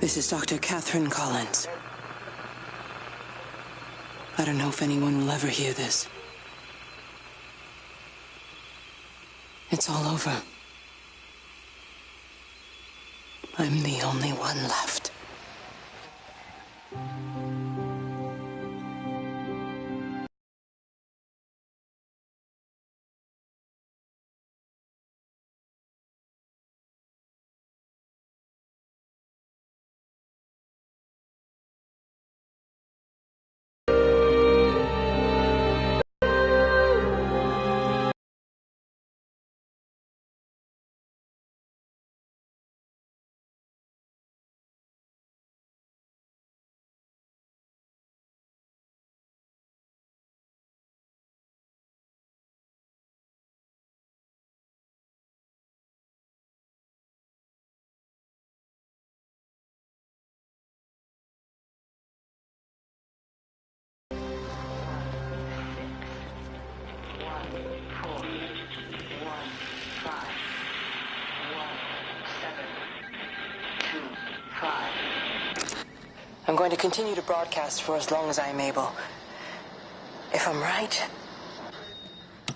This is Dr. Catherine Collins. I don't know if anyone will ever hear this. It's all over. I'm the only one left. I'm going to continue to broadcast for as long as I am able. If I'm right,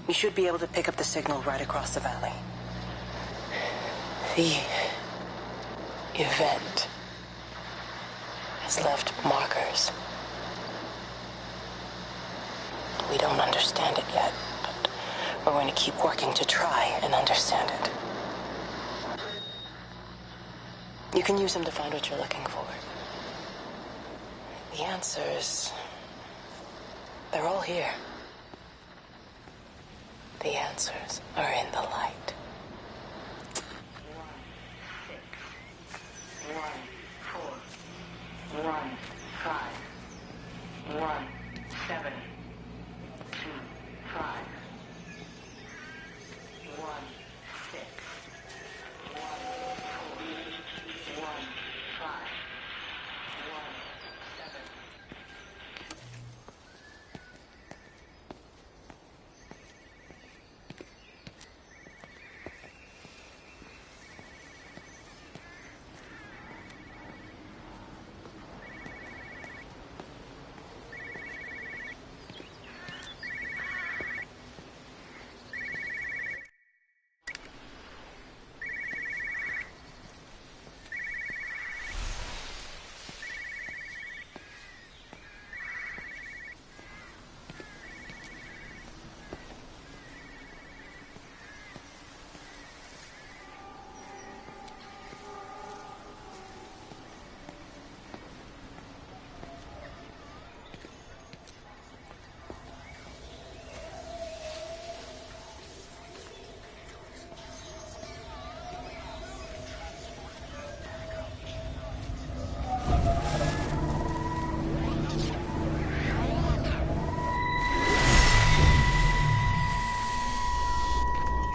we should be able to pick up the signal right across the valley. The event has left markers. We don't understand it yet, but we're going to keep working to try and understand it. You can use them to find what you're looking for. The answers, they're all here. The answers are in the light. 1, 6, 1, 4, 1, 5, 1, 7, 2, 5, 1, 6, 1, 4, 1, 5.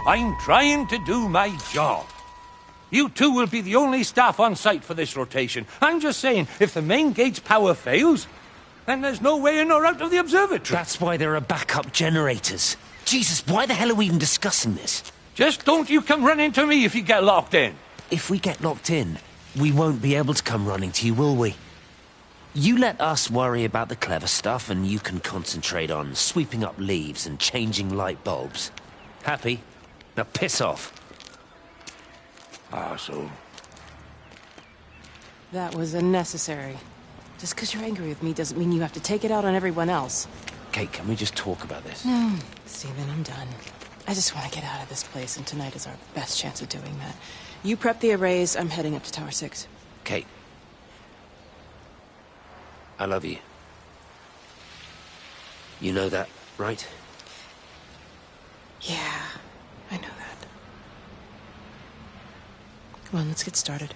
I'm trying to do my job. You two will be the only staff on site for this rotation. I'm just saying, if the main gate's power fails, then there's no way in or out of the observatory. That's why there are backup generators. Jesus, why the hell are we even discussing this? Just don't you come running to me if you get locked in. If we get locked in, we won't be able to come running to you, will we? You let us worry about the clever stuff, and you can concentrate on sweeping up leaves and changing light bulbs. Happy? Now piss off. Arsehole. That was unnecessary. Just because you're angry with me doesn't mean you have to take it out on everyone else. Kate, can we just talk about this? No, Stephen, I'm done. I just want to get out of this place, and tonight is our best chance of doing that. You prep the arrays, I'm heading up to Tower 6. Kate. I love you. You know that, right? Yeah, I know that. Come on, let's get started.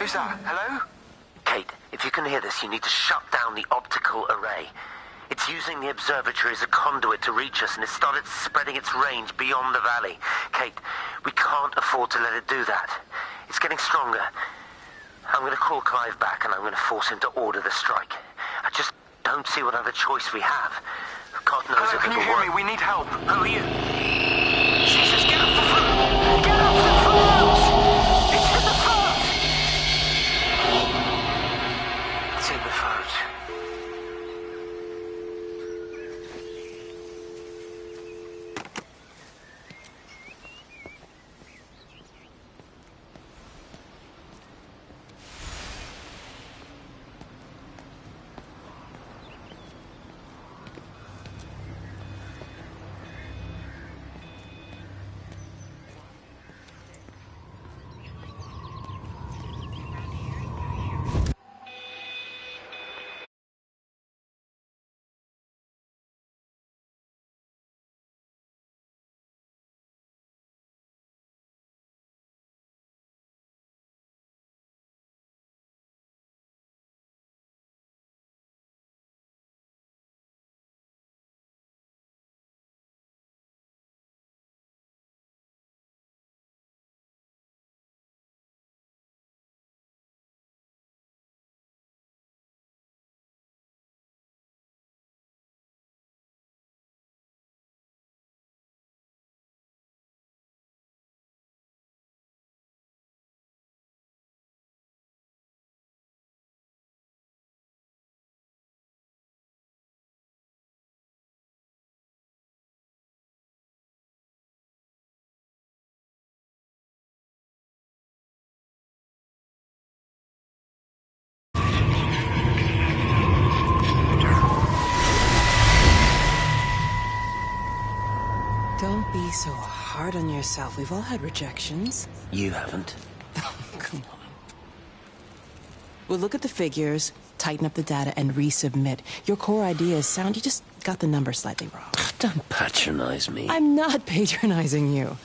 Who's that? Hello? Kate, if you can hear this, you need to shut down the optical array. It's using the observatory as a conduit to reach us, and it's started spreading its range beyond the valley. Kate, we can't afford to let it do that. It's getting stronger. I'm going to call Clive back, and I'm going to force him to order the strike. I just don't see what other choice we have. God knows Hello, if can you it'll hear work. me? We need help. Who are you? Jesus, get off the phone! Get off the phone! It's in the phone! It's in the phone. Don't be so hard on yourself. We've all had rejections. You haven't. Come on. We'll look at the figures, tighten up the data, and resubmit. Your core idea is sound. You just got the number slightly wrong. Don't patronize me. I'm not patronizing you.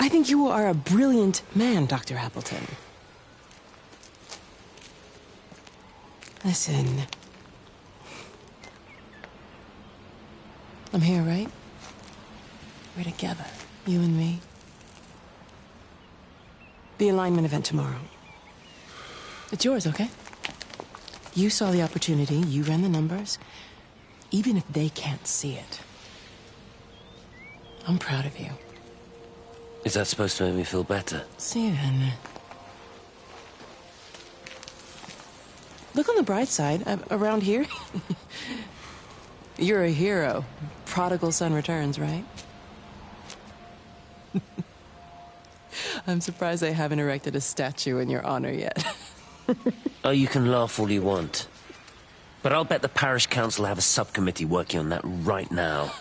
I think you are a brilliant man, Dr. Appleton. Listen. I'm here, right? We're together, you and me. The alignment event tomorrow. It's yours, okay? You saw the opportunity, you ran the numbers. Even if they can't see it, I'm proud of you. Is that supposed to make me feel better? See you then. Look on the bright side. Around here, you're a hero. Prodigal son returns, right? I'm surprised they haven't erected a statue in your honor yet. Oh, you can laugh all you want. But I'll bet the parish council have a subcommittee working on that right now.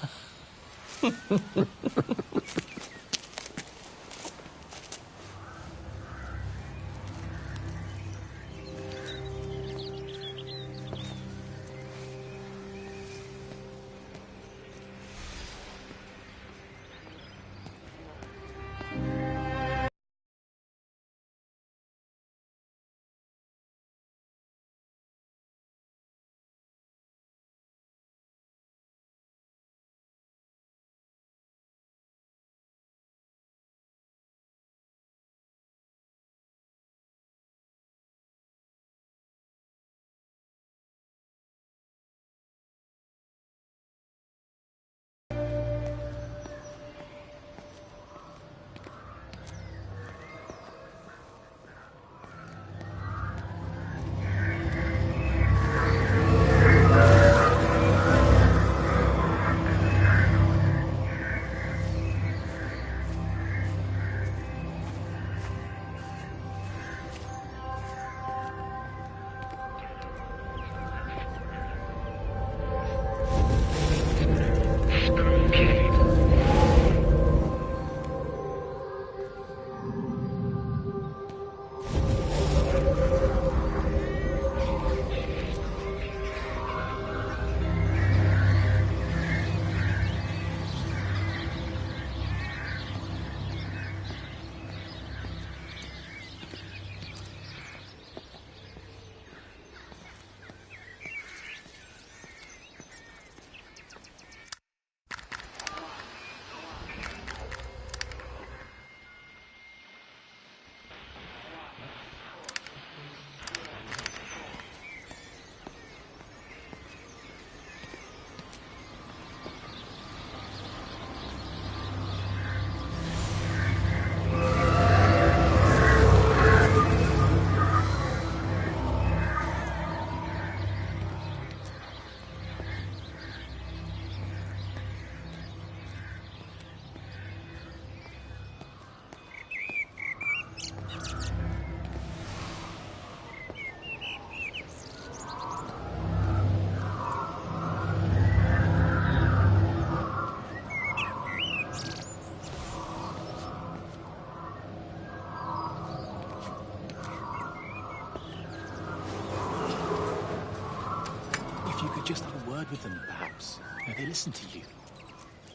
just have a word with them, perhaps? They listen to you.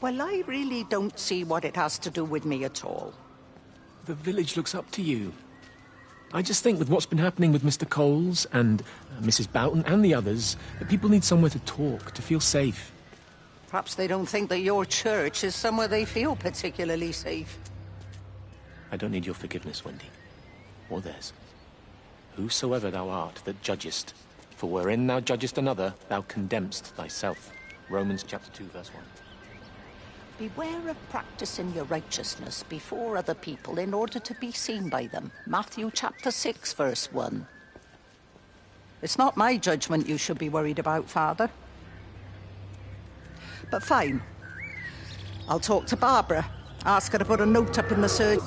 Well, I really don't see what it has to do with me at all. The village looks up to you. I just think with what's been happening with Mr. Coles and Mrs. Boughton and the others, that people need somewhere to talk, to feel safe. Perhaps they don't think that your church is somewhere they feel particularly safe. I don't need your forgiveness, Wendy. Or theirs. Whosoever thou art that judgest, for wherein thou judgest another, thou condemnest thyself. Romans chapter 2, verse 1. Beware of practicing your righteousness before other people in order to be seen by them. Matthew chapter 6, verse 1. It's not my judgment you should be worried about, Father. But fine. I'll talk to Barbara. Ask her to put a note up in the surgery.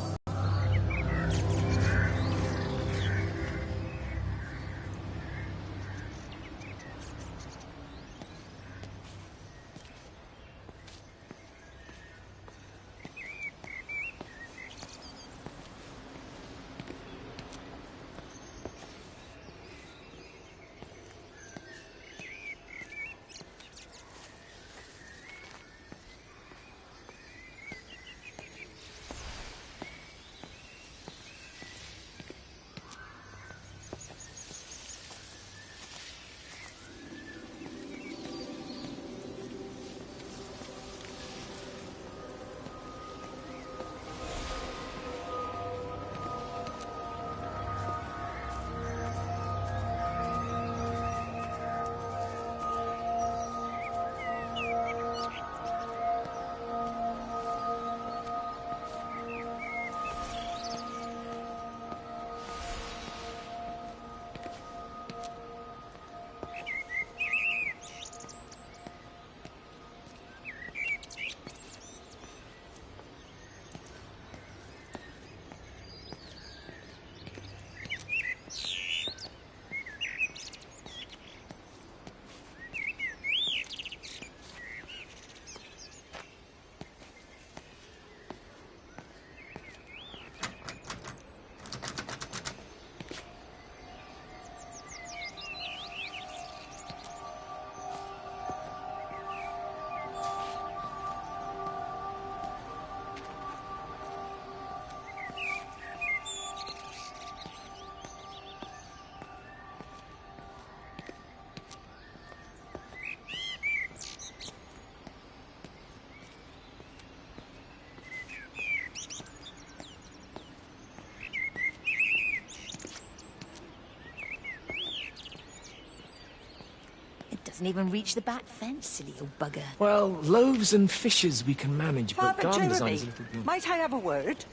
Doesn't even reach the back fence, silly old bugger. Well, loaves and fishes we can manage, but Father garden design Jeremy, is a little... might I have a word?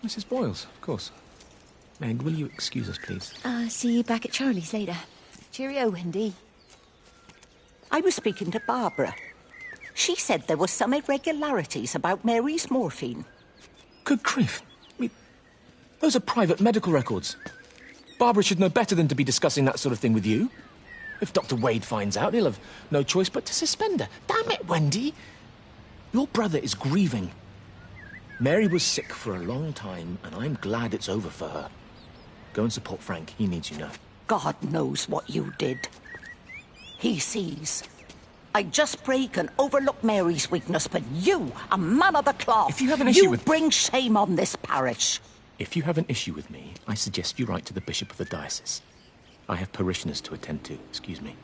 Mrs. Boyles, of course. Meg, will you excuse us, please? See you back at Charlie's later. Cheerio, Wendy. I was speaking to Barbara. She said there were some irregularities about Mary's morphine. Good grief. Those are private medical records. Barbara should know better than to be discussing that sort of thing with you. If Dr. Wade finds out, he'll have no choice but to suspend her. Damn it, Wendy! Your brother is grieving. Mary was sick for a long time, and I'm glad it's over for her. Go and support Frank. He needs you now. God knows what you did. He sees. I just break and overlook Mary's weakness, but you, a man of the cloth, if you have an issue you bring shame on this parish. If you have an issue with me, I suggest you write to the Bishop of the Diocese. I have parishioners to attend to. Excuse me.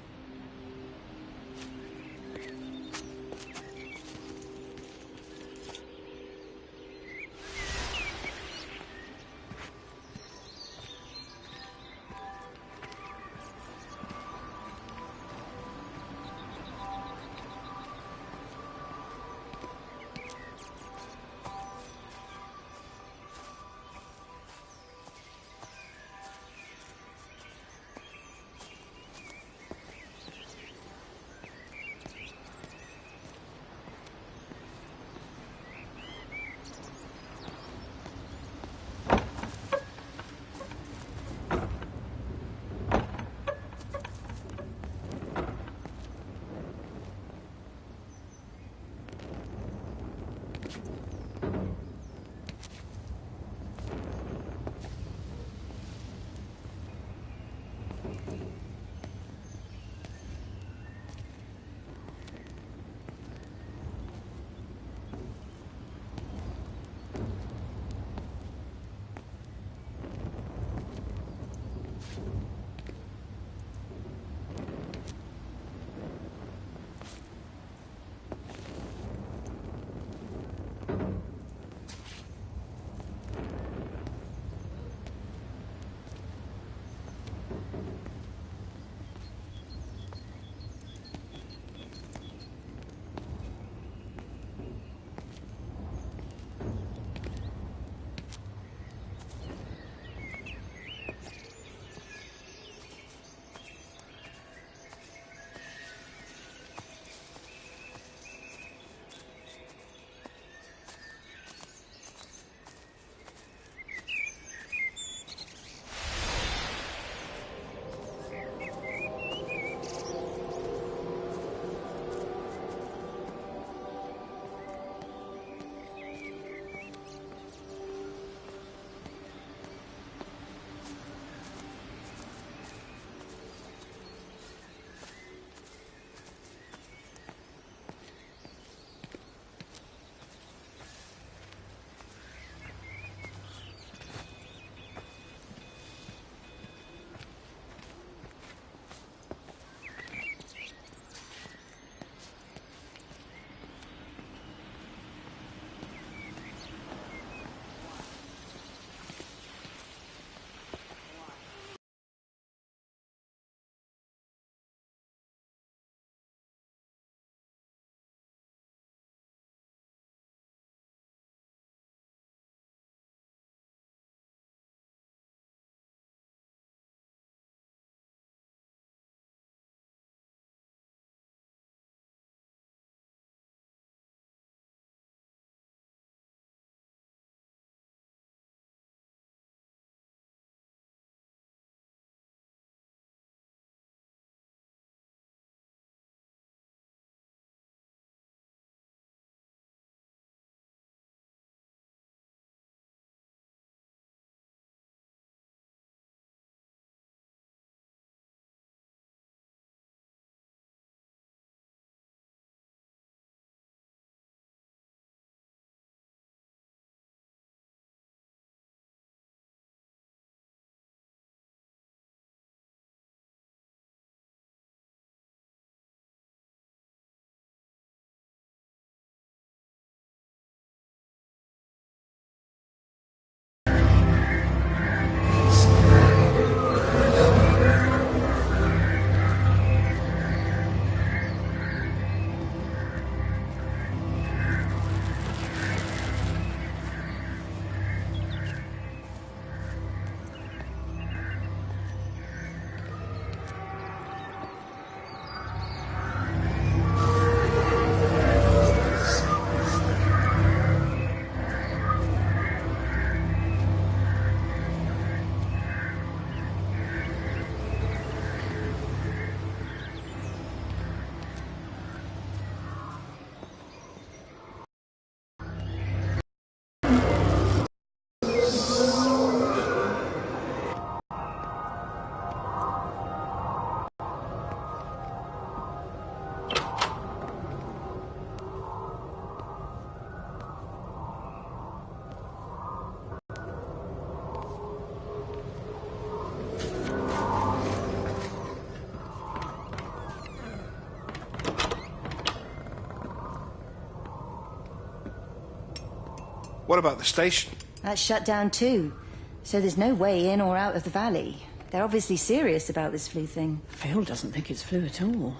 What about the station? That's shut down too. So there's no way in or out of the valley. They're obviously serious about this flu thing. Phil doesn't think it's flu at all.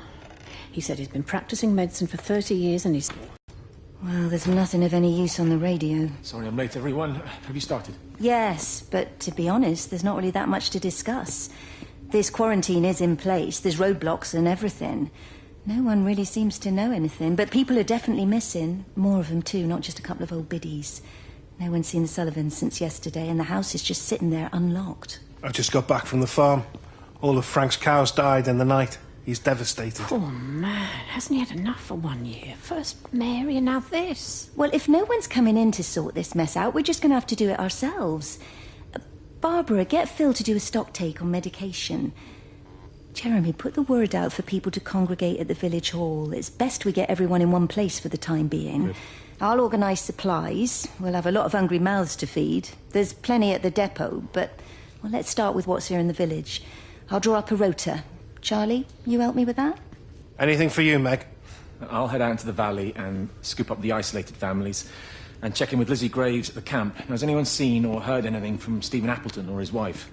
He said he's been practicing medicine for 30 years and he's... Well, there's nothing of any use on the radio. Sorry I'm late, everyone. Have you started? Yes, but to be honest, there's not really that much to discuss. This quarantine is in place, there's roadblocks and everything. No one really seems to know anything, but people are definitely missing. More of them too, not just a couple of old biddies. No one's seen the Sullivans since yesterday, and the house is just sitting there unlocked. I just got back from the farm. All of Frank's cows died in the night. He's devastated. Poor man, hasn't he had enough for 1 year? First Mary and now this. Well, if no one's coming in to sort this mess out, we're just going to have to do it ourselves. Barbara, get Phil to do a stock take on medication. Jeremy, put the word out for people to congregate at the village hall. It's best we get everyone in one place for the time being. Good. I'll organise supplies. We'll have a lot of hungry mouths to feed. There's plenty at the depot, but well, let's start with what's here in the village. I'll draw up a rota. Charlie, you help me with that? Anything for you, Meg? I'll head out into the valley and scoop up the isolated families and check in with Lizzie Graves at the camp. Has anyone seen or heard anything from Stephen Appleton or his wife?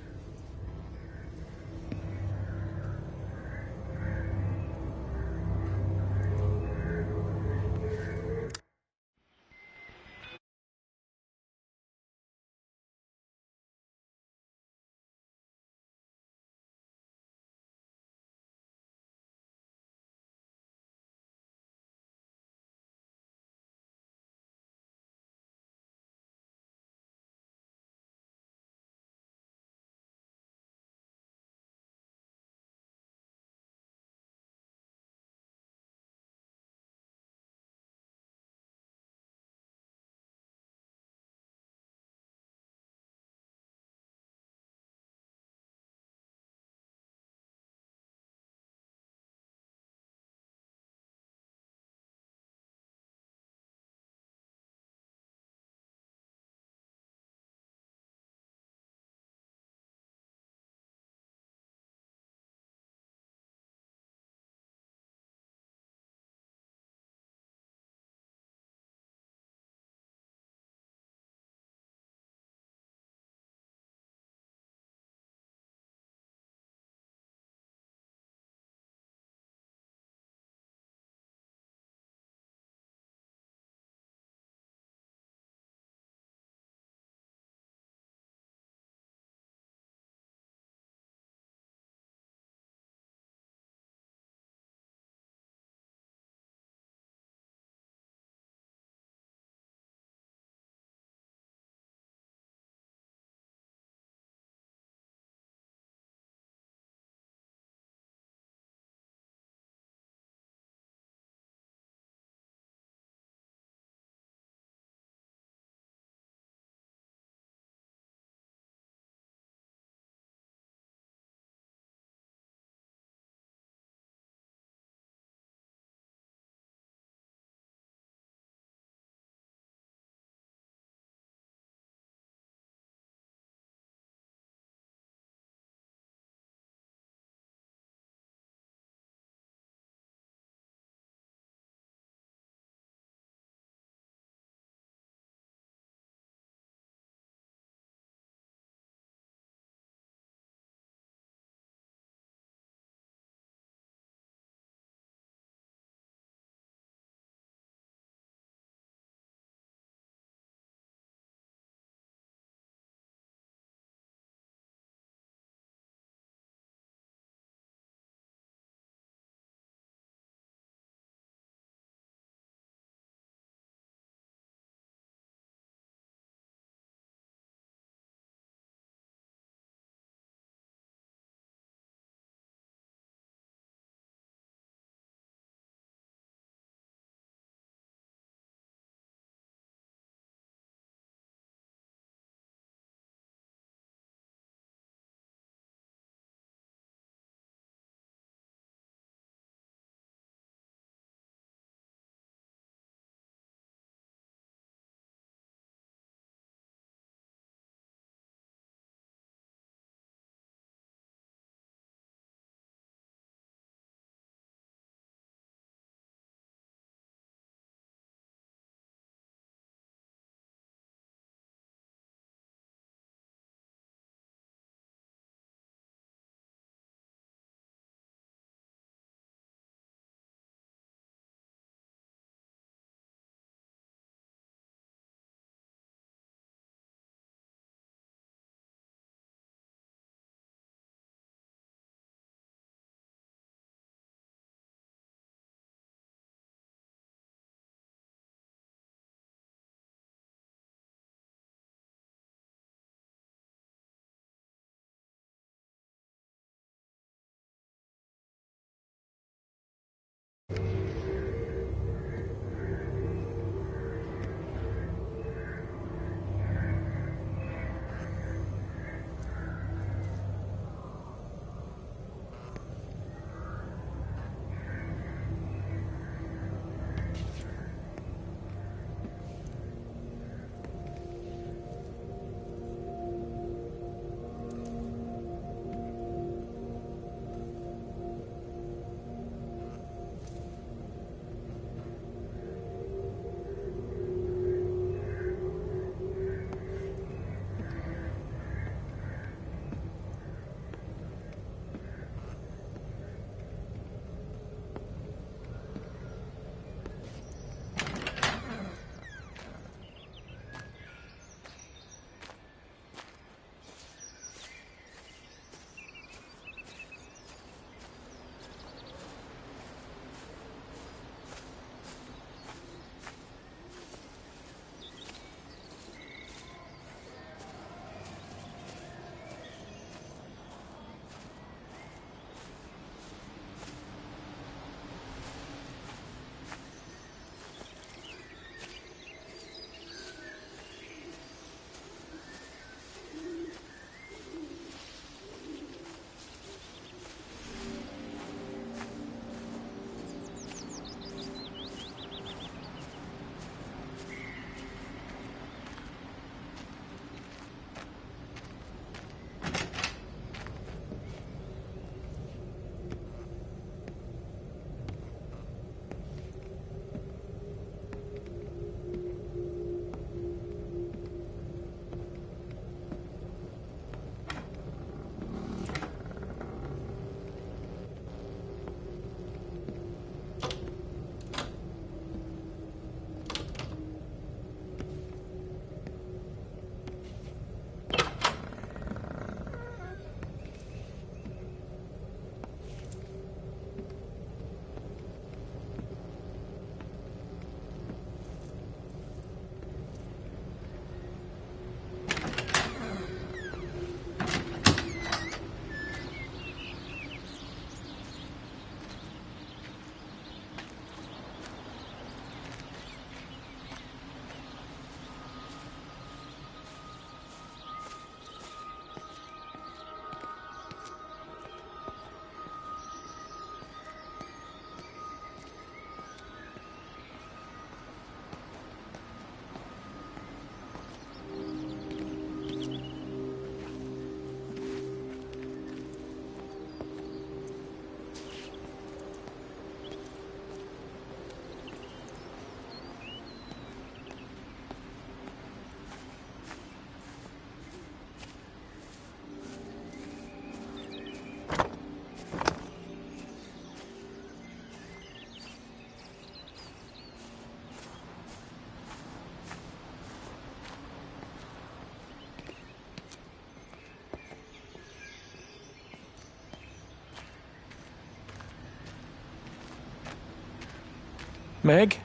Meg?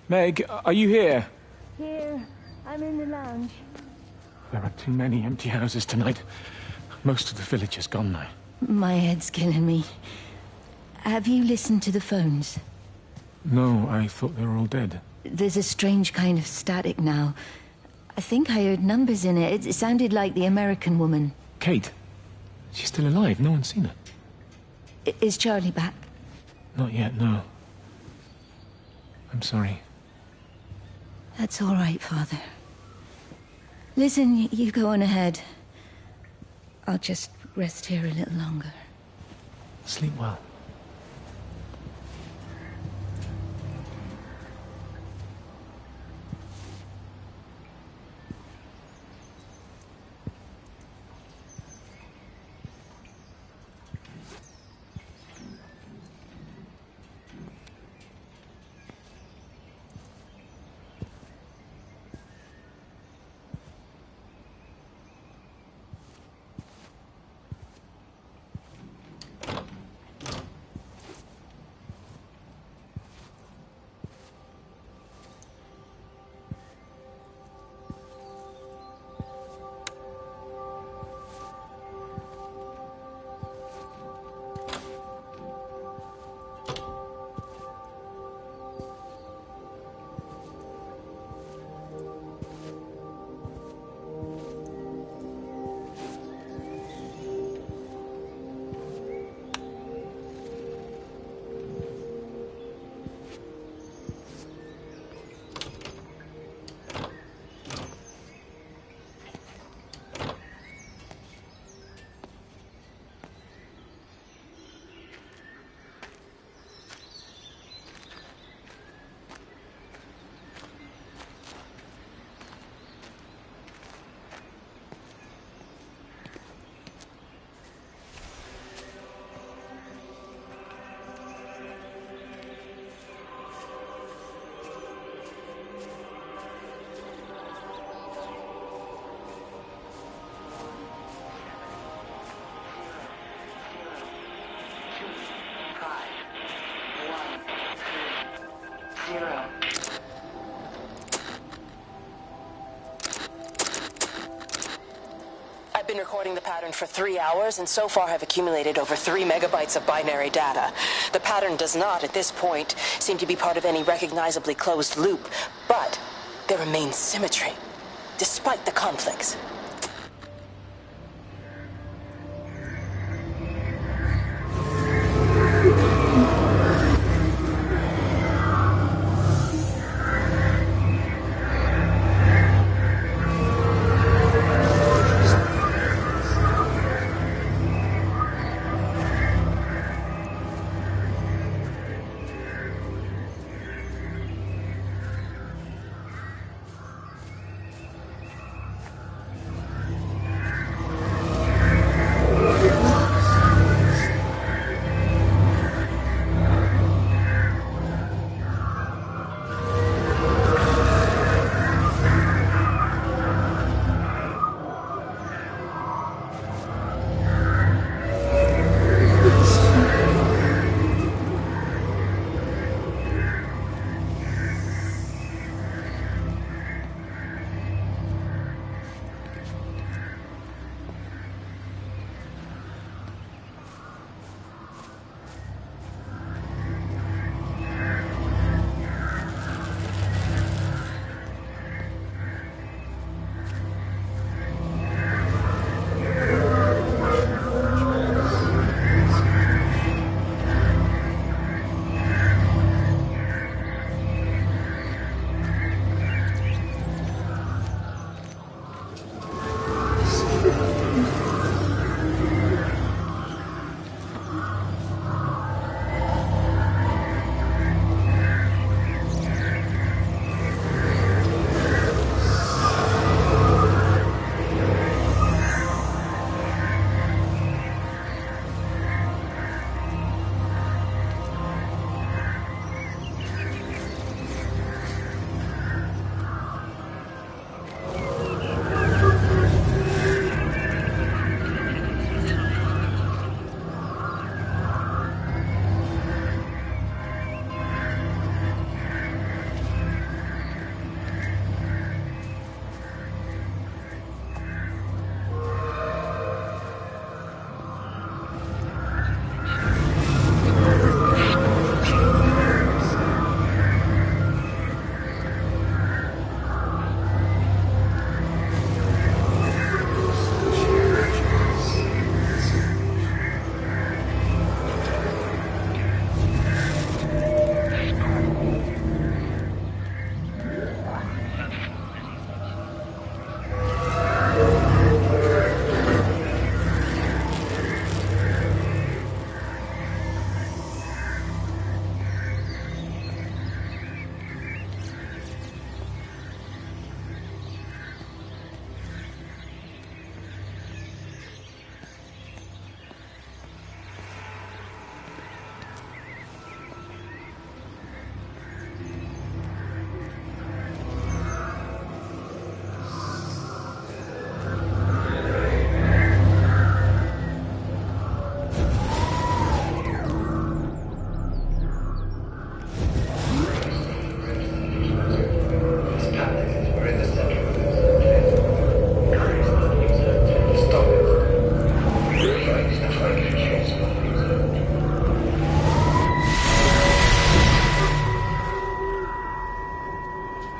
Meg, are you here? Here. I'm in the lounge. There are too many empty houses tonight. Most of the village is gone now. My head's killing me. Have you listened to the phones? No, I thought they were all dead. There's a strange kind of static now. I think I heard numbers in it. It sounded like the American woman. Kate? She's still alive. No one's seen her. Is Charlie back? Not yet, no. I'm sorry. That's all right, Father. Listen, you go on ahead. I'll just rest here a little longer. Sleep well. I've been recording the pattern for 3 hours, and so far have accumulated over 3 megabytes of binary data. The pattern does not, at this point, seem to be part of any recognizably closed loop, but there remains symmetry, despite the conflicts.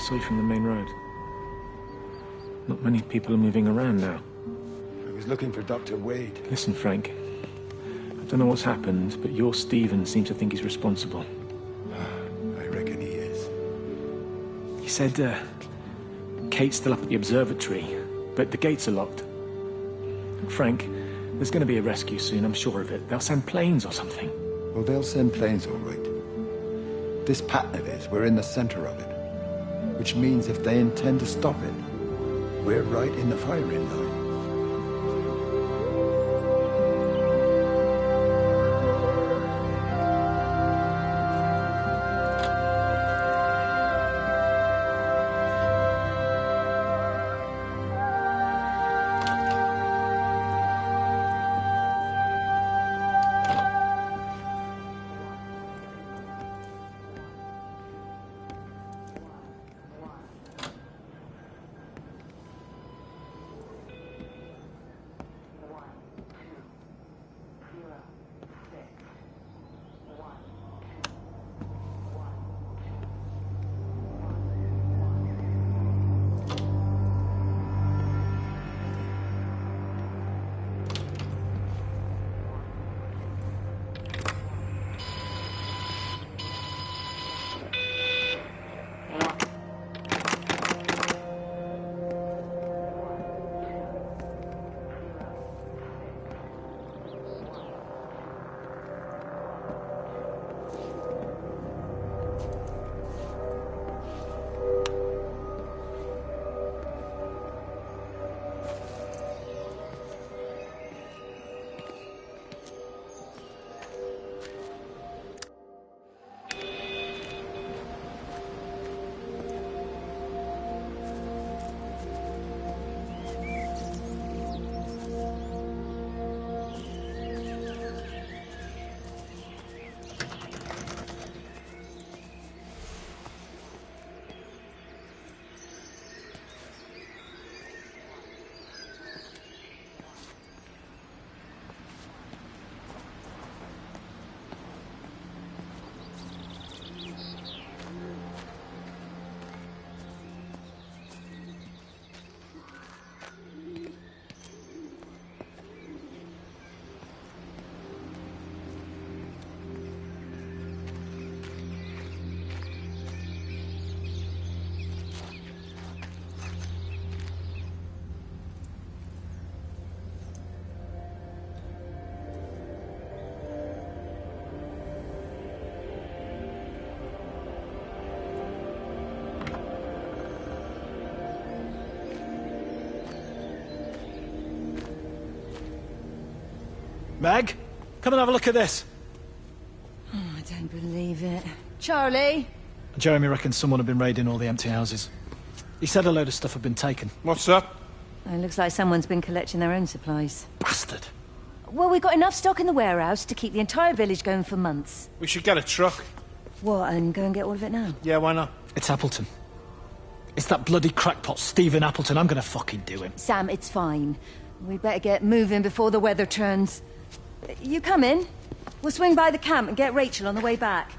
saw you from the main road. Not many people are moving around now. I was looking for Dr. Wade. Listen, Frank. I don't know what's happened, but your Stephen seems to think he's responsible. I reckon he is. He said, Kate's still up at the observatory, but the gates are locked. Frank, there's going to be a rescue soon, I'm sure of it. They'll send planes or something. Well, they'll send planes, all right. This pattern of his, we're in the center of it. Which means if they intend to stop it, we're right in the firing line. Meg, come and have a look at this. Oh, I don't believe it. Charlie? Jeremy reckons someone had been raiding all the empty houses. He said a load of stuff had been taken. What's up? It looks like someone's been collecting their own supplies. Bastard. Well, we've got enough stock in the warehouse to keep the entire village going for months. We should get a truck. What, and go and get all of it now? Yeah, why not? It's Appleton. It's that bloody crackpot Stephen Appleton. I'm gonna fucking do him. Sam, it's fine. We better get moving before the weather turns. You come in. We'll swing by the camp and get Rachel on the way back.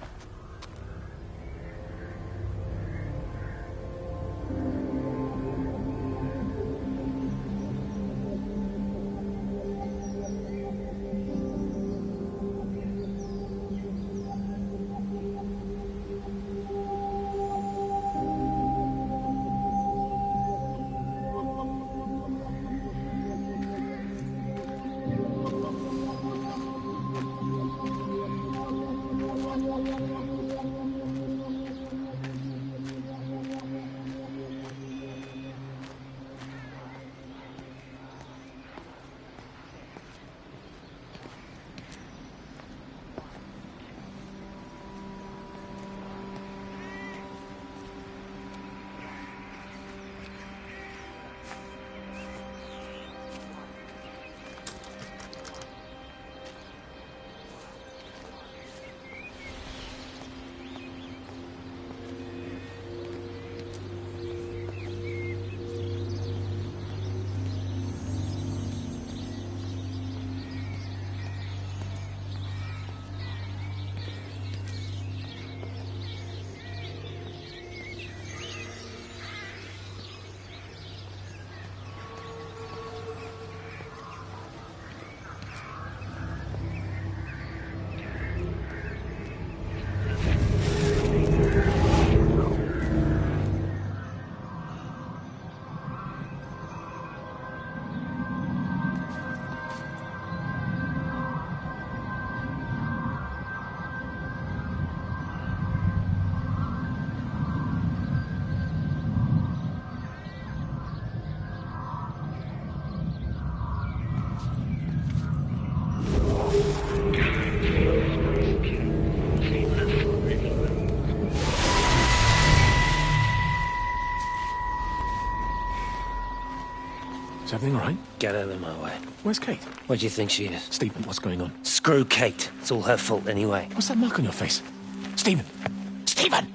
everything all right? Get out of my way. Where's Kate? Where do you think she is? Stephen, what's going on? Screw Kate. It's all her fault anyway. What's that mark on your face? Stephen! Stephen!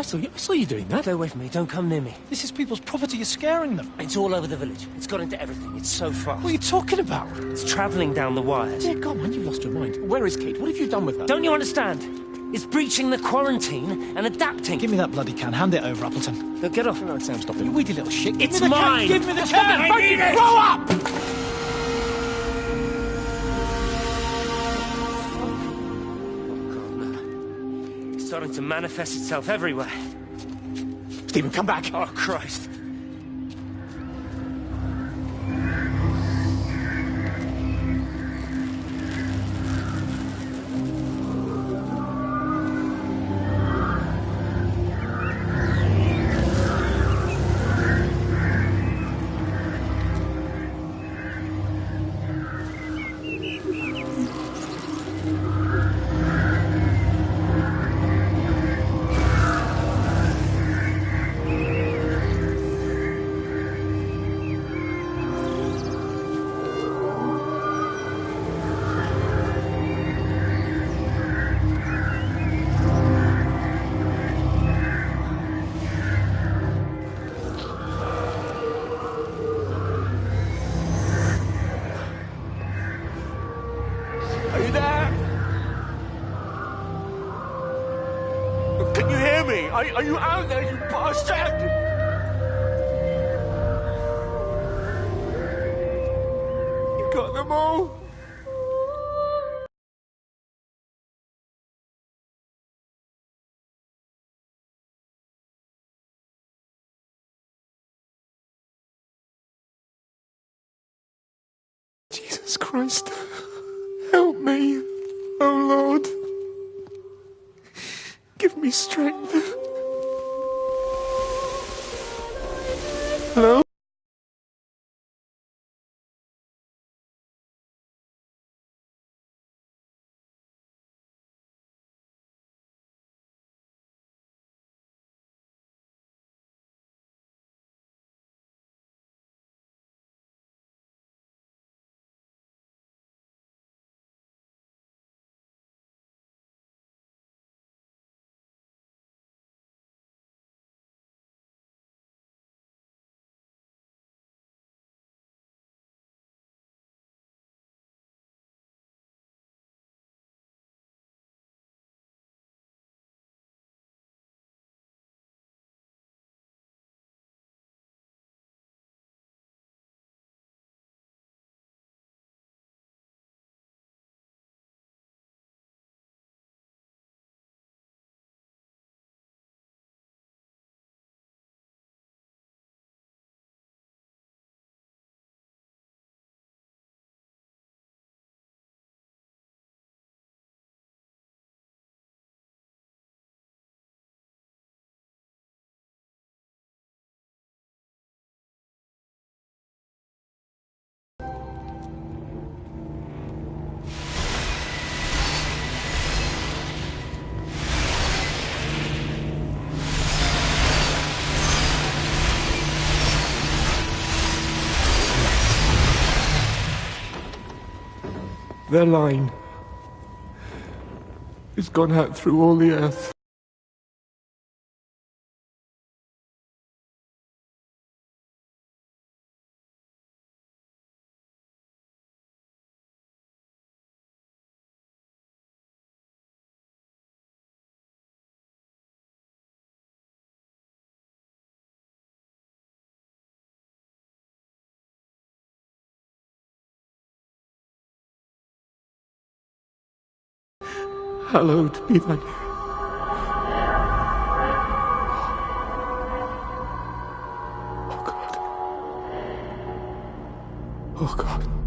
I saw you doing that. Stay away from me. Don't come near me. This is people's property. You're scaring them. It's all over the village. It's got into everything. It's so fast. What are you talking about? It's travelling down the wires. Dear God, man, you've lost your mind. Where is Kate? What have you done with her? Don't you understand? It's breaching the quarantine and adapting. Give me that bloody can. Hand it over, Appleton. No, get off. No, Sam, stop it. You weedy little shit. It's mine. Give me the can. I need it. Grow up! It's starting to manifest itself everywhere. Stephen, come back. Oh, Christ. Are you there? Can you hear me? Are you out there, you bastard? You got them all? Jesus Christ. Help me, oh Lord. Give me strength. Hello? Their line has gone out through all the earth. Hallowed be thy name. Oh, God.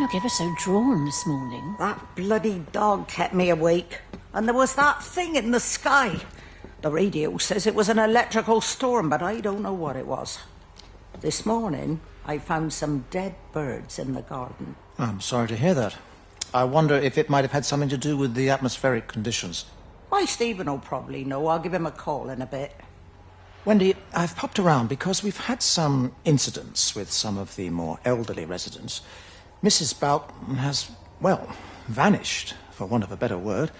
look ever so drawn this morning. That bloody dog kept me awake. And there was that thing in the sky. The radio says it was an electrical storm, but I don't know what it was. This morning, I found some dead birds in the garden. I'm sorry to hear that. I wonder if it might have had something to do with the atmospheric conditions. Why, Stephen will probably know. I'll give him a call in a bit. Wendy, I've popped around because we've had some incidents with some of the more elderly residents. Mrs. Boughton has, well, vanished, for want of a better word.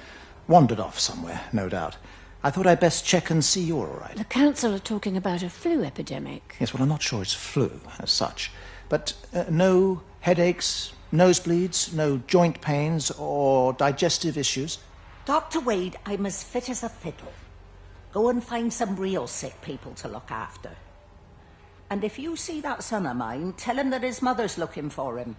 Wandered off somewhere, no doubt. I thought I'd best check and see you're all right. The council are talking about a flu epidemic. Yes, well, I'm not sure it's flu as such. But no headaches, nosebleeds, no joint pains or digestive issues? Dr. Wade, I'm as fit as a fiddle. Go and find some real sick people to look after. And if you see that son of mine, tell him that his mother's looking for him.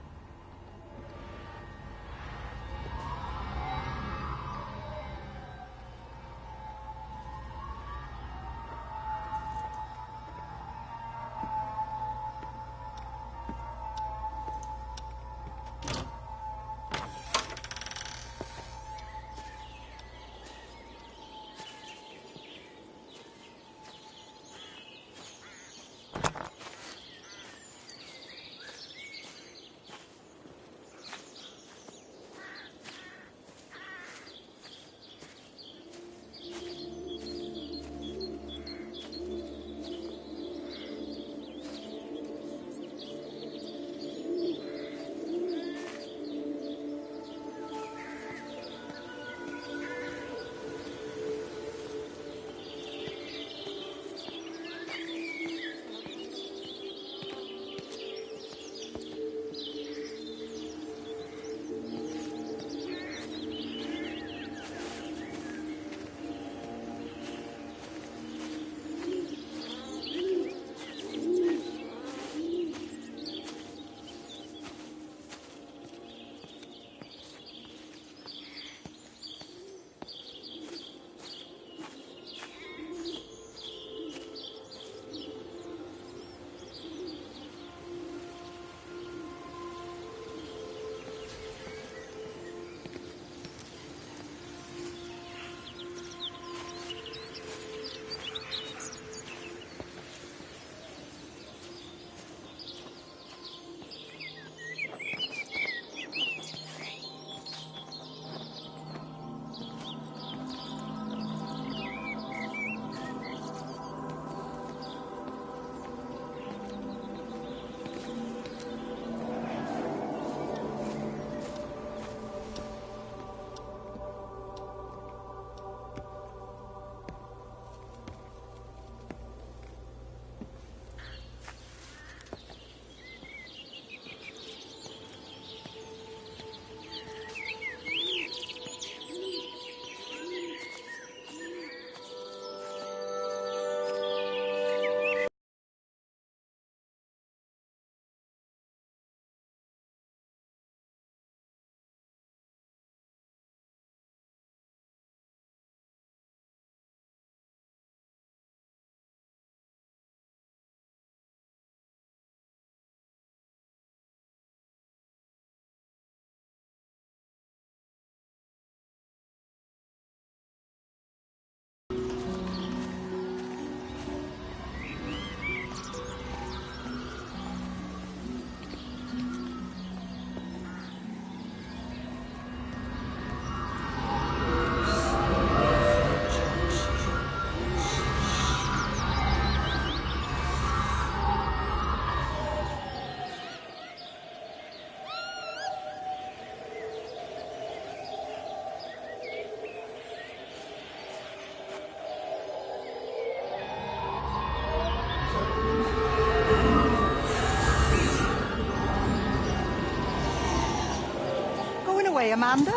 Away, Amanda?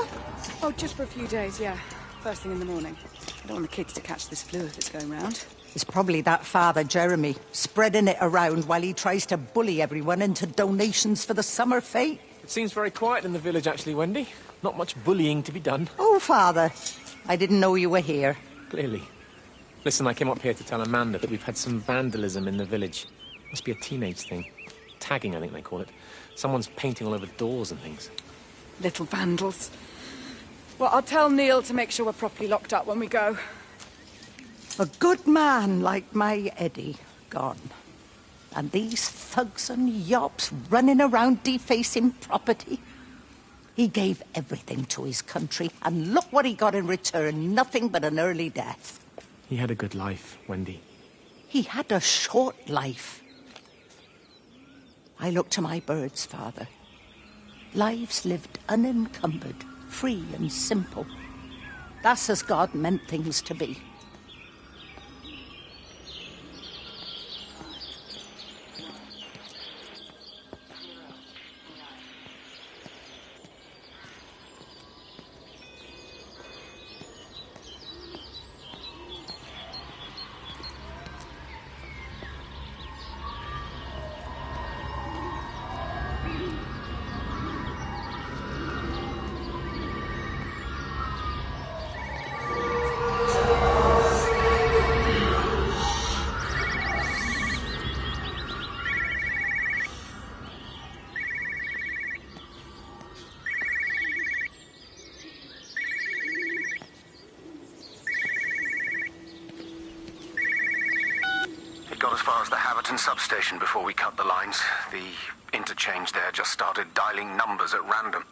Oh, just for a few days, yeah. First thing in the morning. I don't want the kids to catch this flu if it's going round. It's probably that father, Jeremy, spreading it around while he tries to bully everyone into donations for the summer fete. It seems very quiet in the village, actually, Wendy. Not much bullying to be done. Oh, Father. I didn't know you were here. Clearly. Listen, I came up here to tell Amanda that we've had some vandalism in the village. Must be a teenage thing. Tagging, I think they call it. Someone's painting all over doors and things. Little vandals. Well, I'll tell Neil to make sure we're properly locked up when we go. A good man like my Eddie gone. And these thugs and yops running around defacing property. He gave everything to his country, and look what he got in return. Nothing but an early death. He had a good life, Wendy. He had a short life. I look to my birds, Father. Lives lived unencumbered, free and simple. That's as God meant things to be. Got as far as the Haverton substation before we cut the lines. The interchange there just started dialing numbers at random.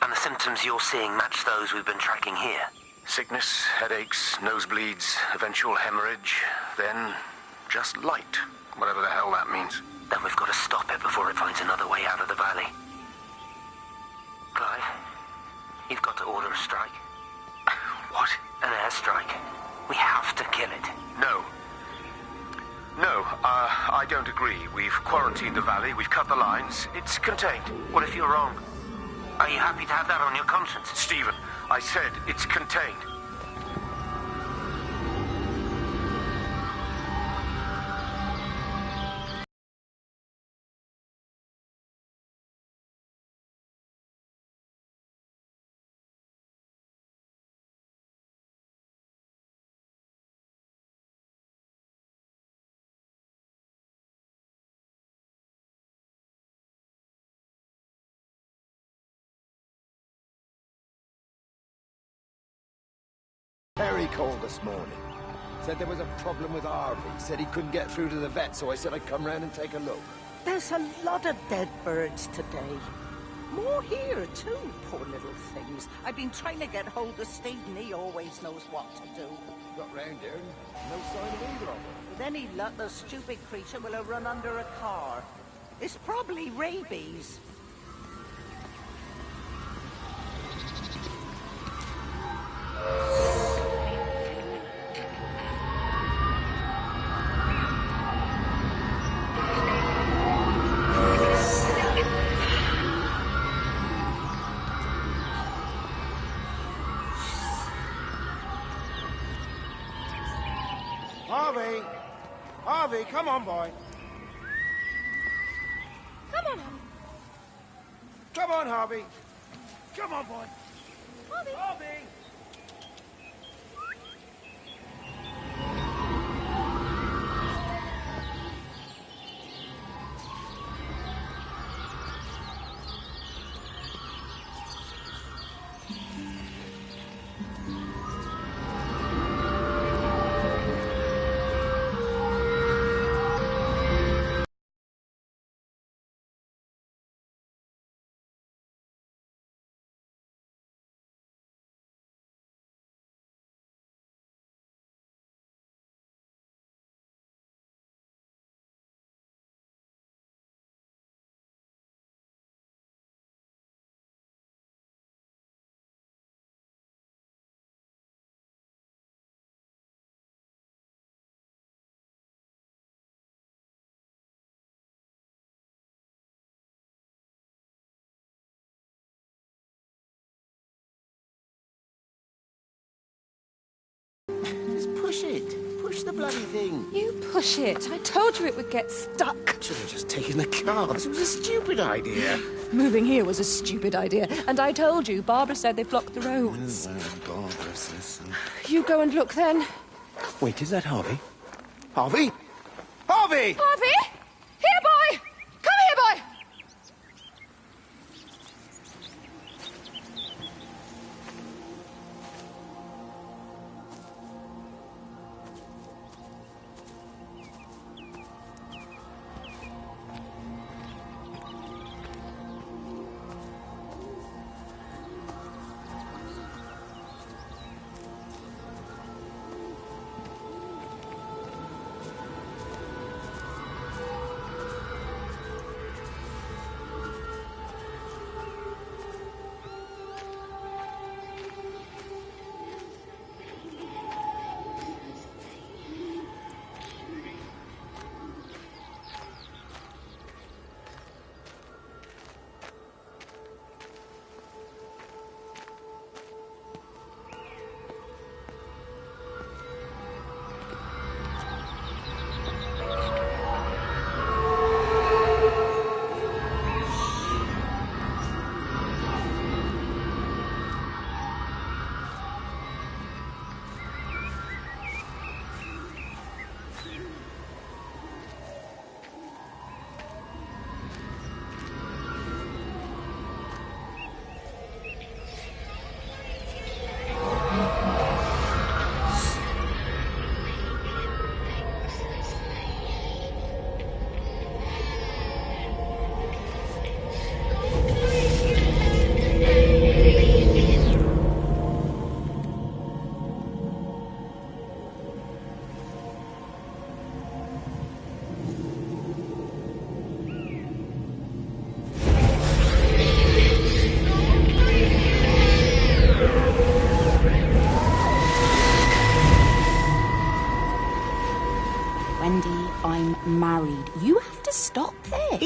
And the symptoms you're seeing match those we've been tracking here? Sickness, headaches, nosebleeds, eventual hemorrhage, then just light, whatever the hell that means. Then we've got to stop it before it finds another way out of the valley. Clive, you've got to order a strike. What? An airstrike. We have to kill it. No. No, I don't agree. We've quarantined the valley, we've cut the lines. It's contained. What if you're wrong? Are you happy to have that on your conscience? Stephen, I said it's contained. Harry called this morning. Said there was a problem with Harvey. Said he couldn't get through to the vet, so I said I'd come round and take a look. There's a lot of dead birds today. More here, too, poor little things. I've been trying to get hold of Steve, and he always knows what to do. Got round here, no sign of either of them. With any luck, the stupid creature will have run under a car. It's probably rabies. Harvey! Harvey, come on, boy. Come on, Harvey. Come on, Harvey. Come on, boy. Harvey. Harvey! Just push it. Push the bloody thing. You push it. I told you it would get stuck. Should have just taken the car. This was a stupid idea. Moving here was a stupid idea. And I told you, Barbara said they blocked the roads. Barbara says. You go and look then. Wait, is that Harvey? Harvey? Harvey! Harvey! Here, boy! Come here, boy!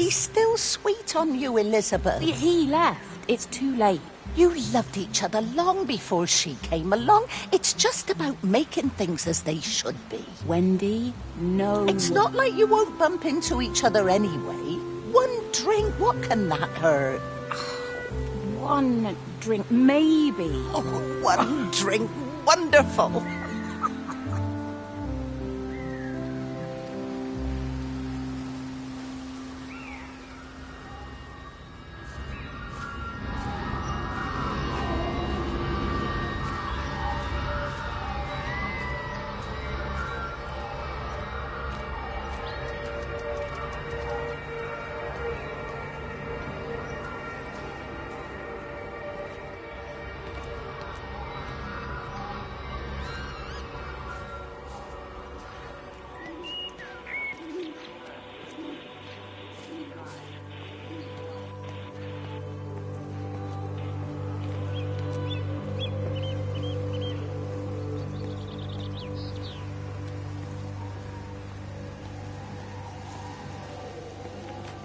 He's still sweet on you, Elizabeth. He left. It's too late. You loved each other long before she came along. It's just about making things as they should be. Wendy, no. It's not like you won't bump into each other anyway. One drink, what can that hurt? One drink, maybe. Oh, one drink, wonderful.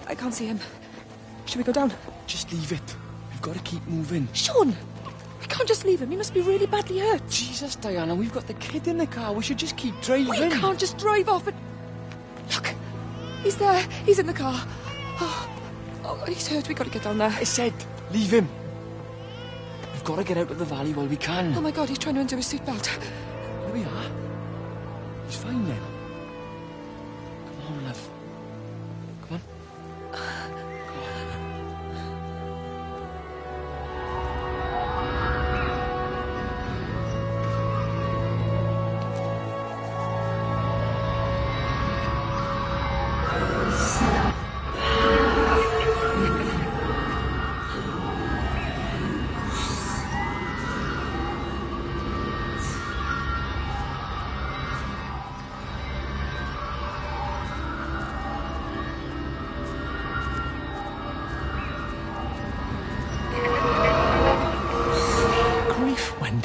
I can't see him. Should we go down? Just leave it. We've got to keep moving. Sean! We can't just leave him. He must be really badly hurt. Jesus, Diana, we've got the kid in the car. We should just keep driving. We can't just drive off and... Look! He's there. He's in the car. Oh, he's hurt. We've got to get down there. I said, leave him. We've got to get out of the valley while we can. Oh, my God, he's trying to undo his seatbelt. There we are. He's fine then. Come on, love. Come on.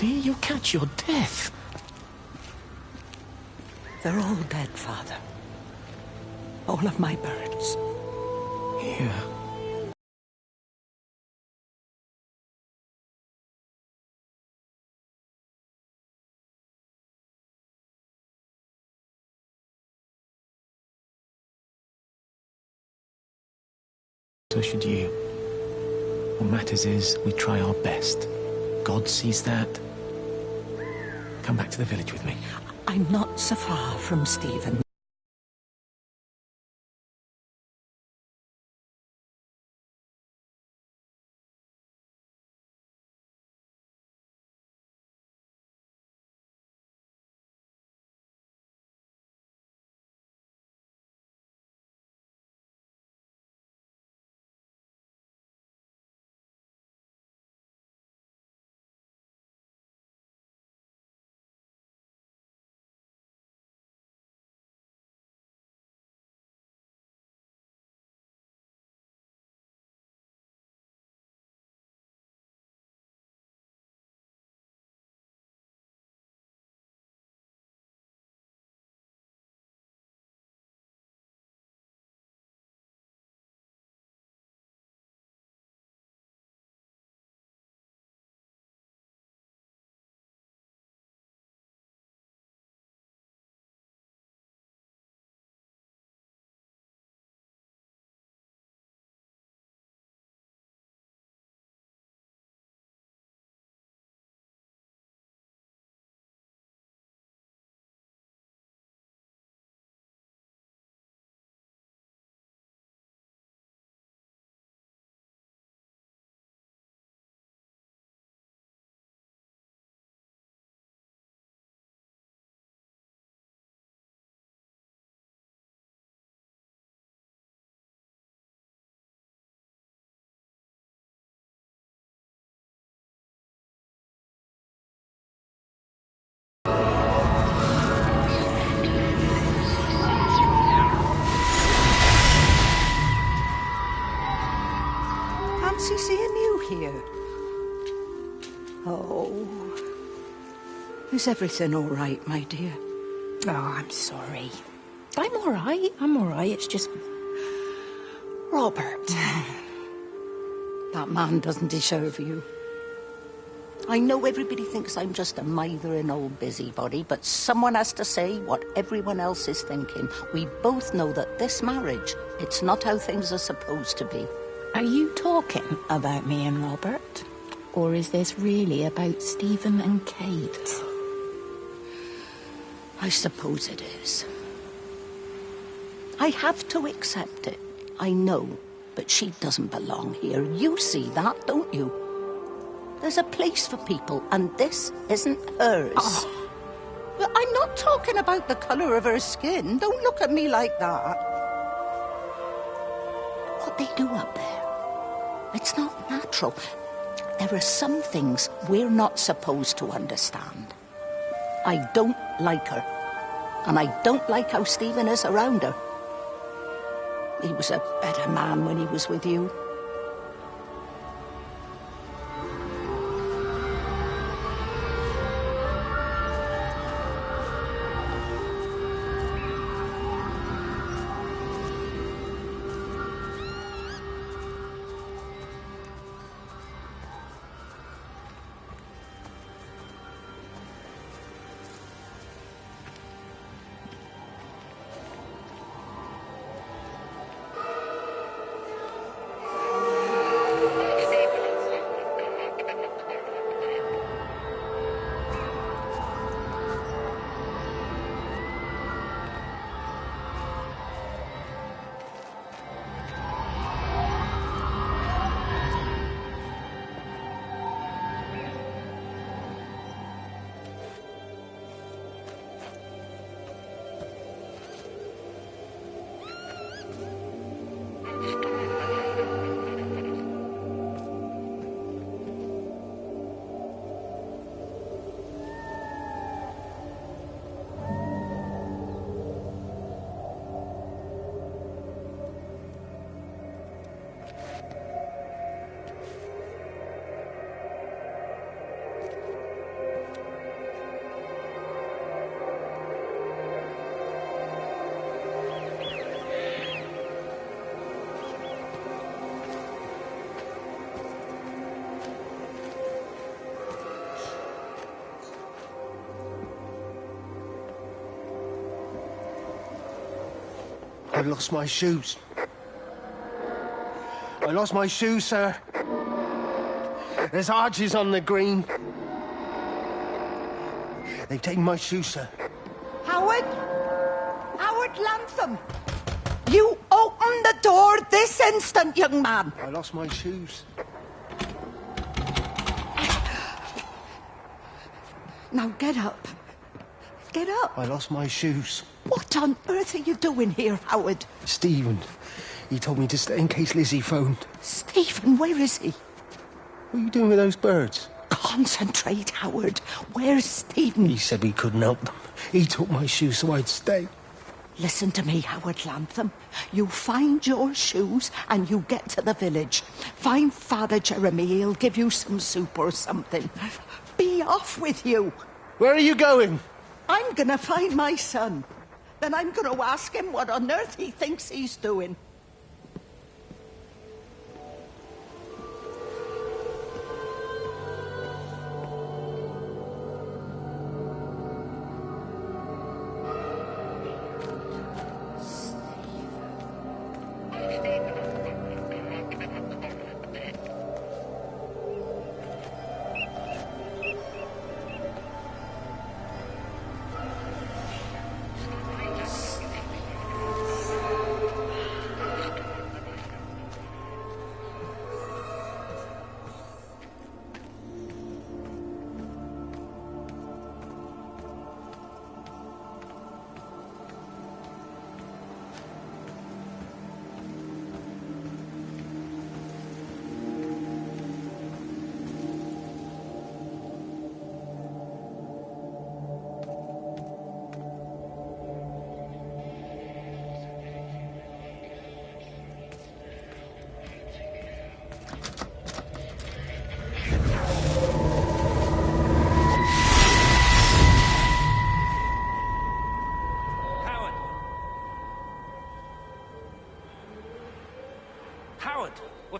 You'll catch your death. They're all dead, Father. All of my birds. Here. So should you. What matters is we try our best. God sees that. Come back to the village with me. I'm not so far from Stephen. Fancy seeing you here. Oh. Is everything all right, my dear? Oh, I'm sorry. I'm all right. It's just... Robert. That man doesn't deserve you. I know everybody thinks I'm just a mithering old busybody, but someone has to say what everyone else is thinking. We both know that this marriage, it's not how things are supposed to be. Are you talking about me and Robert? Or is this really about Stephen and Kate? I suppose it is. I have to accept it. I know, but she doesn't belong here. You see that, don't you? There's a place for people, and this isn't hers. Oh. Well, I'm not talking about the colour of her skin. Don't look at me like that. What they do up there, it's not natural. There are some things we're not supposed to understand. I don't like her. And I don't like how Stephen is around her. He was a better man when he was with you. I lost my shoes. I lost my shoes, sir. There's arches on the green. They've taken my shoes, sir. Howard? Howard Lantham! You open the door this instant, young man. I lost my shoes. Now get up. Get up. I lost my shoes. What on earth are you doing here, Howard? Stephen. He told me to stay in case Lizzie phoned. Stephen, where is he? What are you doing with those birds? Concentrate, Howard. Where's Stephen? He said we couldn't help them. He took my shoes so I'd stay. Listen to me, Howard Lantham. You find your shoes and you get to the village. Find Father Jeremy. He'll give you some soup or something. Be off with you. Where are you going? I'm gonna find my son. Then I'm gonna ask him what on earth he thinks he's doing.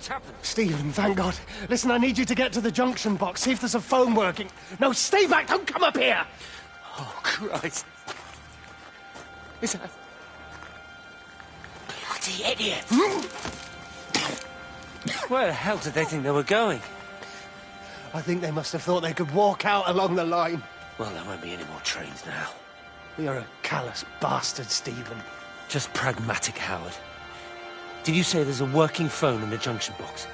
happened? Stephen, thank God. Listen, I need you to get to the junction box, see if there's a phone working. No, stay back, don't come up here! Oh, Christ. Is that... Bloody idiot! Where the hell did they think they were going? I think they must have thought they could walk out along the line. Well, there won't be any more trains now. You're a callous bastard, Stephen. Just pragmatic, Howard. Did you say there's a working phone in the junction box?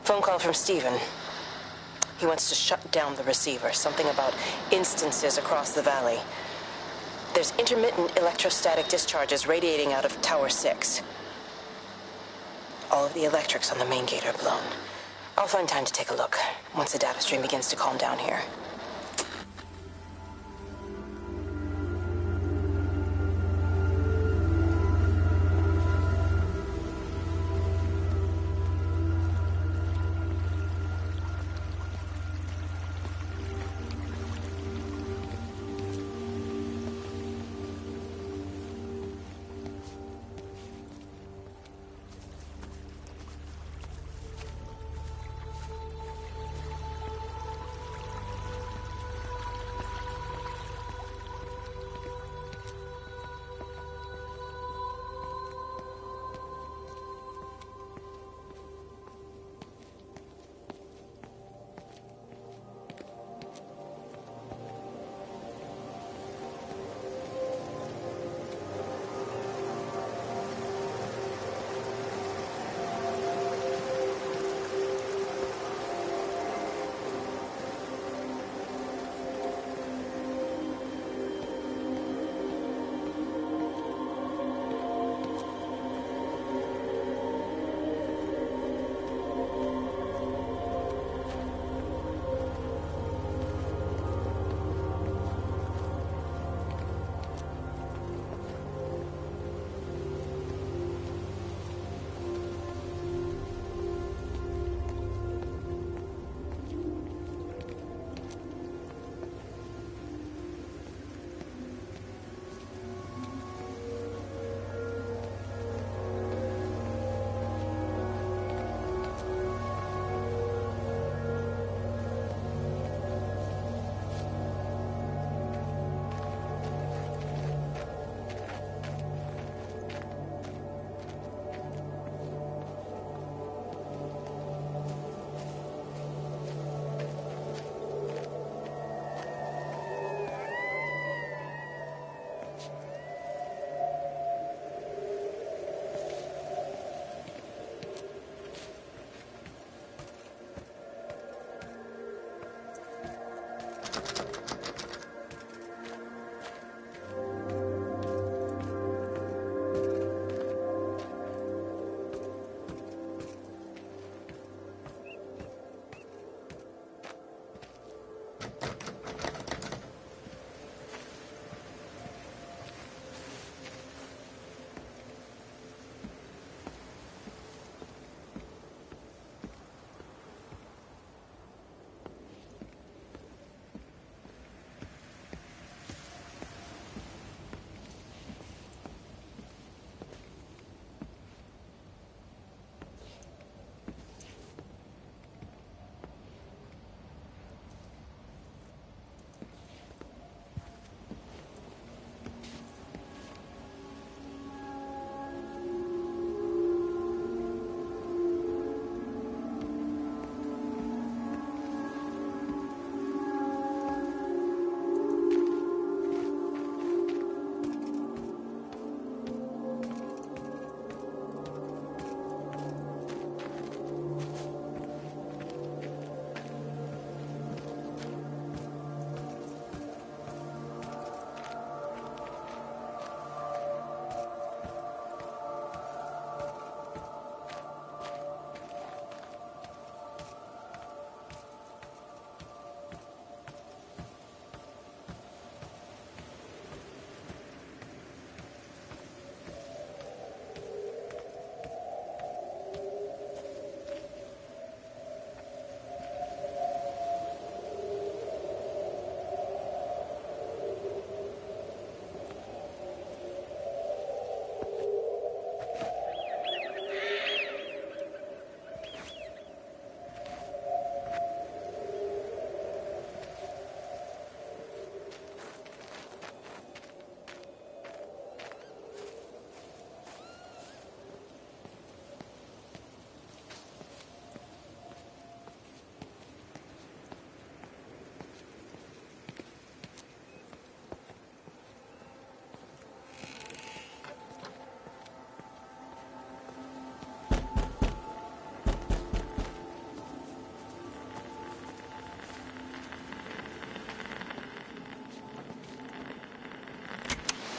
Phone call from Stephen. He wants to shut down the receiver. Something about instances across the valley. There's intermittent electrostatic discharges radiating out of Tower 6. All of the electrics on the main gate are blown. I'll find time to take a look once the data stream begins to calm down here.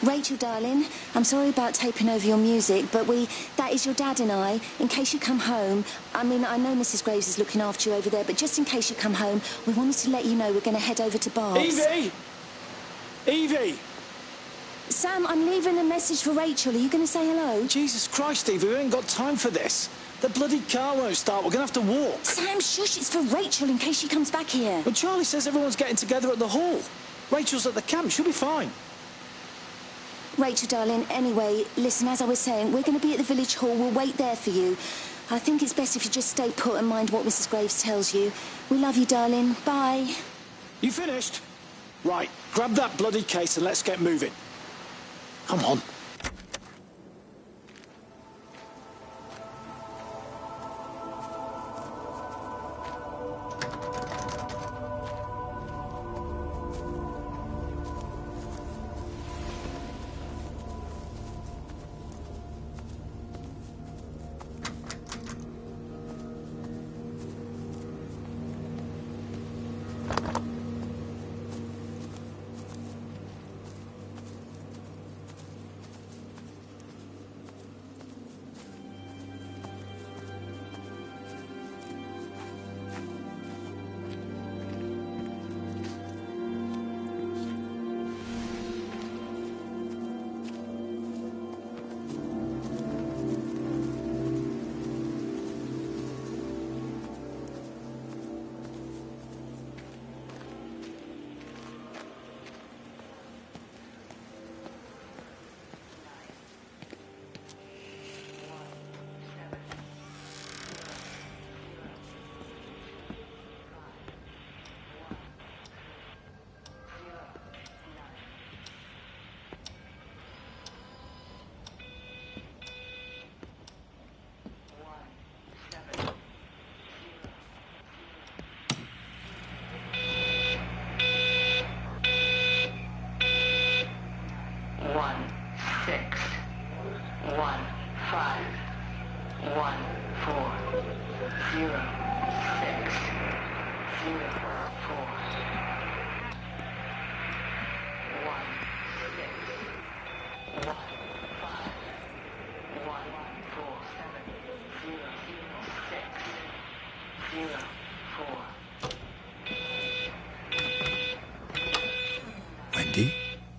Rachel, darling, I'm sorry about taping over your music, but that is your dad and I. In case you come home, I mean, I know Mrs. Graves is looking after you over there, but just in case you come home, we wanted to let you know we're going to head over to Barb's. Evie! Evie! Sam, I'm leaving a message for Rachel. Are you going to say hello? Jesus Christ, Evie, we ain't got time for this. The bloody car won't start. We're going to have to walk. Sam, shush, it's for Rachel in case she comes back here. But Charlie says everyone's getting together at the hall. Rachel's at the camp. She'll be fine. Rachel, darling, anyway, listen, as I was saying, we're going to be at the village hall. We'll wait there for you. I think it's best if you just stay put and mind what Mrs. Graves tells you. We love you, darling. Bye. You finished? Right, grab that bloody case and let's get moving. Come on.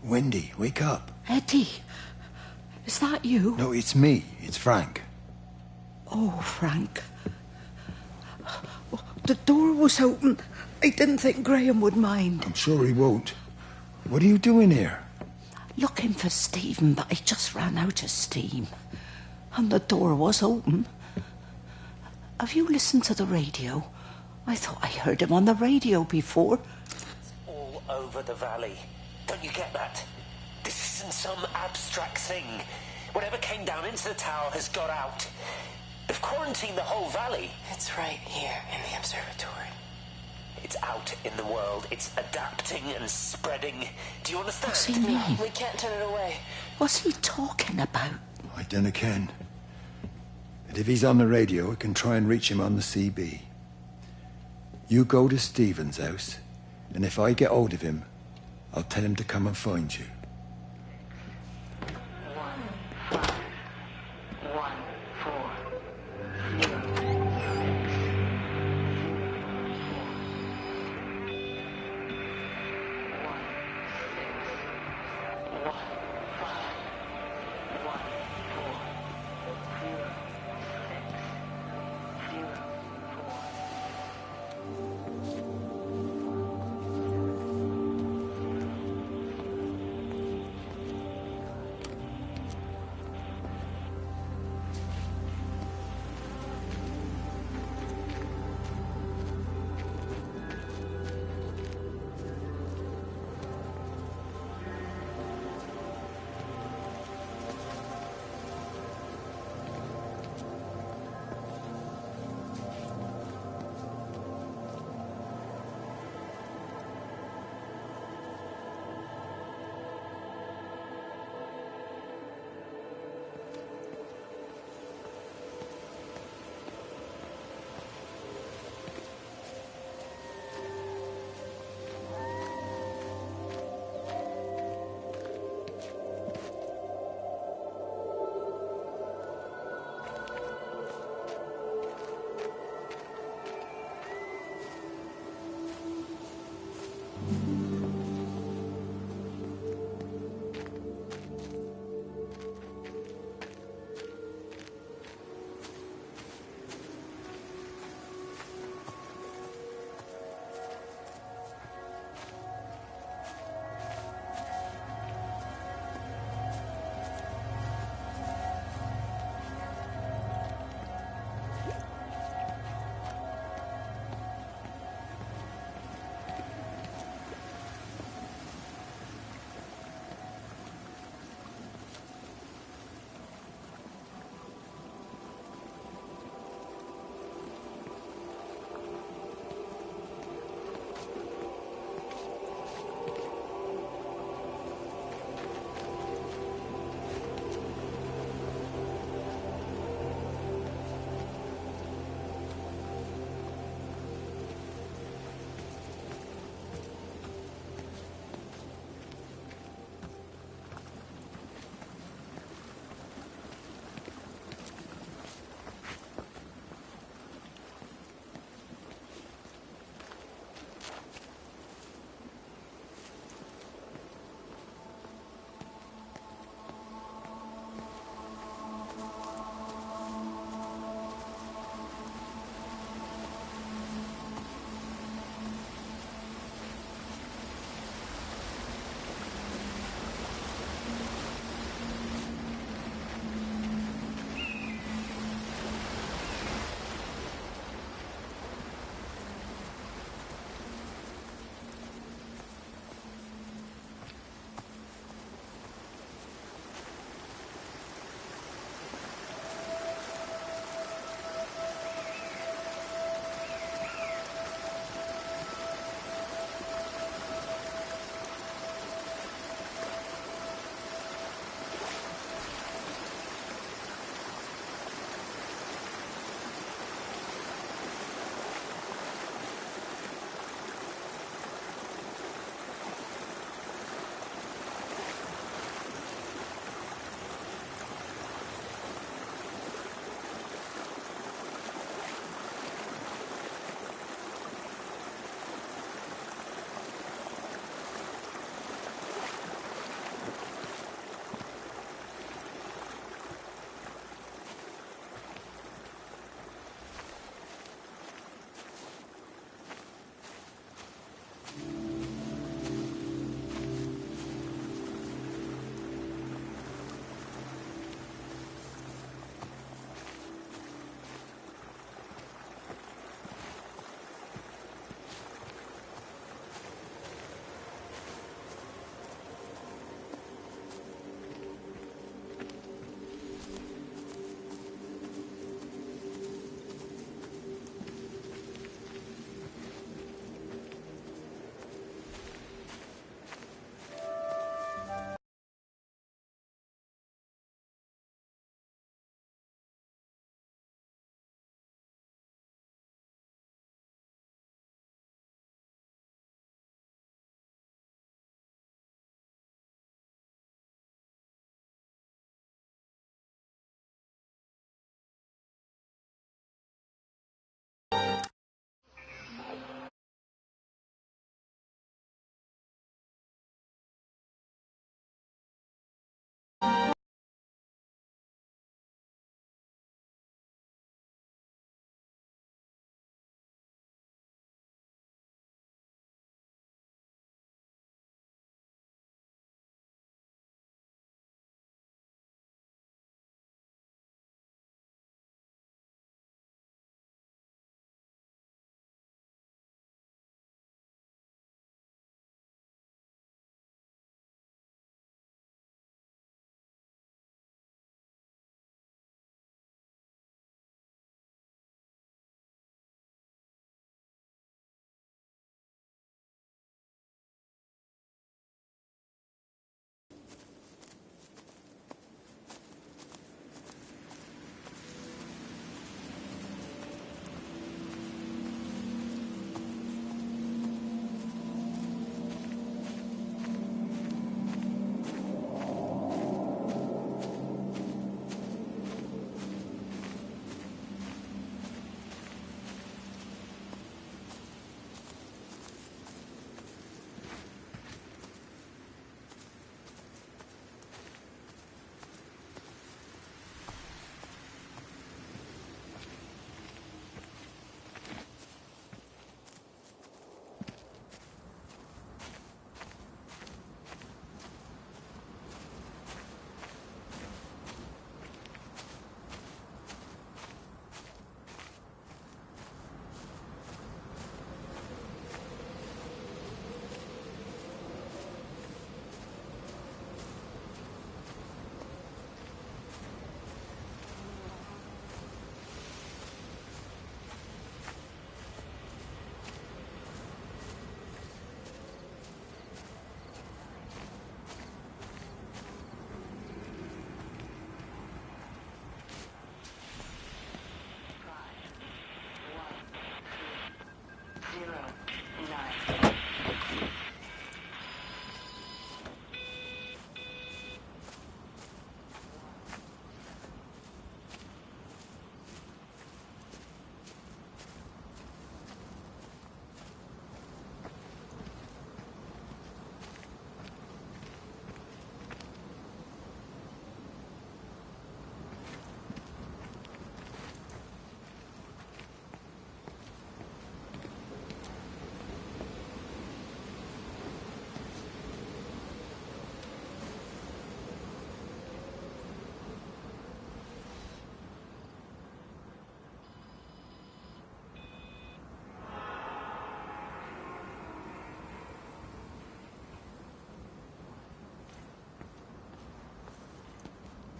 Wendy, wake up. Eddie, is that you? No, it's me. It's Frank. Oh, Frank. The door was open. I didn't think Graham would mind. I'm sure he won't. What are you doing here? Looking for Stephen, but I just ran out of steam. And the door was open. Have you listened to the radio? I thought I heard him on the radio before. It's all over the valley. Don't you get that? This isn't some abstract thing. Whatever came down into the tower has got out. They've quarantined the whole valley. It's right here in the observatory. It's out in the world. It's adapting and spreading. Do you understand? What's he mean? We can't turn it away. What's he talking about? I dunno ken. But if he's on the radio, I can try and reach him on the CB. You go to Stephen's house, and if I get hold of him, I'll tell him to come and find you. 1, 5, 1, 4, 0, 6, 0, 1, 5, 1, 4, 0, 6, 0, 4.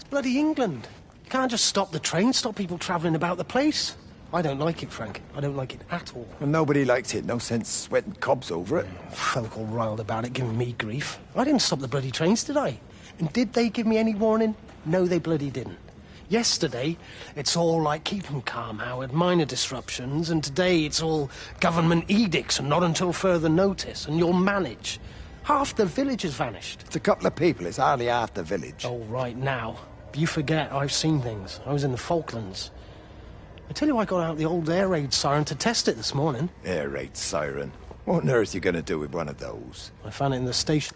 Bloody England. You can't just stop the train, stop people travelling about the place. I don't like it, Frank. I don't like it at all. Well, nobody likes it. No sense sweating cobs over it. Folk all riled about it, giving me grief. I didn't stop the bloody trains, did I? And did they give me any warning? No, they bloody didn't. Yesterday, it's all like, keep 'em calm, Howard, minor disruptions, and today it's all government edicts and not until further notice, and you'll manage. Half the village has vanished. It's a couple of people. It's hardly half the village. Oh, right now. But you forget, I've seen things. I was in the Falklands. I tell you, I got out the old air raid siren to test it this morning. Air raid siren? What on earth are you going to do with one of those? I found it in the station.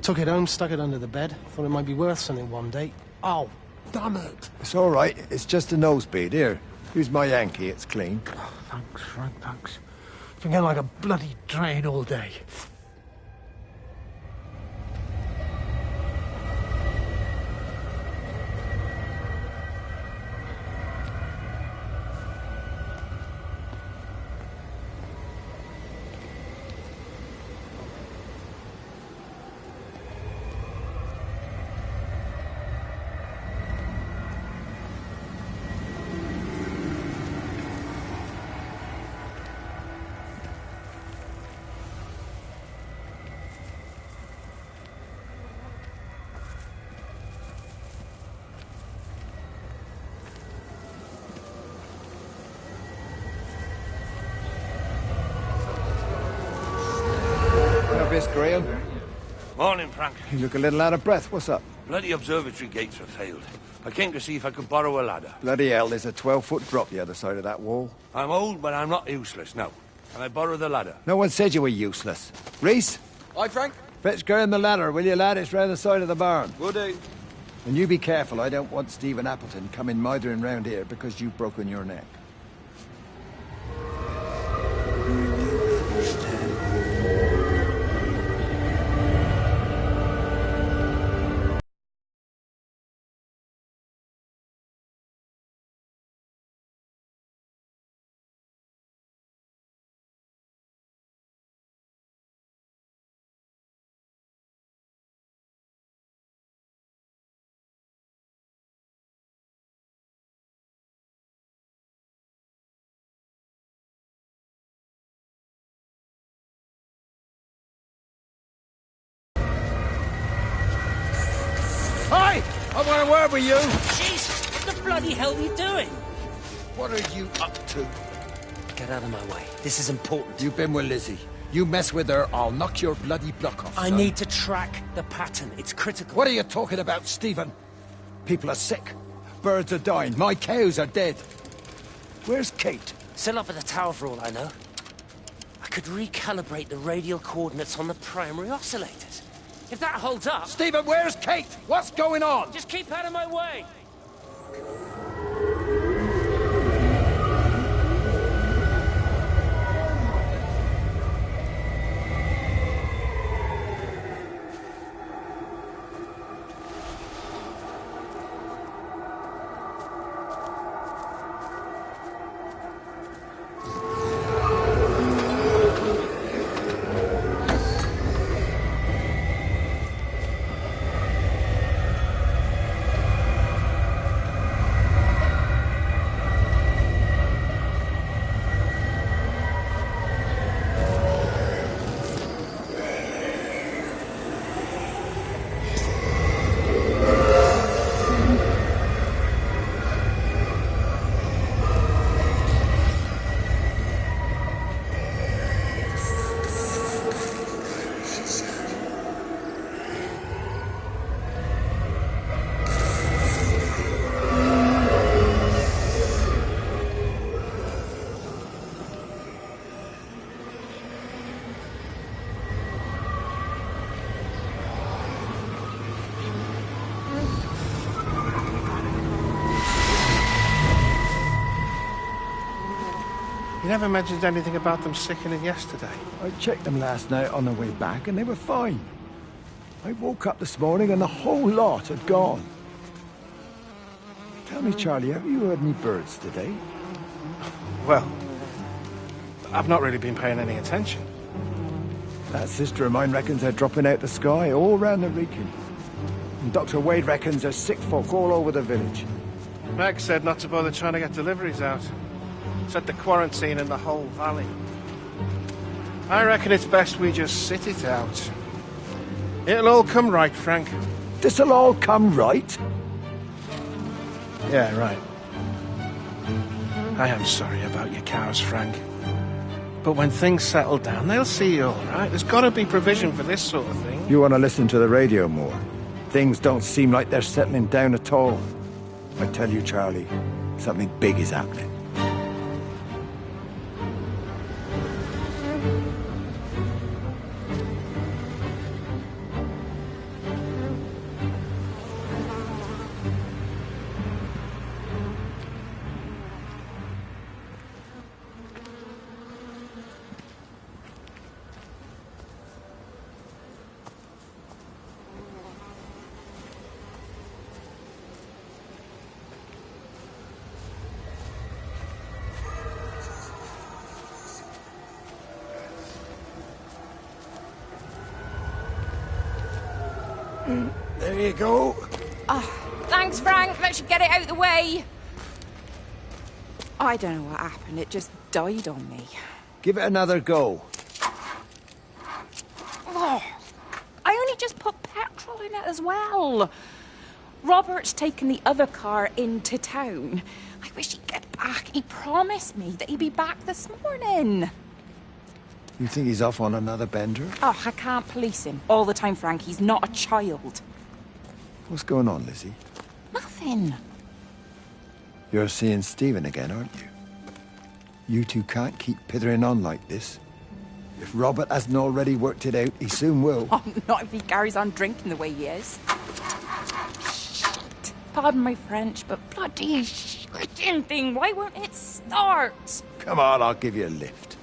Took it home, stuck it under the bed. Thought it might be worth something one day. Oh, damn it. It's all right. It's just a nosebleed. Here, use my Yankee. It's clean. Oh, thanks, Frank, thanks. It's been getting like a bloody drain all day. Miss Graham. Morning, Frank. You look a little out of breath. What's up? Bloody observatory gates have failed. I came to see if I could borrow a ladder. Bloody hell, there's a 12-foot drop the other side of that wall. I'm old, but I'm not useless, no. Can I borrow the ladder? No one said you were useless. Reese? Aye, Frank? Fetch Graham the ladder, will you, lad? It's round the side of the barn. Will do. And you be careful. I don't want Stephen Appleton coming mithering round here because you've broken your neck. Hi! I want a word with you! Jesus, what the bloody hell are you doing? What are you up to? Get out of my way. This is important. You've been with Lizzie. You mess with her, I'll knock your bloody block off, I son. need to track the pattern. It's critical. What are you talking about, Stephen? People are sick. Birds are dying. My cows are dead. Where's Kate? Still up at the tower for all I know. I could recalibrate the radial coordinates on the primary oscillators. If that holds up... Stephen, where's Kate? What's going on? Just keep out of my way! You never mentioned anything about them sickening yesterday. I checked them last night on the way back and they were fine. I woke up this morning and the whole lot had gone. Tell me, Charlie, have you heard any birds today? Well, I've not really been paying any attention. That sister of mine reckons they're dropping out the sky all round the region. And Dr. Wade reckons there's sick folk all over the village. Meg said not to bother trying to get deliveries out. Said the quarantine in the whole valley. I reckon it's best we just sit it out. It'll all come right, Frank. This'll all come right? Yeah, right. I am sorry about your cows, Frank. But when things settle down, they'll see you all right. There's got to be provision for this sort of thing. You want to listen to the radio more? Things don't seem like they're settling down at all. I tell you, Charlie, something big is happening. There you go. Thanks, Frank. Let's get it out of the way. I don't know what happened. It just died on me. Give it another go. Oh, I only just put petrol in it as well. Robert's taken the other car into town. I wish he'd get back. He promised me that he'd be back this morning. You think he's off on another bender? Oh, I can't police him all the time, Frank. He's not a child. What's going on, Lizzie? Nothing. You're seeing Stephen again, aren't you? You two can't keep pithering on like this. If Robert hasn't already worked it out, he soon will. Oh, not if he carries on drinking the way he is. Shit. Pardon my French, but bloody shitting thing, why won't it start? Come on, I'll give you a lift.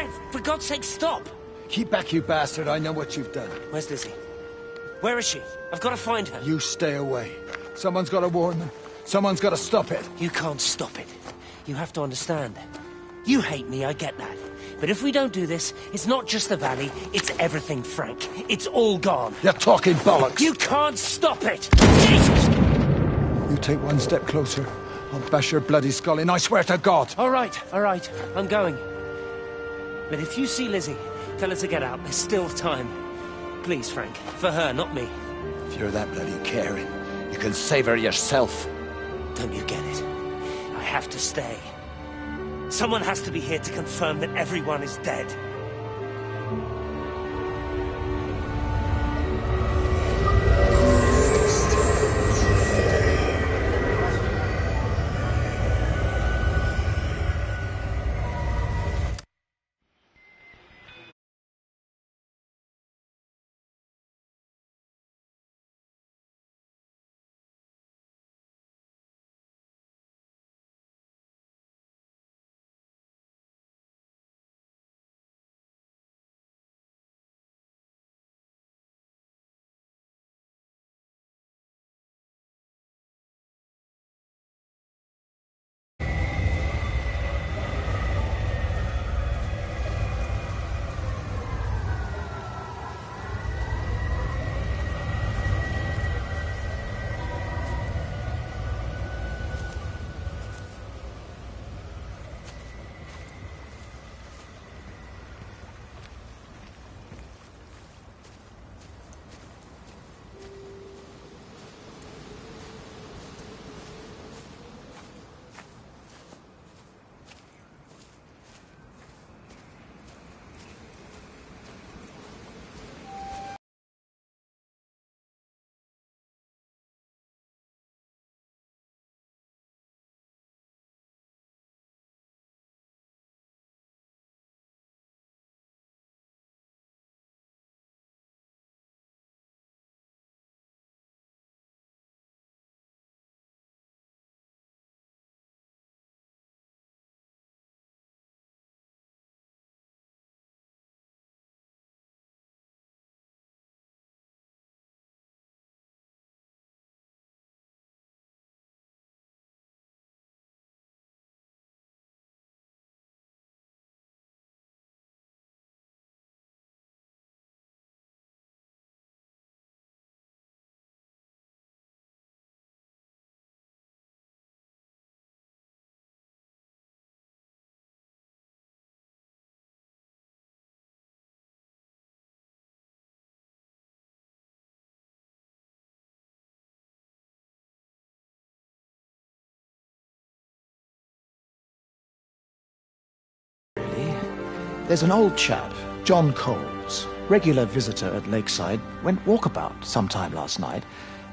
Frank, for God's sake, stop! Keep back, you bastard. I know what you've done. Where's Lizzie? Where is she? I've got to find her. You stay away. Someone's got to warn them. Someone's got to stop it. You can't stop it. You have to understand. You hate me, I get that. But if we don't do this, it's not just the valley, it's everything, Frank. It's all gone. You're talking bollocks. You can't stop it! Jesus! You take one step closer, I'll bash your bloody skull in, I swear to God. All right, I'm going. But if you see Lizzie, tell her to get out. There's still time. Please, Frank. For her, not me. If you're that bloody caring, you can save her yourself. Don't you get it? I have to stay. Someone has to be here to confirm that everyone is dead. There's an old chap, John Coles, regular visitor at Lakeside, went walkabout sometime last night.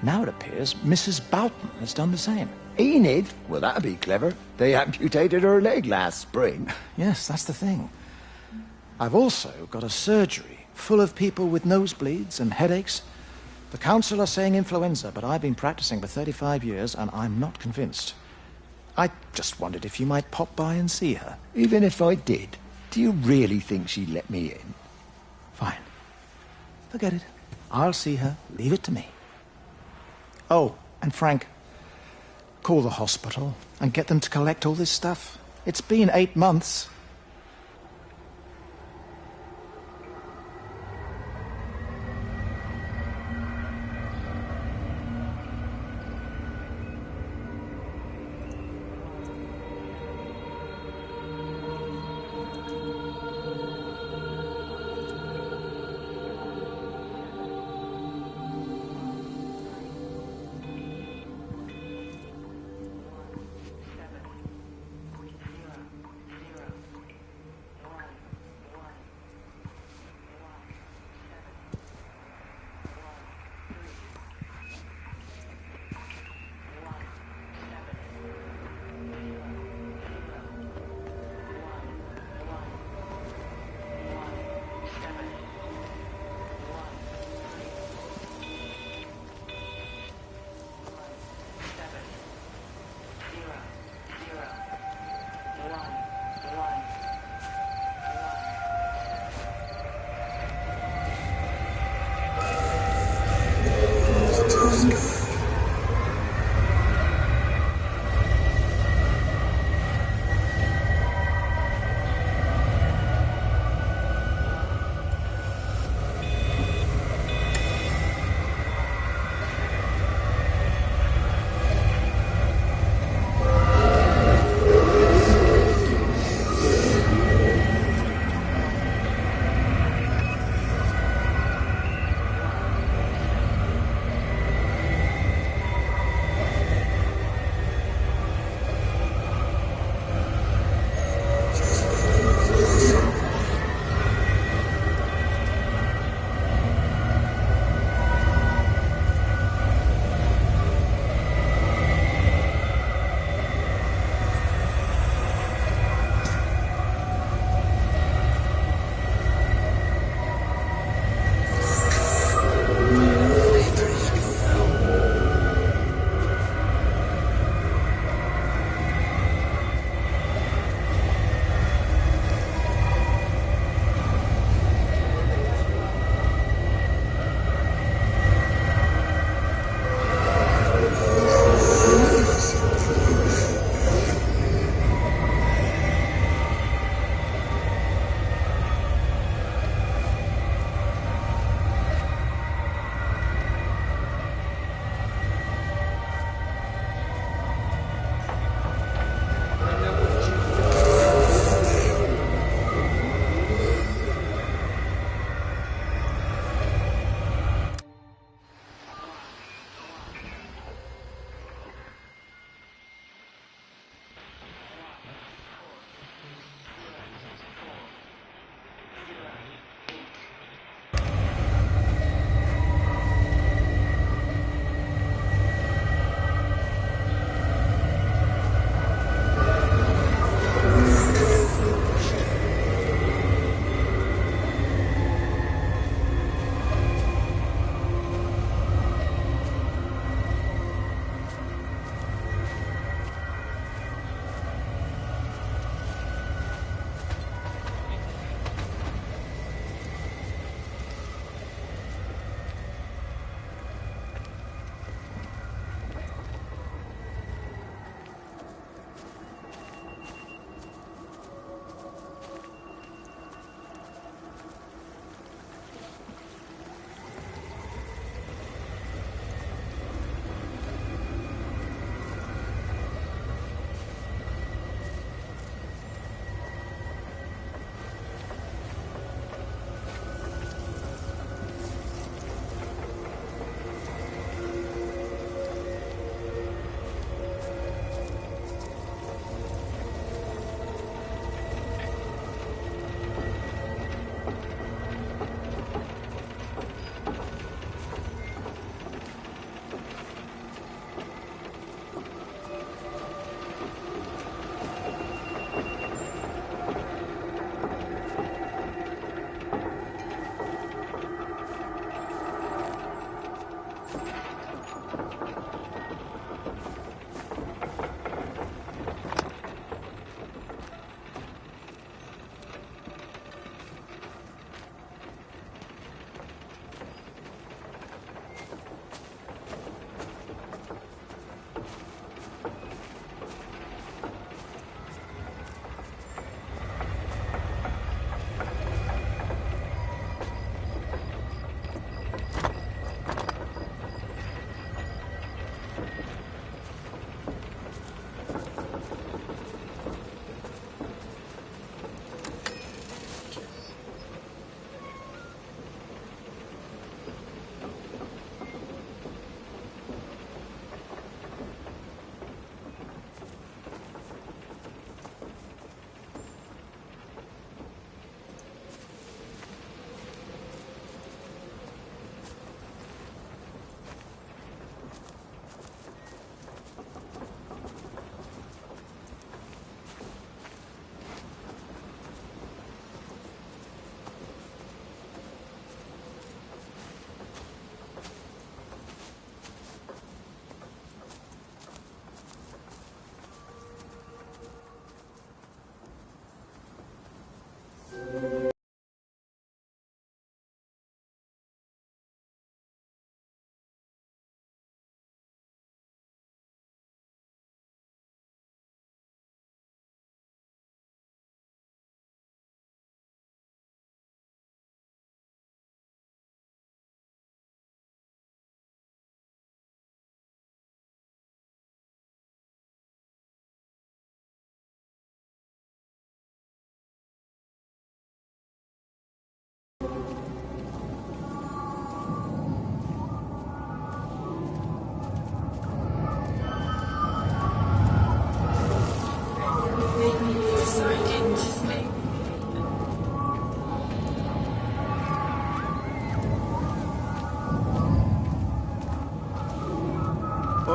Now it appears Mrs. Boughton has done the same. Enid? Well, that'd be clever. They amputated her leg last spring. Yes, that's the thing. I've also got a surgery full of people with nosebleeds and headaches. The council are saying influenza, but I've been practicing for 35 years and I'm not convinced. I just wondered if you might pop by and see her. Even if I did, do you really think she'd let me in? Fine. Forget it. I'll see her. Leave it to me. Oh, and Frank, call the hospital and get them to collect all this stuff. It's been 8 months.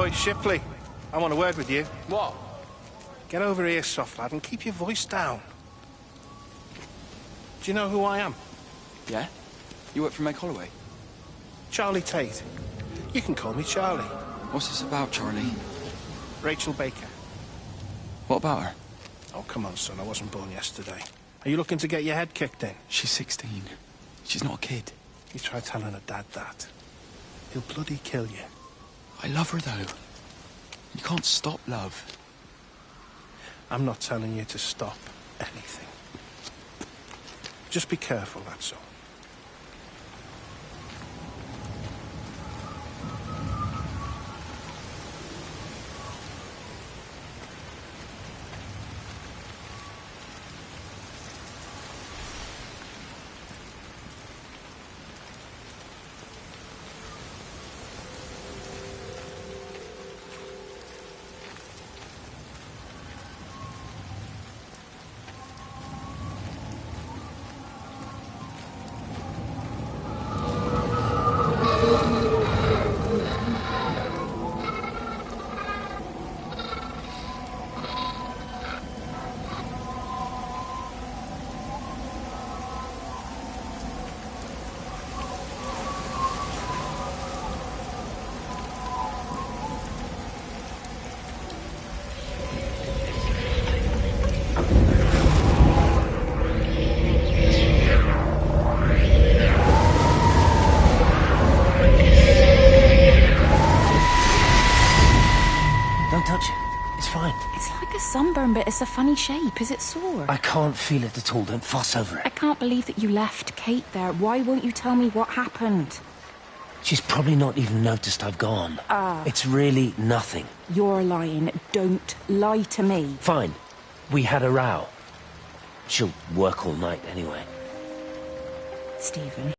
Oi, Shipley. I want a word with you. What? Get over here, soft lad, and keep your voice down. Do you know who I am? Yeah? You work for Meg Holloway? Charlie Tate. You can call me Charlie. What's this about, Charlie? Rachel Baker. What about her? Oh, come on, son. I wasn't born yesterday. Are you looking to get your head kicked in? She's 16. She's not a kid. You try telling her dad that. He'll bloody kill you. I love her, though. You can't stop love. I'm not telling you to stop anything. Just be careful, that's all. Sunburn, but it's a funny shape. Is it sore? I can't feel it at all. Don't fuss over it. I can't believe that you left Kate there. Why won't you tell me what happened? She's probably not even noticed I've gone. It's really nothing. You're lying. Don't lie to me. Fine. We had a row. She'll work all night anyway. Stephen.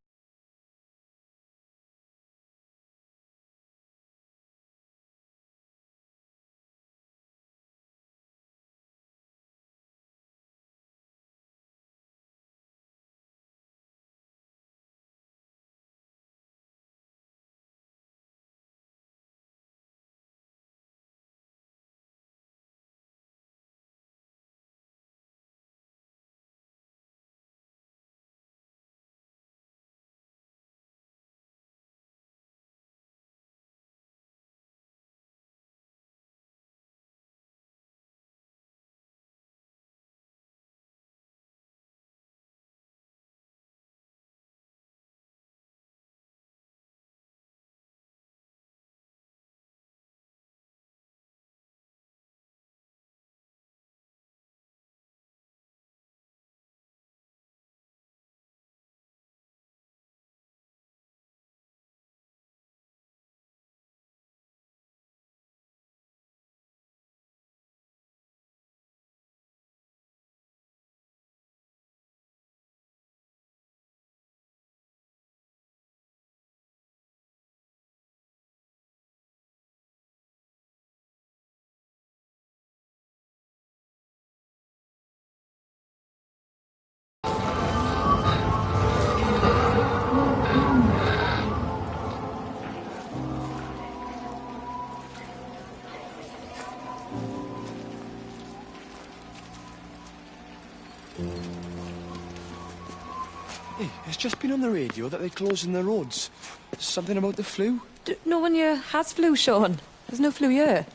Hey, it's just been on the radio that they're closing the roads. Something about the flu? No one here has flu, Sean. There's no flu here.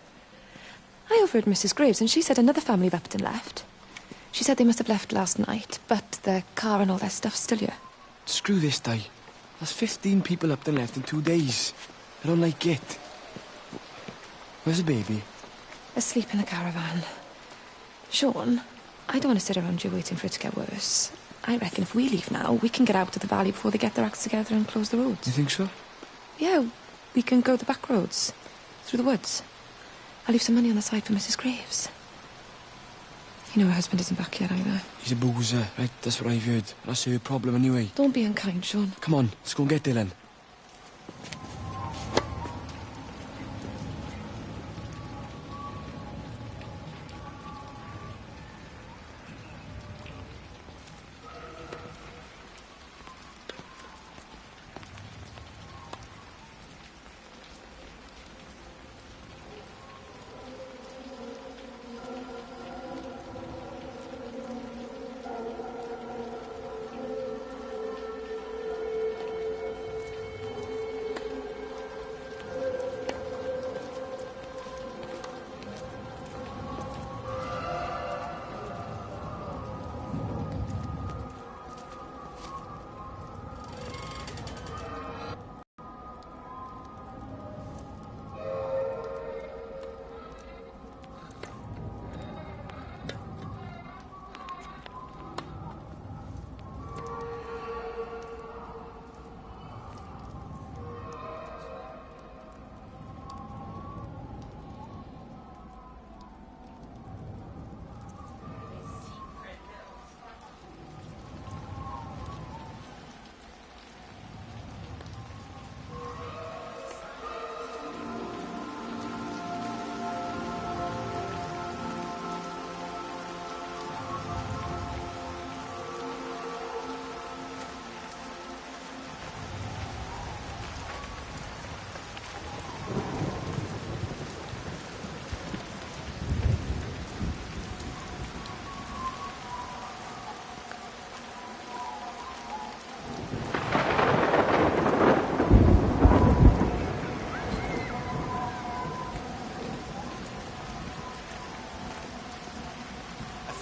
I overheard Mrs. Graves, and she said another family of Upton left. She said they must have left last night, but their car and all their stuff's still here. Screw this, Di. There's 15 people Upton left in 2 days. I don't like it. Where's the baby? Asleep in the caravan. Sean, I don't want to sit around here waiting for it to get worse. I reckon if we leave now, we can get out of the valley before they get their acts together and close the roads. You think so? Yeah, we can go the back roads. Through the woods. I'll leave some money on the side for Mrs. Graves. You know her husband isn't back yet either. He's a boozer, right? That's what I've heard. That's her problem anyway. Don't be unkind, Sean. Come on, let's go and get Dylan.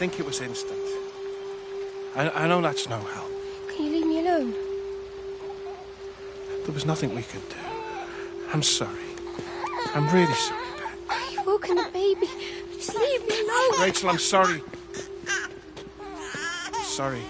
think it was instant. I know that's no help. Can you leave me alone? There was nothing we could do. I'm sorry. I'm really sorry. You've woken the baby. Just leave me alone. Rachel, I'm sorry. Sorry.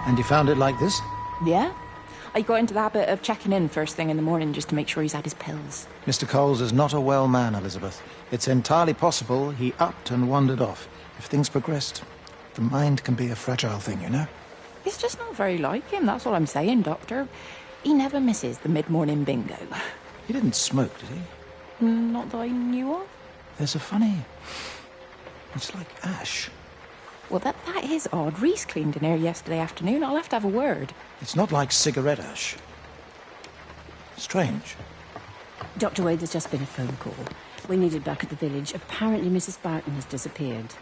And you found it like this? Yeah. I got into the habit of checking in first thing in the morning just to make sure he's had his pills. Mr. Coles is not a well man, Elizabeth. It's entirely possible he upped and wandered off. If things progressed, the mind can be a fragile thing, you know? It's just not very like him, that's all I'm saying, Doctor. He never misses the mid-morning bingo. He didn't smoke, did he? Not that I knew of. There's a funny... It's like ash. Well, that is odd. Reese cleaned in here yesterday afternoon. I'll have to have a word. It's not like cigarette ash. Strange. Dr. Wade, there's just been a phone call. We needed back at the village. Apparently Mrs. Barton has disappeared.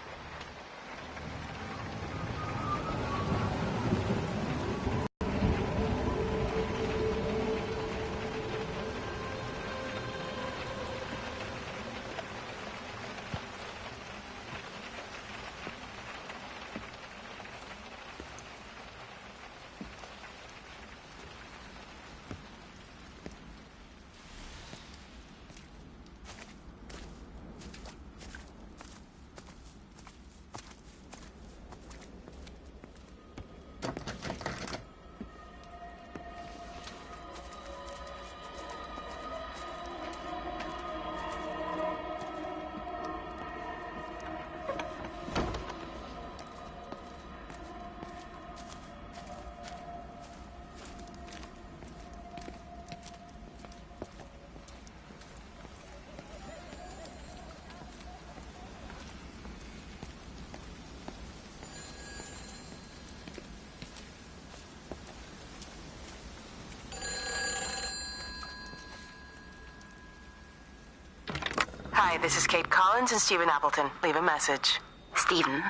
Hi, this is Kate Collins and Stephen Appleton. Leave a message. Stephen,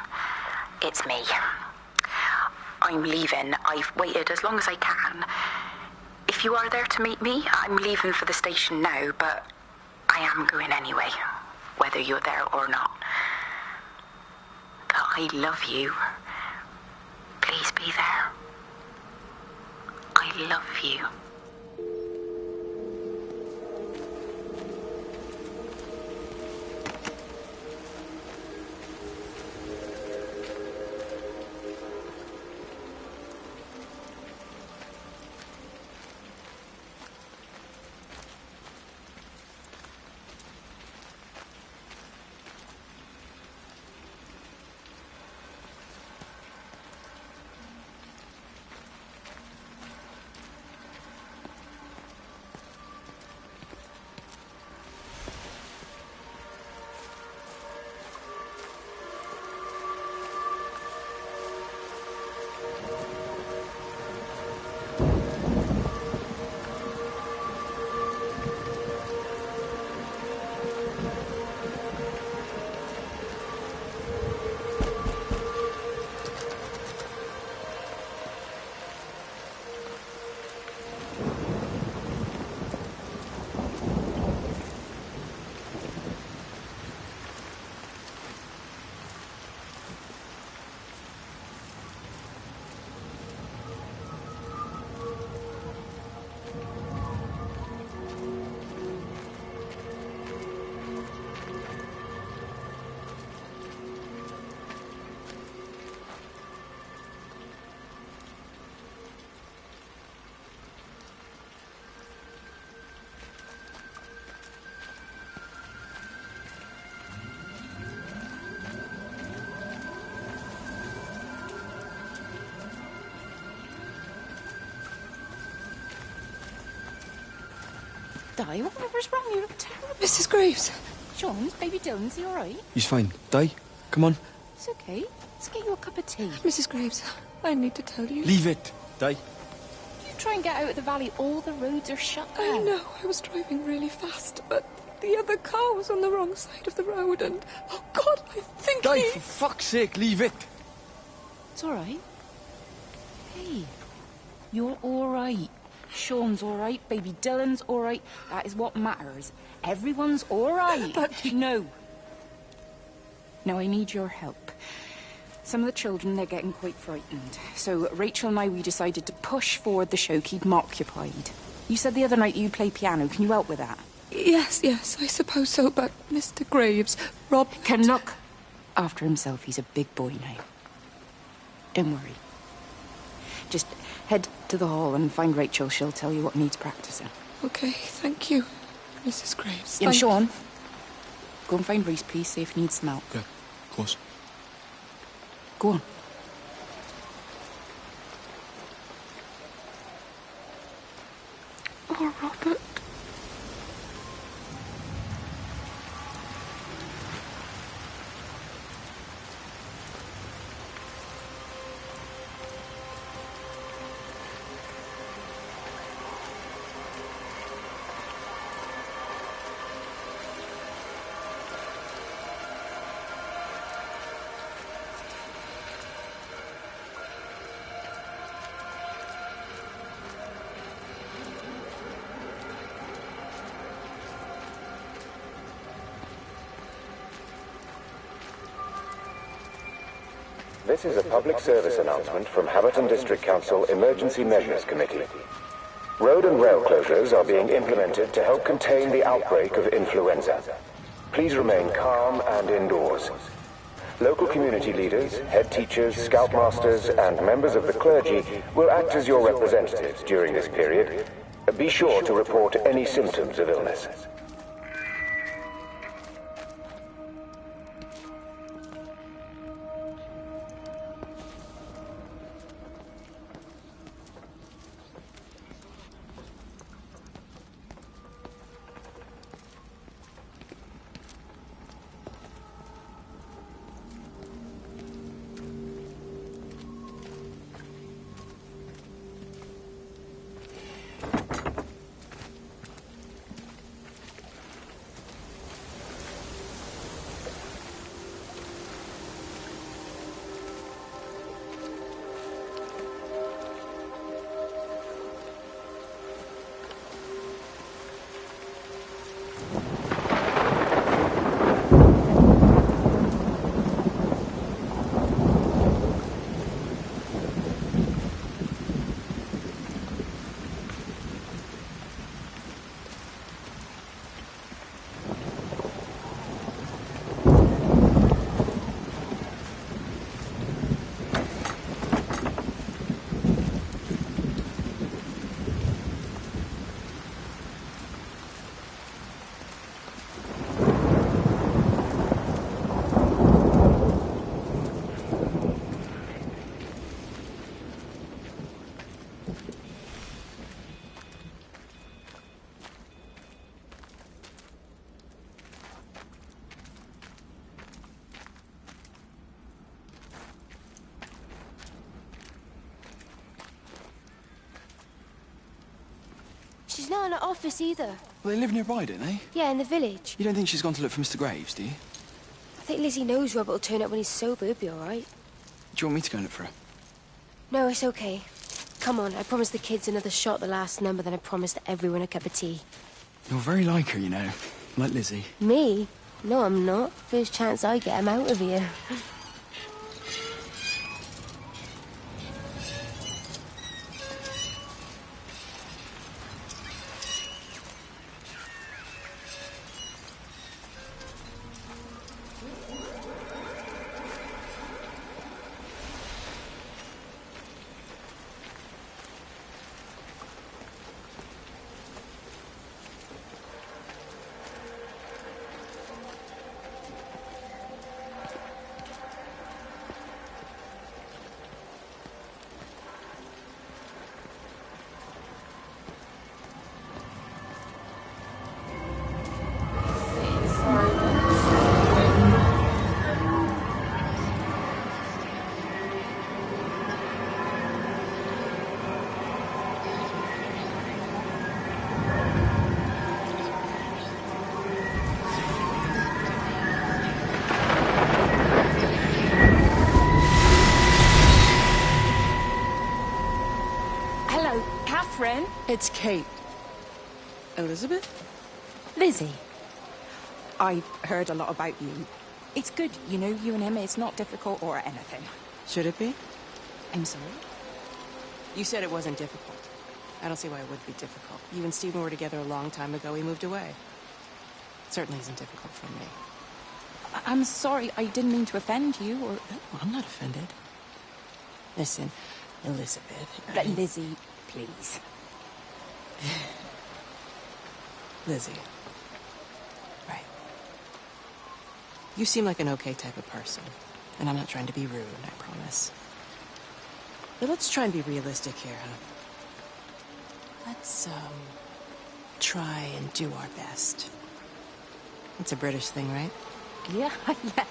it's me. I'm leaving. I've waited as long as I can. If you are there to meet me, I'm leaving for the station now, but I am going anyway, whether you're there or not. But I love you. Please be there. I love you. Di, whatever's wrong? You look terrible. Mrs. Graves. Sean, baby Dylan, is he all right? He's fine. Di, come on. It's okay. Let's get you a cup of tea. Mrs. Graves, I need to tell you. Leave it, Di. You try and get out of the valley, all the roads are shut down. I know, I was driving really fast, but the other car was on the wrong side of the road and... Oh, God, I think Di, for fuck's sake, leave it. It's all right. Hey, you're all right. Sean's all right, baby Dylan's all right. That is what matters. Everyone's all right. But... No. Now, I need your help. Some of the children, they're getting quite frightened. So Rachel and I, we decided to push forward the show, keep them occupied. You said the other night you play piano. Can you help with that? Yes, I suppose so, but Mr. Graves, Rob... Can look after himself. He's a big boy now. Don't worry. Just head to the hall and find Rachel. She'll tell you what needs practicing. Okay, thank you, Mrs. Graves. Yeah, Sean, go and find Reese, please, see if he needs some help. Okay, of course. Go on. Oh, Robert. This is a public service announcement from Haverton District Council Emergency Measures Committee. Road and rail closures are being implemented to help contain the outbreak of influenza. Please remain calm and indoors. Local community leaders, head teachers, scoutmasters, and members of the clergy will act as your representatives during this period. Be sure to report any symptoms of illness. She's not in her office either. Well, they live nearby, don't they? Yeah, in the village. You don't think she's gone to look for Mr. Graves, do you? I think Lizzie knows Robert will turn up when he's sober. He'll be all right. Do you want me to go and look for her? No, it's okay. Come on, I promised the kids another shot at the last number, then I promised everyone a cup of tea. You're very like her, you know. Like Lizzie. Me? No, I'm not. First chance I get, I'm out of here. friend? It's Kate. Elizabeth? Lizzie. I've heard a lot about you. It's good, you know, you and him. It's not difficult or anything. Should it be? I'm sorry? You said it wasn't difficult. I don't see why it would be difficult. You and Stephen were together a long time ago. He moved away. It certainly isn't difficult for me. I'm sorry. I didn't mean to offend you, or... No, I'm not offended. Listen, Elizabeth... Lizzie, please. Lizzie. Right. You seem like an okay type of person. And I'm not trying to be rude, I promise. But let's try and be realistic here, huh? Let's, try and do our best. It's a British thing, right? Yeah, yeah.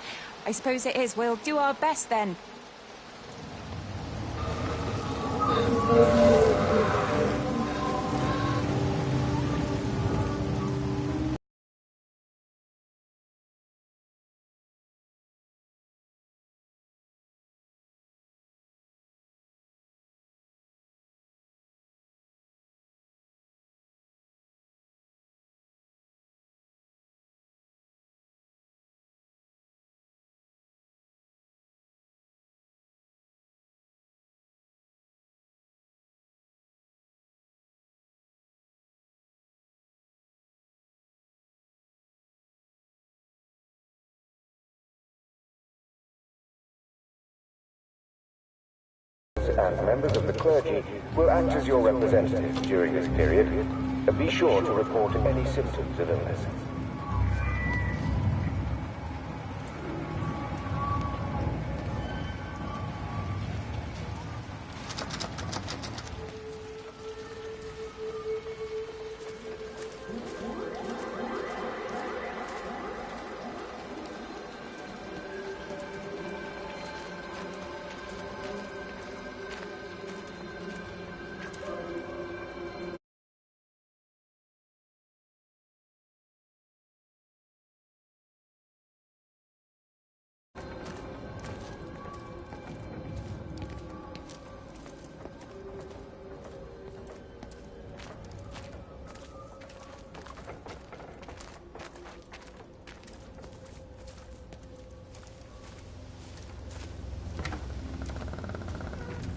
I suppose it is. We'll do our best, then. And members of the clergy will act as your representatives during this period. Be sure to report any symptoms of illness.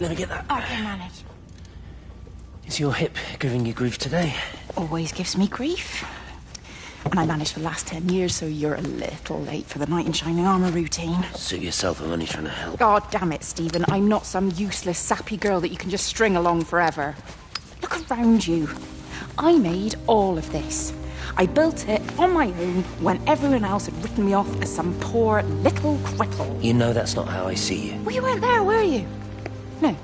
Let me get that. I can manage. Is your hip giving you grief today? Always gives me grief. And I managed for the last 10 years, so you're a little late for the knight in shining armour routine. Suit yourself, I'm only trying to help. God damn it, Stephen. I'm not some useless, sappy girl that you can just string along forever. Look around you. I made all of this. I built it on my own when everyone else had written me off as some poor little cripple. You know that's not how I see you. Well, you weren't there, were you? No.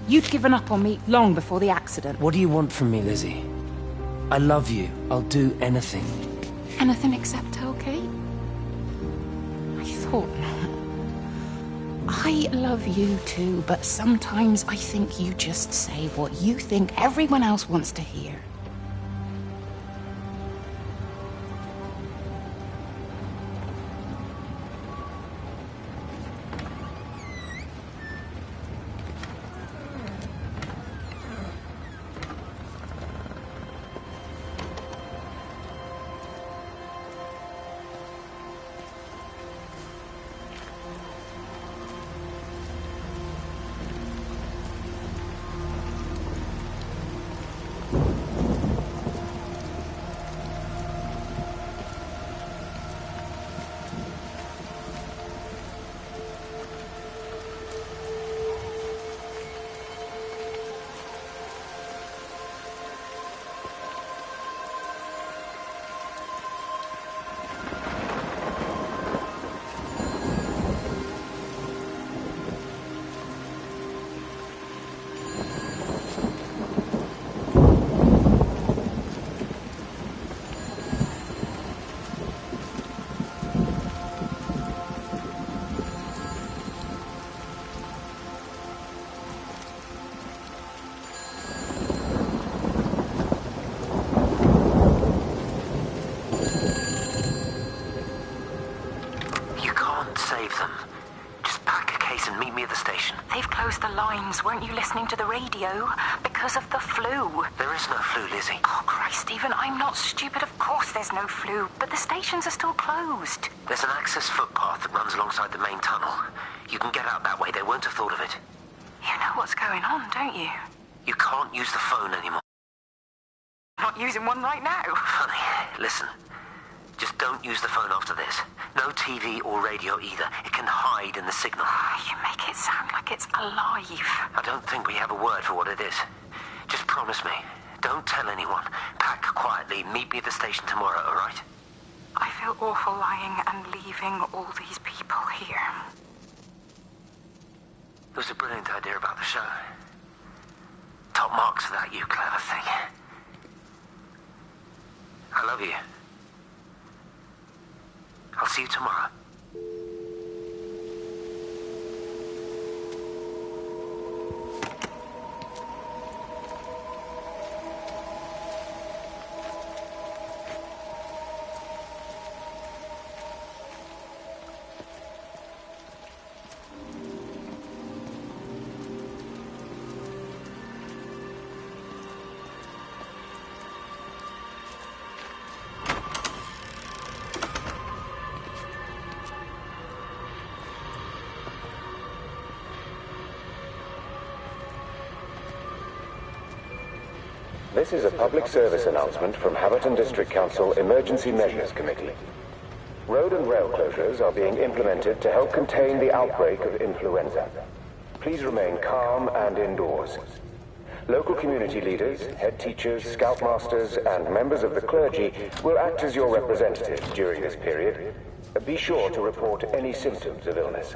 You'd given up on me long before the accident. What do you want from me, Lizzie? I love you. I'll do anything. Anything except tell Kate? I thought not. I love you too, but sometimes I think you just say what you think everyone else wants to hear. They've closed the lines. Weren't you listening to the radio? Because because of the flu. There is no flu, Lizzie. Oh, Christ, Stephen, I'm not stupid. Of course there's no flu, but the stations are still closed. There's an access footpath that runs alongside the main tunnel. You can get out that way. They won't have thought of it. You know what's going on, don't you? You can't use the phone anymore. Not using one right now. Funny. Listen. Just don't use the phone after this. No TV or radio either. It can hide in the signal. You make it sound like it's alive. I don't think we have a word for what it is. Just promise me. Don't tell anyone. Pack quietly. Meet me at the station tomorrow, all right? I feel awful lying and leaving all these people here. It was a brilliant idea about the show. Top marks for that, you clever thing. I love you. I'll see you tomorrow. This is a public service announcement from Haverton District Council Emergency Measures Committee. Road and rail closures are being implemented to help contain the outbreak of influenza. Please remain calm and indoors. Local community leaders, head teachers, scoutmasters, and members of the clergy will act as your representatives during this period. Be sure to report any symptoms of illness.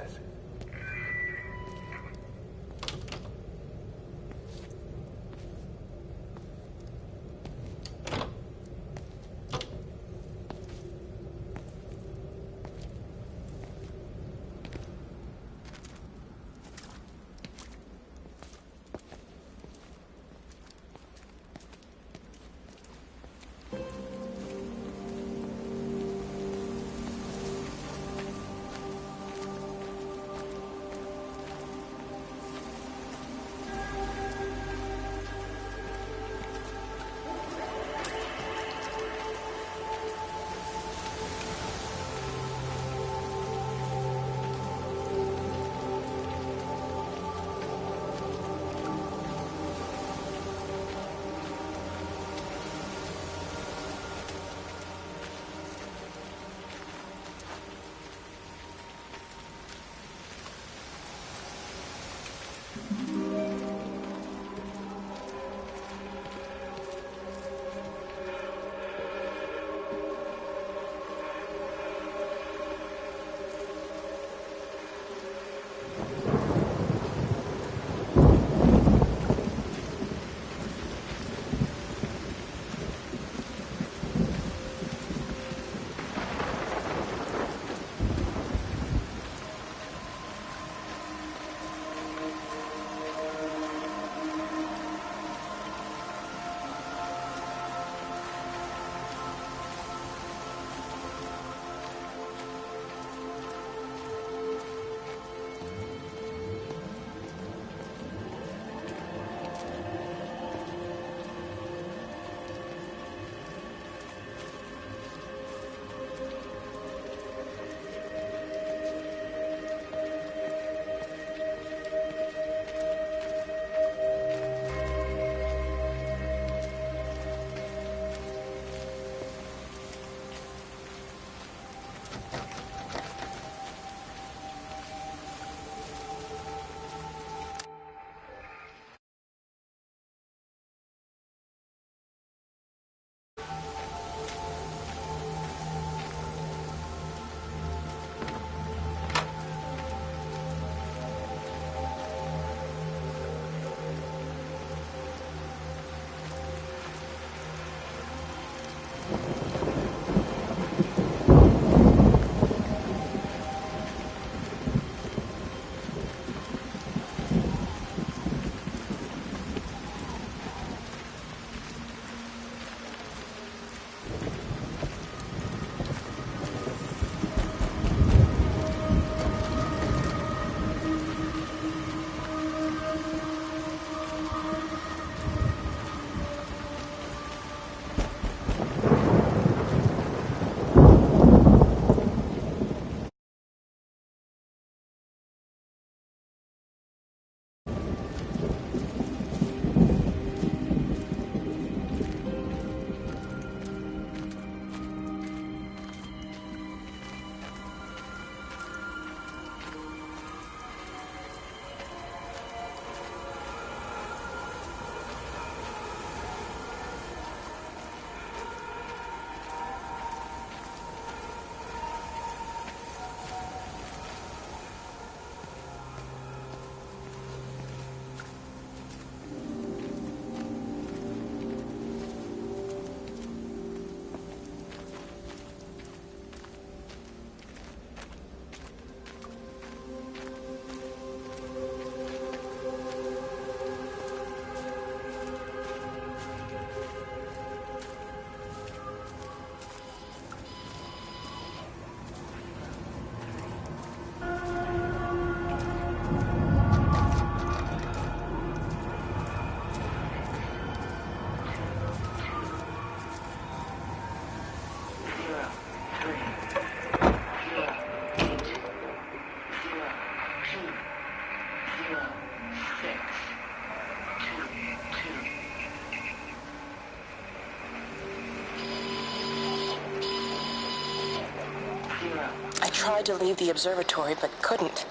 tried to leave the observatory, but couldn't.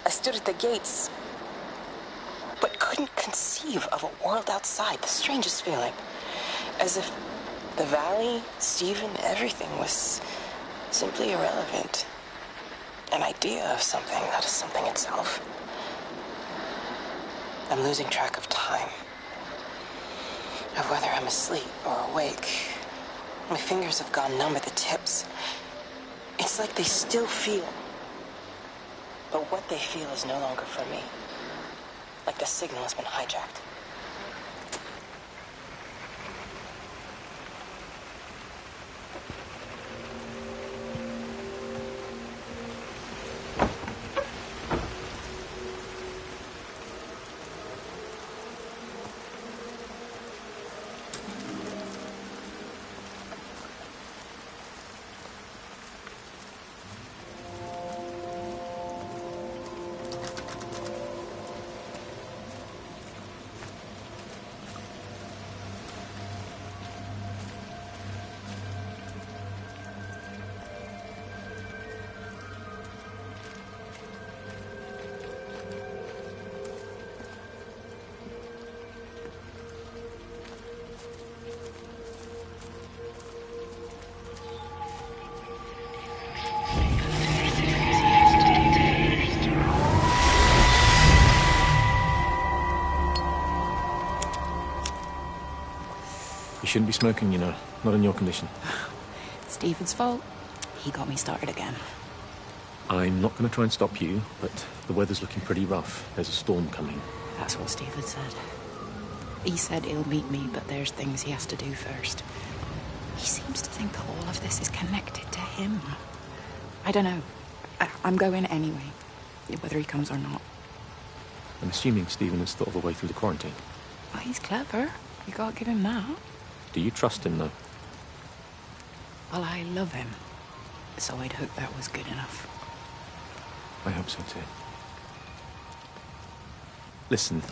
I stood at the gates, but couldn't conceive of a world outside. The strangest feeling. As if the valley, Stephen, everything was simply irrelevant. An idea of something, not as something itself. I'm losing track of time. Of whether I'm asleep or awake. My fingers have gone numb at the tips. It's like they still feel. But what they feel is no longer for me. Like the signal has been hijacked. You shouldn't be smoking, you know. Not in your condition. Stephen's fault. He got me started again. I'm not going to try and stop you, but the weather's looking pretty rough. There's a storm coming. That's what Stephen said. He said he'll meet me, but there's things he has to do first. He seems to think that all of this is connected to him. I don't know. I'm going anyway, whether he comes or not. I'm assuming Stephen has thought of a way through the quarantine. Well, he's clever. You can't give him that. Do you trust him, though? Well, I love him. So I'd hope that was good enough. I hope so, too. Listen,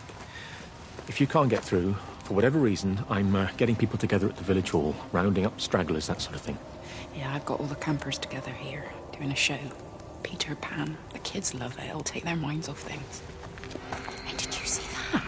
if you can't get through, for whatever reason, I'm getting people together at the village hall, rounding up stragglers, that sort of thing. Yeah, I've got all the campers together here, doing a show. Peter Pan. The kids love it. It'll take their minds off things. And did you see that?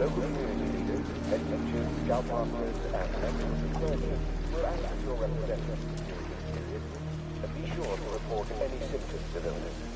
Local community leaders, head teachers, scoutmasters, and members of the clergy will act as your representatives during this period, and be sure to report any symptoms of illness.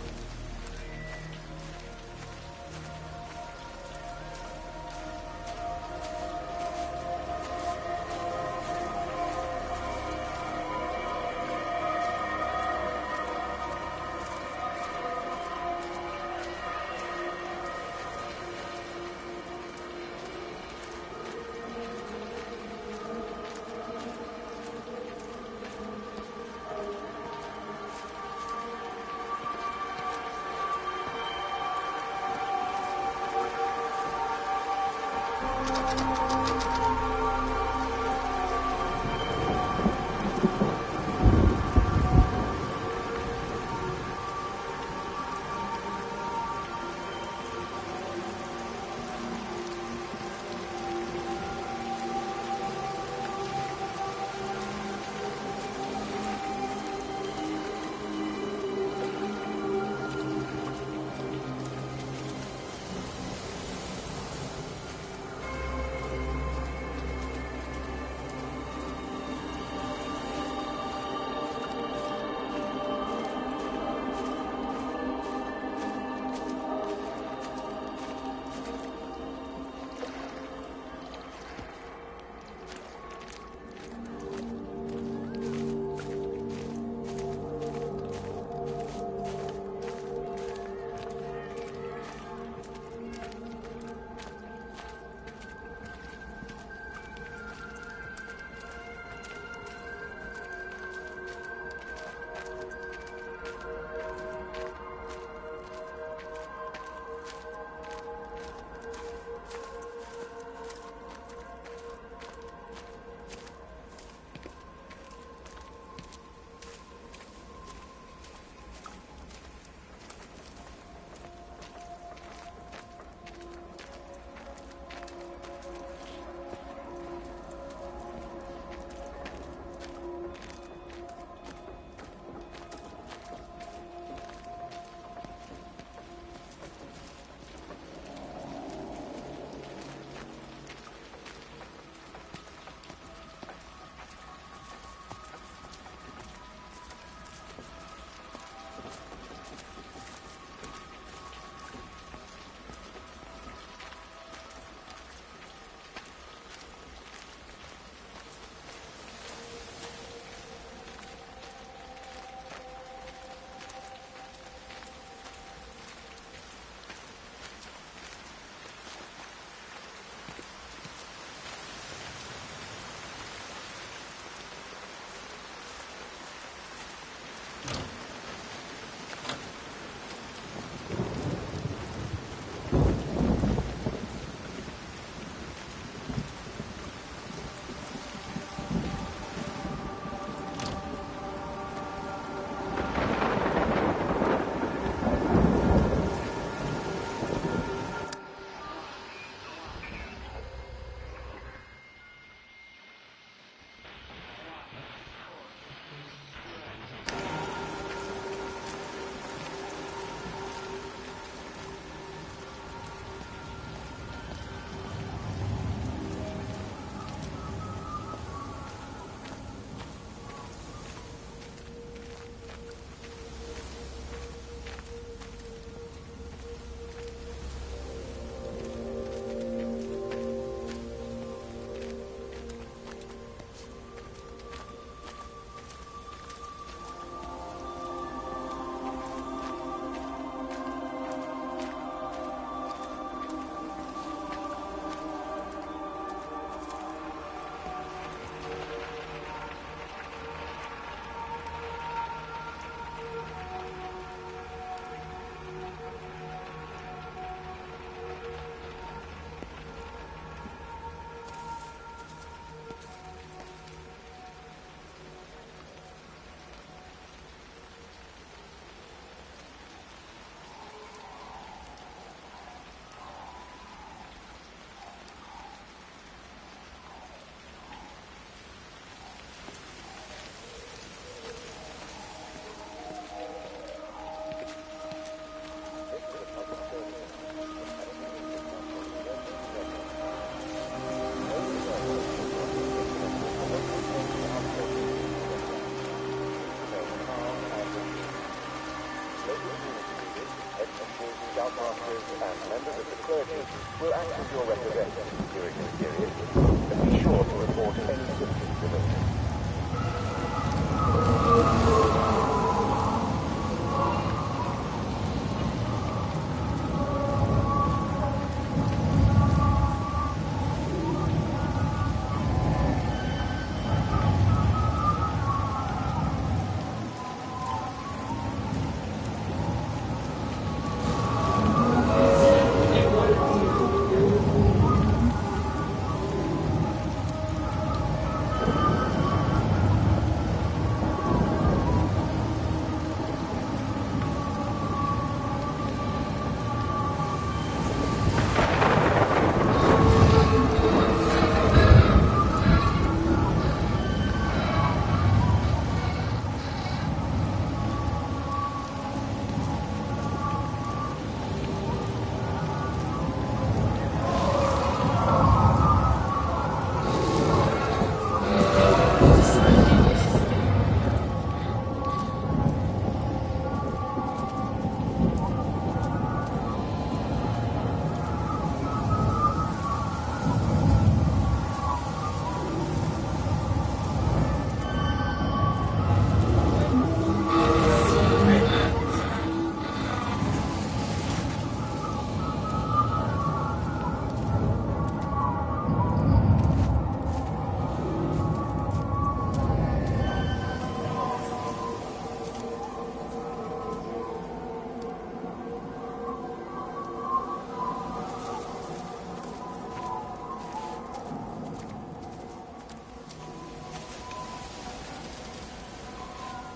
scoutmasters, and members of the clergy will act as your representatives during this period, but be sure to report any symptoms of illness.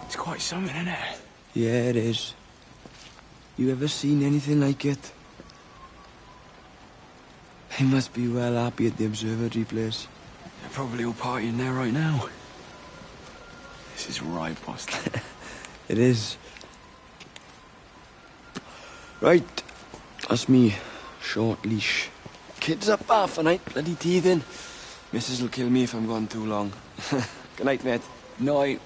It's quite something, isn't it? Yeah, it is. You ever seen anything like it? They must be well happy at the observatory place. They're probably all partying there right now. This is right, boss. It is. Right. That's me. Short leash. Kids up half a night, bloody teething. Missus will kill me if I'm gone too long. Good night, mate. Night.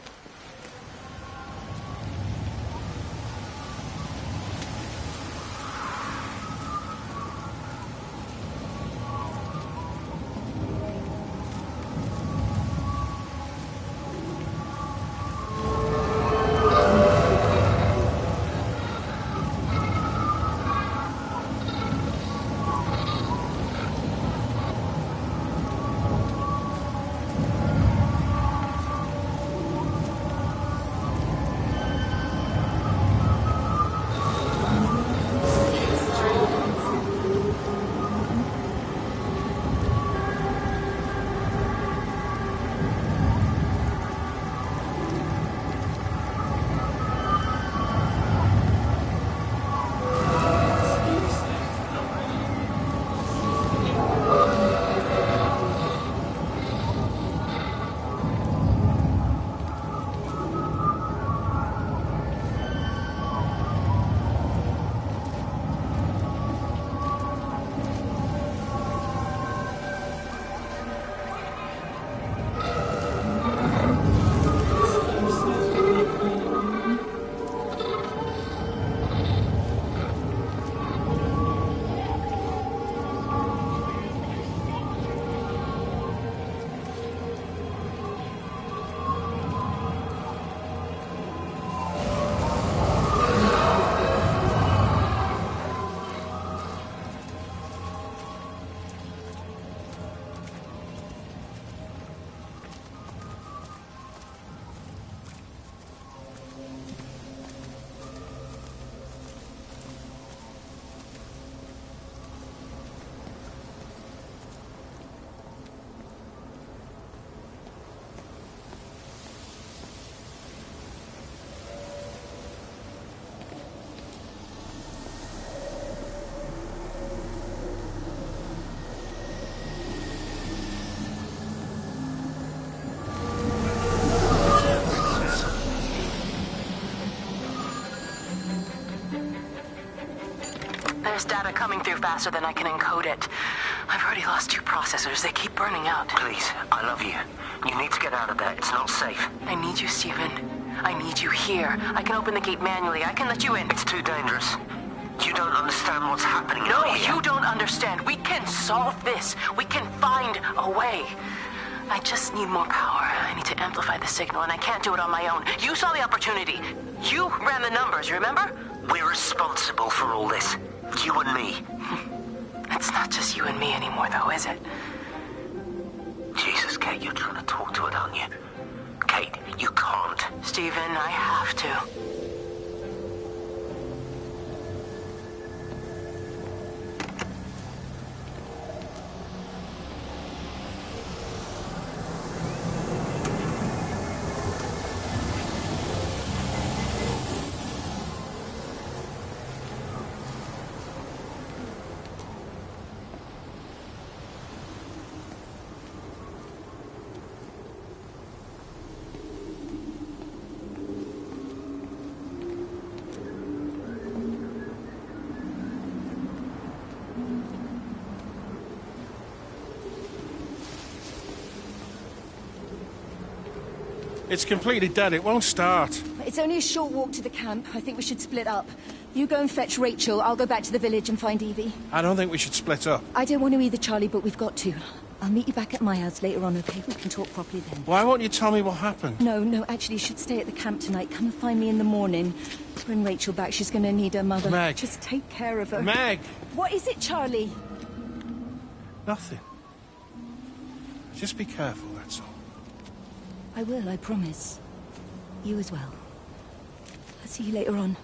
There's data coming through faster than I can encode it. I've already lost 2 processors. They keep burning out. Please, I love you. You need to get out of there. It's not safe. I need you, Stephen. I need you here. I can open the gate manually. I can let you in. It's too dangerous. You don't understand what's happening. No, you don't understand. We can solve this. We can find a way. I just need more power. I need to amplify the signal, and I can't do it on my own. You saw the opportunity. You ran the numbers, remember? We're responsible for all this. You and me. It's not just you and me anymore, though, is it? Jesus, Kate, you're trying to talk to her, aren't you? Kate, you can't. Stephen, I have to. It's completely dead. It won't start. It's only a short walk to the camp. I think we should split up. You go and fetch Rachel. I'll go back to the village and find Evie. I don't think we should split up. I don't want to either, Charlie, but we've got to. I'll meet you back at my house later on, okay? We can talk properly then. Why won't you tell me what happened? No, actually, you should stay at the camp tonight. Come and find me in the morning. Bring Rachel back. She's going to need her mother. Meg. Just take care of her. Meg! What is it, Charlie? Nothing. Just be careful, that's all. I will, I promise. You as well. I'll see you later on.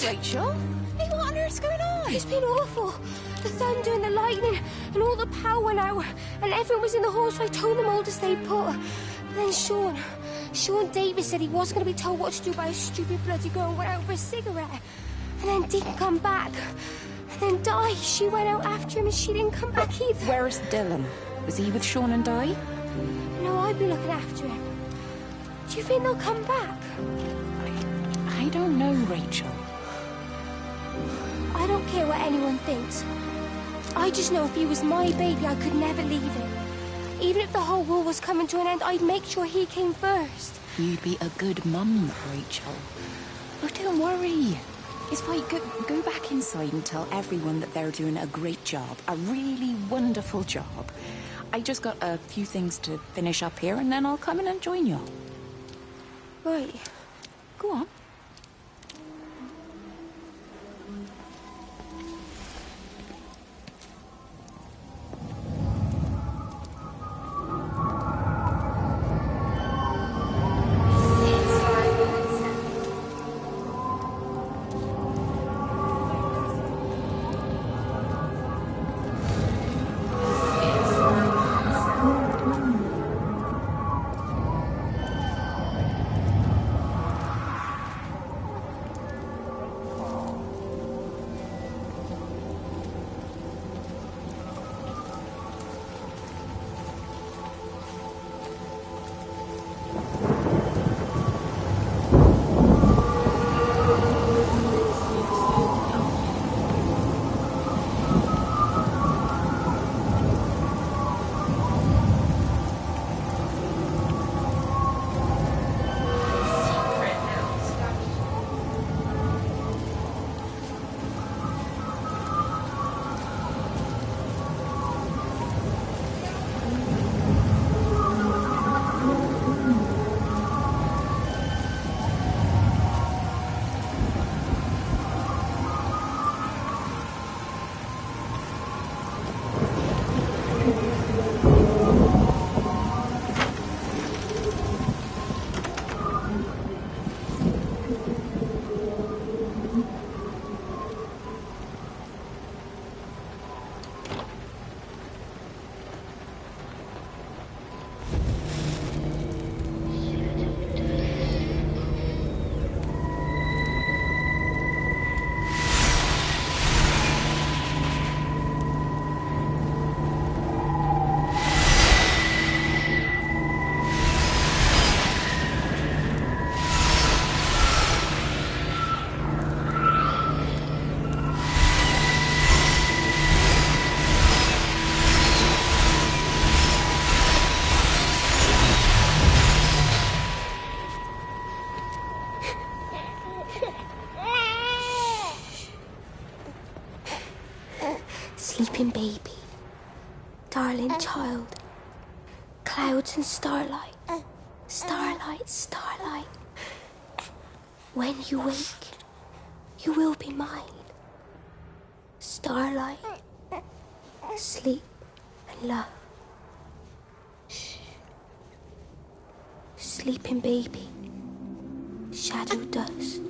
Rachel? Hey, what on earth's going on? It's been awful. The thunder and the lightning and all the power went out and everyone was in the hall, so I told them all to stay put. But then Sean Davis said he wasn't going to be told what to do by a stupid bloody girl and went out for a cigarette. And then didn't come back. And then Di, she went out after him and she didn't come back either. Where's Dylan? Was he with Sean and Di? No, I'd be looking after him. Do you think they'll come back? I don't know, Rachel. I don't care what anyone thinks. I just know if he was my baby, I could never leave him. Even if the whole world was coming to an end, I'd make sure he came first. You'd be a good mum, Rachel. Oh, don't worry. It's fine. Go back inside and tell everyone that they're doing a great job. A really wonderful job. I just got a few things to finish up here, and then I'll come in and join you. Right. Go on. Sleeping baby, darling child, clouds and starlight, starlight, starlight. When you wake, you will be mine. Starlight, sleep and love. Shh. Sleeping baby, shadow dust.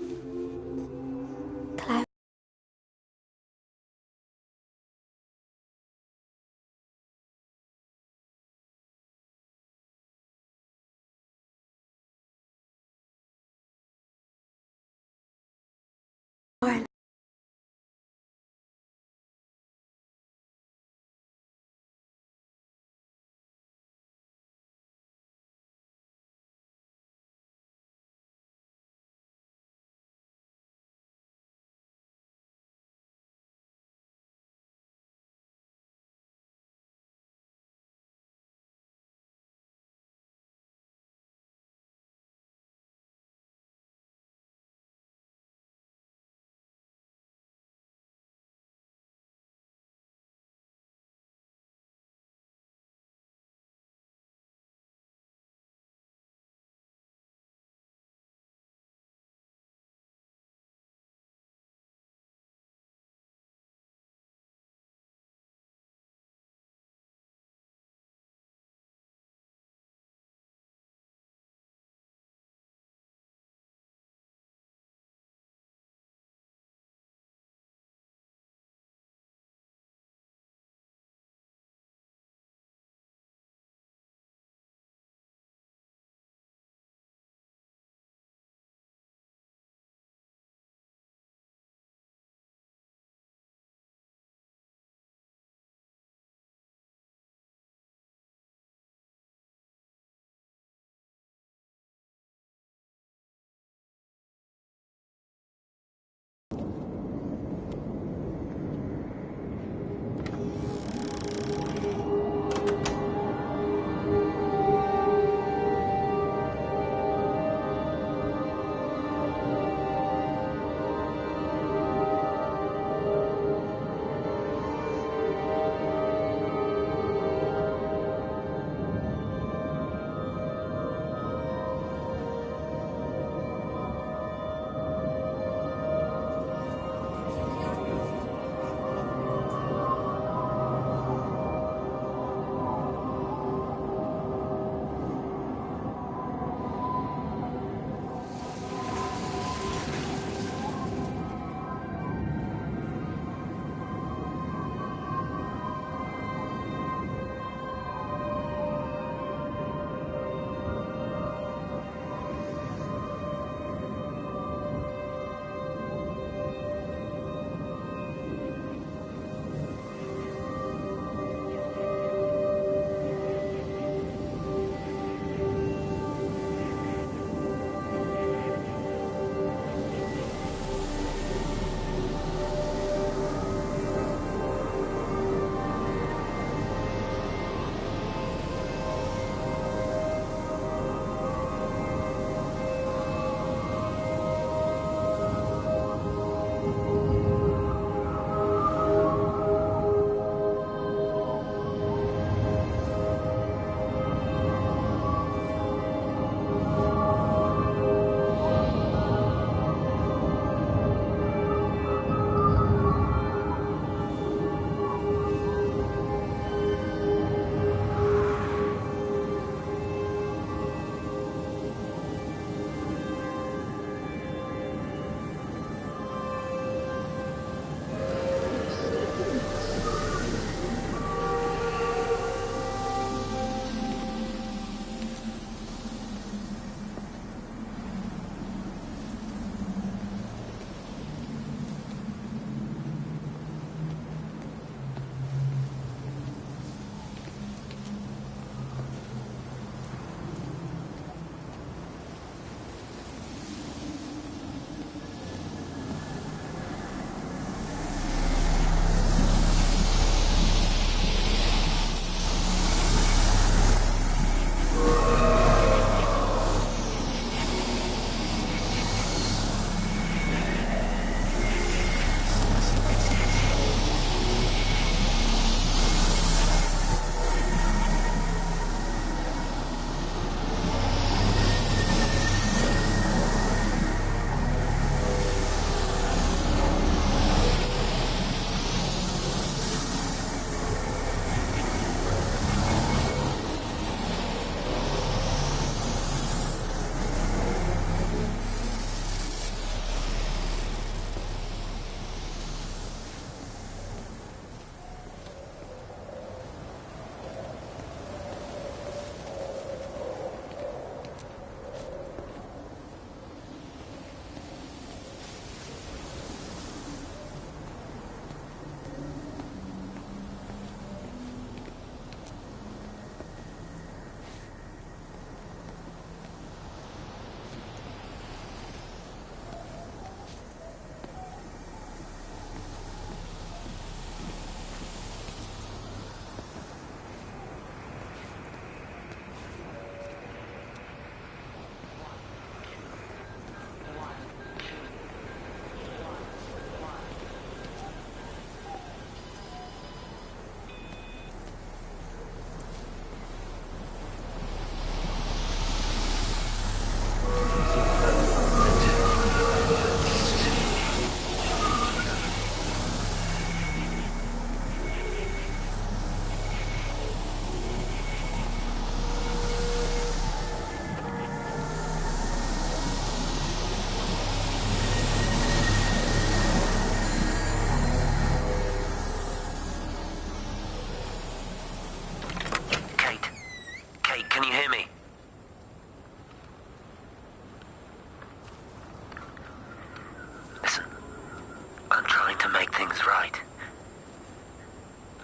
things right.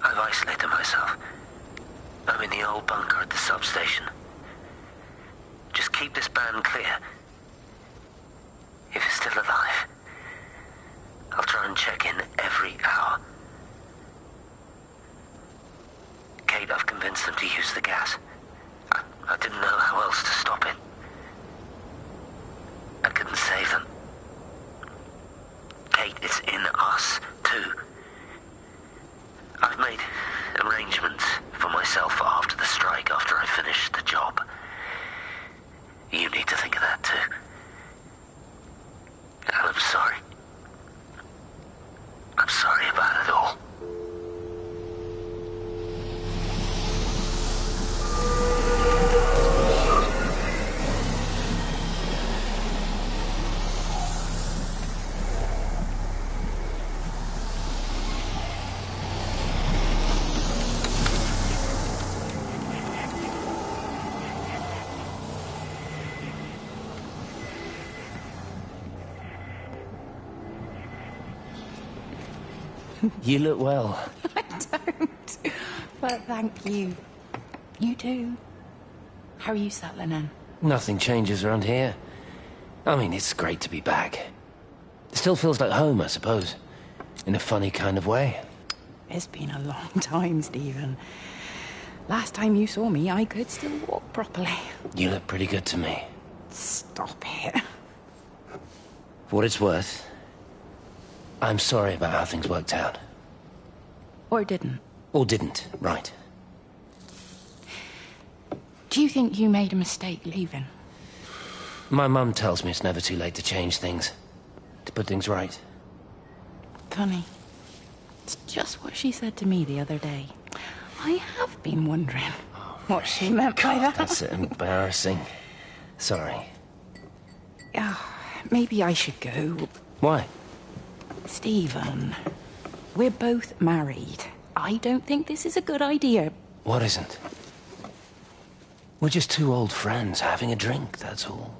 I've isolated myself. I'm in the old bunker at the substation. Just keep this band clear. If it's still alive, I'll try and check in every hour. Kate, I've convinced them to use the gas. I didn't know how else to stop it. I couldn't save them. Kate, it's in us, too. I've made arrangements for myself after the strike, after I finish the job. You need to think of that, too. And I'm sorry. I'm sorry about it all. You look well. I don't. But thank you. You too. How are you settling in? Nothing changes around here. I mean, it's great to be back. It still feels like home, I suppose. In a funny kind of way. It's been a long time, Stephen. Last time you saw me, I could still walk properly. You look pretty good to me. Stop it. For what it's worth, I'm sorry about how things worked out. Or didn't. Or didn't, right. Do you think you made a mistake leaving? My mum tells me it's never too late to change things. To put things right. Funny. It's just what she said to me the other day. I have been wondering what she meant by that. That's embarrassing. Sorry. Maybe I should go. Why? Stephen, we're both married. I don't think this is a good idea. What isn't? We're just two old friends having a drink, that's all.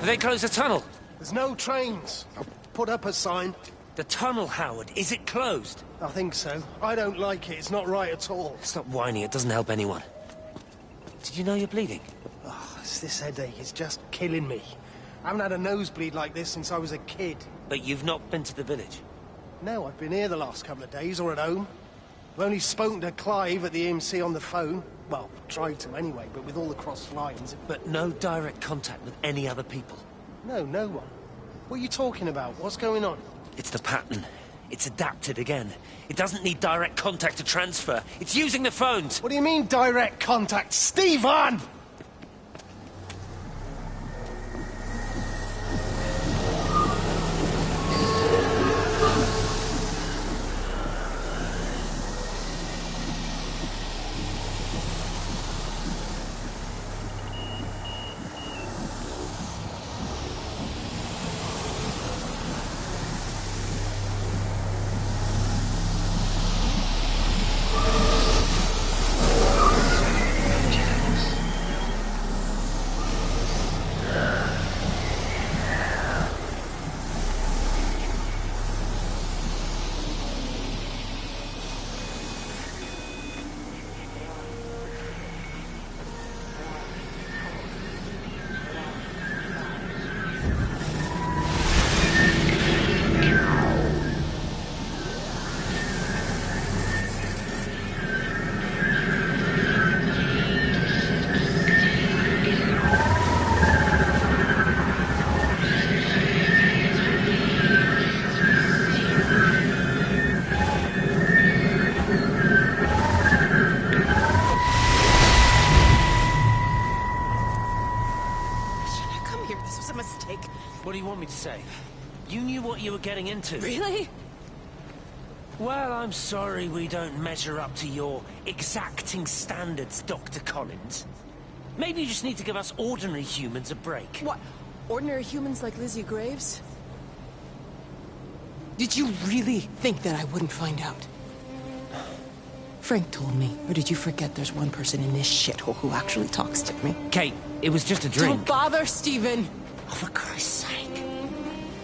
Have they closed the tunnel? There's no trains. I've put up a sign. The tunnel, Howard, is it closed? I think so. I don't like it. It's not right at all. Stop whining, it doesn't help anyone. Did you know you're bleeding? Oh, it's this headache. It's just killing me. I haven't had a nosebleed like this since I was a kid. But you've not been to the village? No, I've been here the last couple of days, or at home. I've only spoken to Clive at the EMC on the phone. Well, tried to anyway, but with all the crossed lines... But no direct contact with any other people? No, no one. What are you talking about? What's going on? It's the pattern. It's adapted again. It doesn't need direct contact to transfer. It's using the phones. What do you mean, direct contact? Stephen! What do you want me to say? You knew what you were getting into. Really? Well, I'm sorry we don't measure up to your exacting standards, Dr. Collins. Maybe you just need to give us ordinary humans a break. What? Ordinary humans like Lizzie Graves? Did you really think that I wouldn't find out? Frank told me. Or did you forget there's one person in this shithole who actually talks to me? Kate, it was just a drink. Don't bother, Stephen! Oh, for Christ's sake.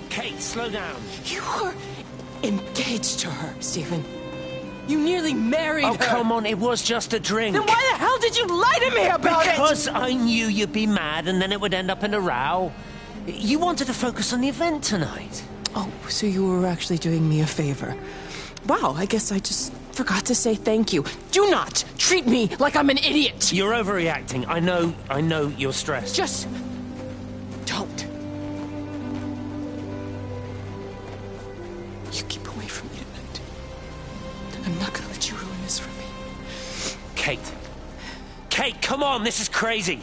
Kate, slow down. You were engaged to her, Stephen. You nearly married her. Oh, come on, it was just a drink. Then why the hell did you lie to me about it? Because I knew you'd be mad and then it would end up in a row. You wanted to focus on the event tonight. Oh, so you were actually doing me a favor. Wow, I guess I just forgot to say thank you. Do not treat me like I'm an idiot. You're overreacting. I know you're stressed. Just don't. You keep away from me tonight. I'm not gonna let you ruin this for me. Kate. Kate, come on, this is crazy.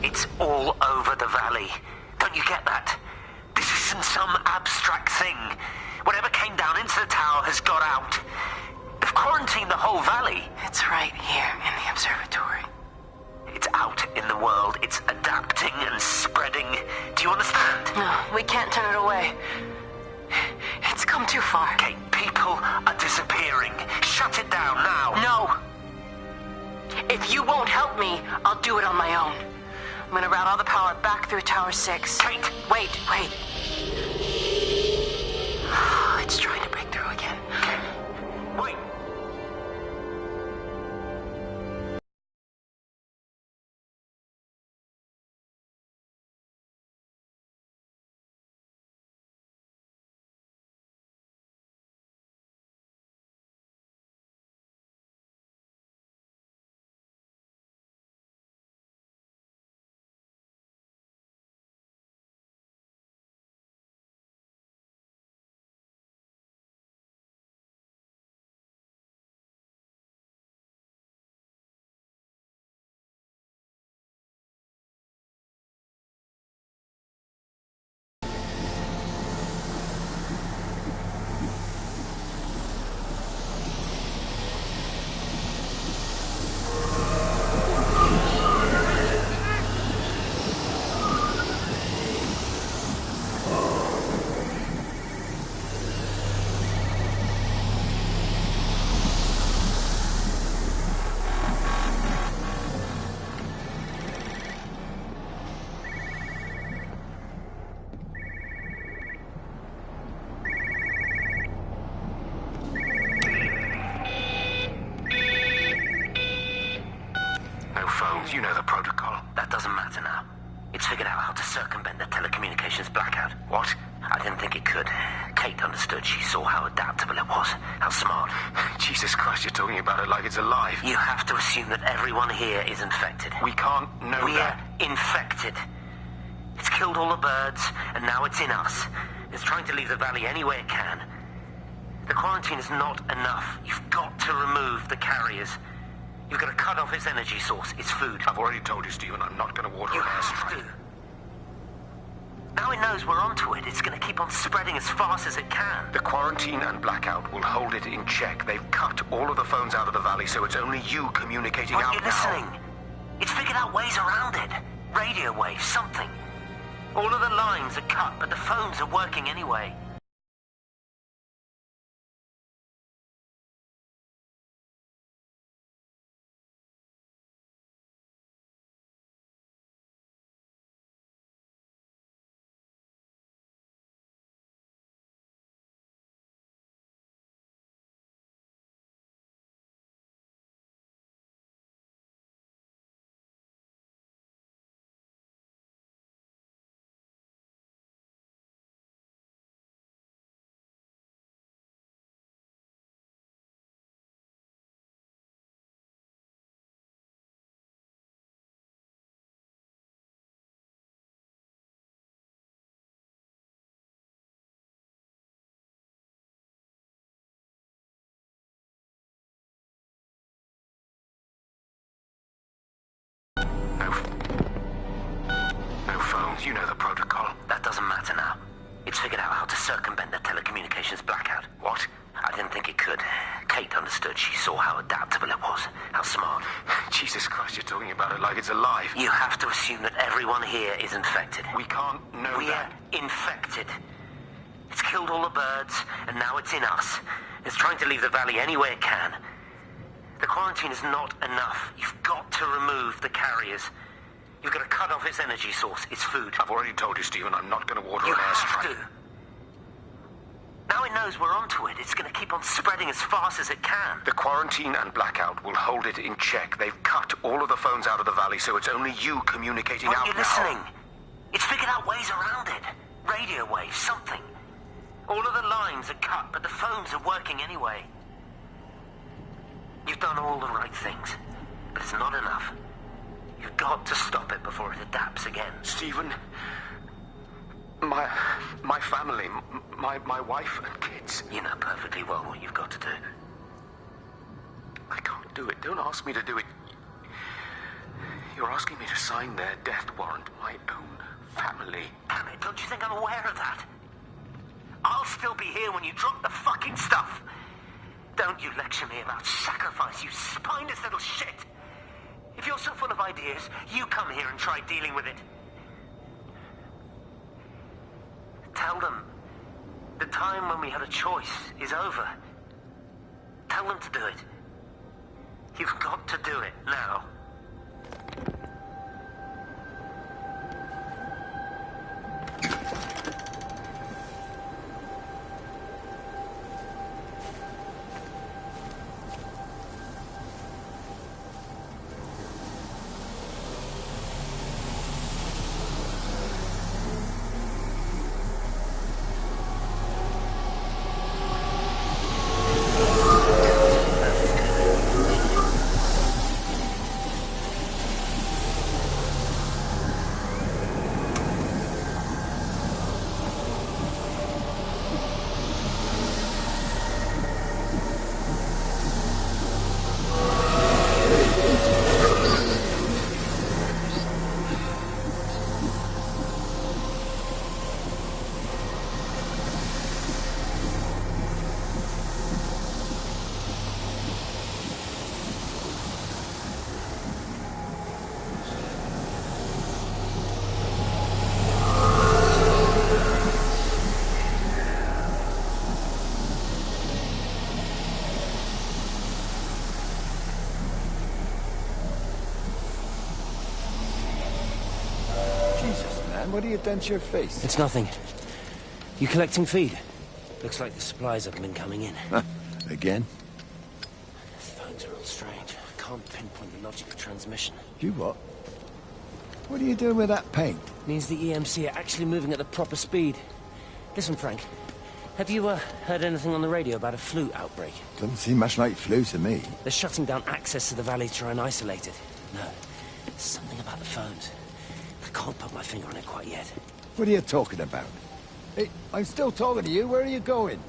It's all over the valley. Don't you get that? This isn't some abstract thing. Whatever came down into the tower has got out. They've quarantined the whole valley. It's right here in the observatory. It's out in the world. It's adapting and spreading. Do you understand? No, we can't turn it away. It's come too far. Okay, people are disappearing. Shut it down now. No. If you won't help me, I'll do it on my own. I'm gonna route all the power back through Tower 6. Kate! Wait. It's trying to break through again. Wait! It's figured out how to circumvent the telecommunications blackout. What? I didn't think it could. Kate understood. She saw how adaptable it was. How smart. Jesus Christ, you're talking about it like it's alive. You have to assume that everyone here is infected. We can't know that. We're infected. It's killed all the birds, and now it's in us. It's trying to leave the valley any way it can. The quarantine is not enough. You've got to remove the carriers. You've got to cut off its energy source, its food. I've already told you, Stephen, I'm not going to water an airstrike. You have to. Now it knows we're onto it. It's going to keep on spreading as fast as it can. The quarantine and blackout will hold it in check. They've cut all of the phones out of the valley, so it's only you communicating out now. Aren't you listening? It's figured out ways around it. Radio waves, something. All of the lines are cut, but the phones are working anyway. No phones, you know the protocol. That doesn't matter now. It's figured out how to circumvent the telecommunications blackout. What? I didn't think it could. Kate understood. She saw how adaptable it was. How smart. Jesus Christ, you're talking about it like it's alive. You have to assume that everyone here is infected. We can't know that. We're infected. It's killed all the birds, and now it's in us. It's trying to leave the valley any way it can. The quarantine is not enough. You've got to remove the carriers. You've got to cut off its energy source, its food. I've already told you, Stephen, I'm not going to water an airstrike. You have to. Now it knows we're onto it. It's going to keep on spreading as fast as it can. The quarantine and blackout will hold it in check. They've cut all of the phones out of the valley, so it's only you communicating out now. Aren't you listening? It's figured out ways around it. Radio waves, something. All of the lines are cut, but the phones are working anyway. You've done all the right things, but it's not enough. You've got to stop it before it adapts again. Stephen, my family, my wife and kids. You know perfectly well what you've got to do. I can't do it. Don't ask me to do it. You're asking me to sign their death warrant, my own family. Damn it, don't you think I'm aware of that? I'll still be here when you drop the fucking stuff. Don't you lecture me about sacrifice, you spineless little shit. If you're so full of ideas, you come here and try dealing with it. Tell them the time when we had a choice is over. Tell them to do it. You've got to do it now. What have you done to your face? It's nothing. You collecting feed? Looks like the supplies haven't been coming in. Huh? Again? The phones are all strange. I can't pinpoint the logic of transmission. You what? What are you doing with that paint? Means the EMC are actually moving at the proper speed. Listen, Frank, have you heard anything on the radio about a flu outbreak? Doesn't seem much like flu to me. They're shutting down access to the valley to try and isolate it. No, something about the phones. I can't put my finger on it quite yet. What are you talking about? Hey, I'm still talking to you. Where are you going?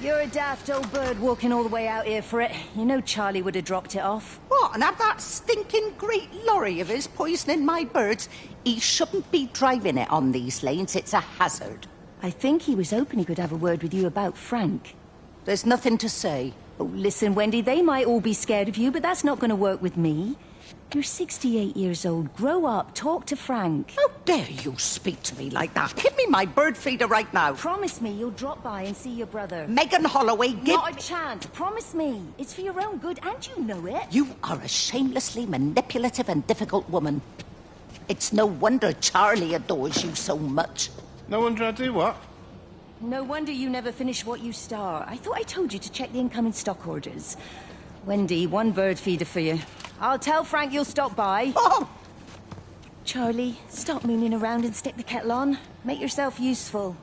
You're a daft old bird walking all the way out here for it. You know Charlie would have dropped it off. What, and have that stinking great lorry of his poisoning my birds? He shouldn't be driving it on these lanes. It's a hazard. I think he was hoping he could have a word with you about Frank. There's nothing to say. Oh, listen, Wendy, they might all be scared of you, but that's not going to work with me. You're 68 years old. Grow up. Talk to Frank. How dare you speak to me like that? Give me my bird feeder right now. Promise me you'll drop by and see your brother. Megan Holloway, give... Not a chance. Promise me. It's for your own good, and you know it. You are a shamelessly manipulative and difficult woman. It's no wonder Charlie adores you so much. No wonder I do what? No wonder you never finish what you start. I thought I told you to check the incoming stock orders. Wendy, one bird feeder for you. I'll tell Frank you'll stop by. Oh! Charlie, stop mooning around and stick the kettle on. Make yourself useful.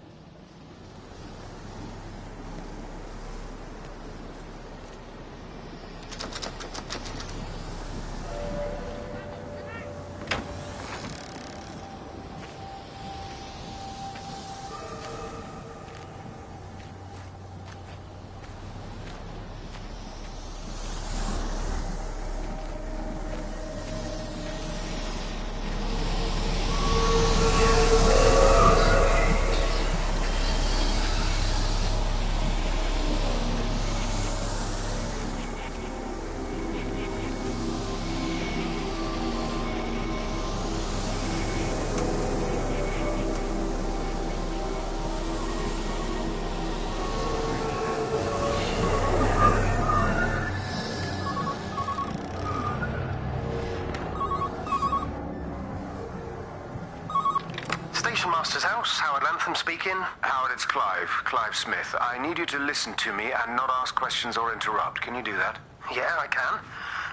Master's house, Howard Lantham speaking. Howard, it's Clive. Clive Smith. I need you to listen to me and not ask questions or interrupt. Can you do that? Yeah, I can.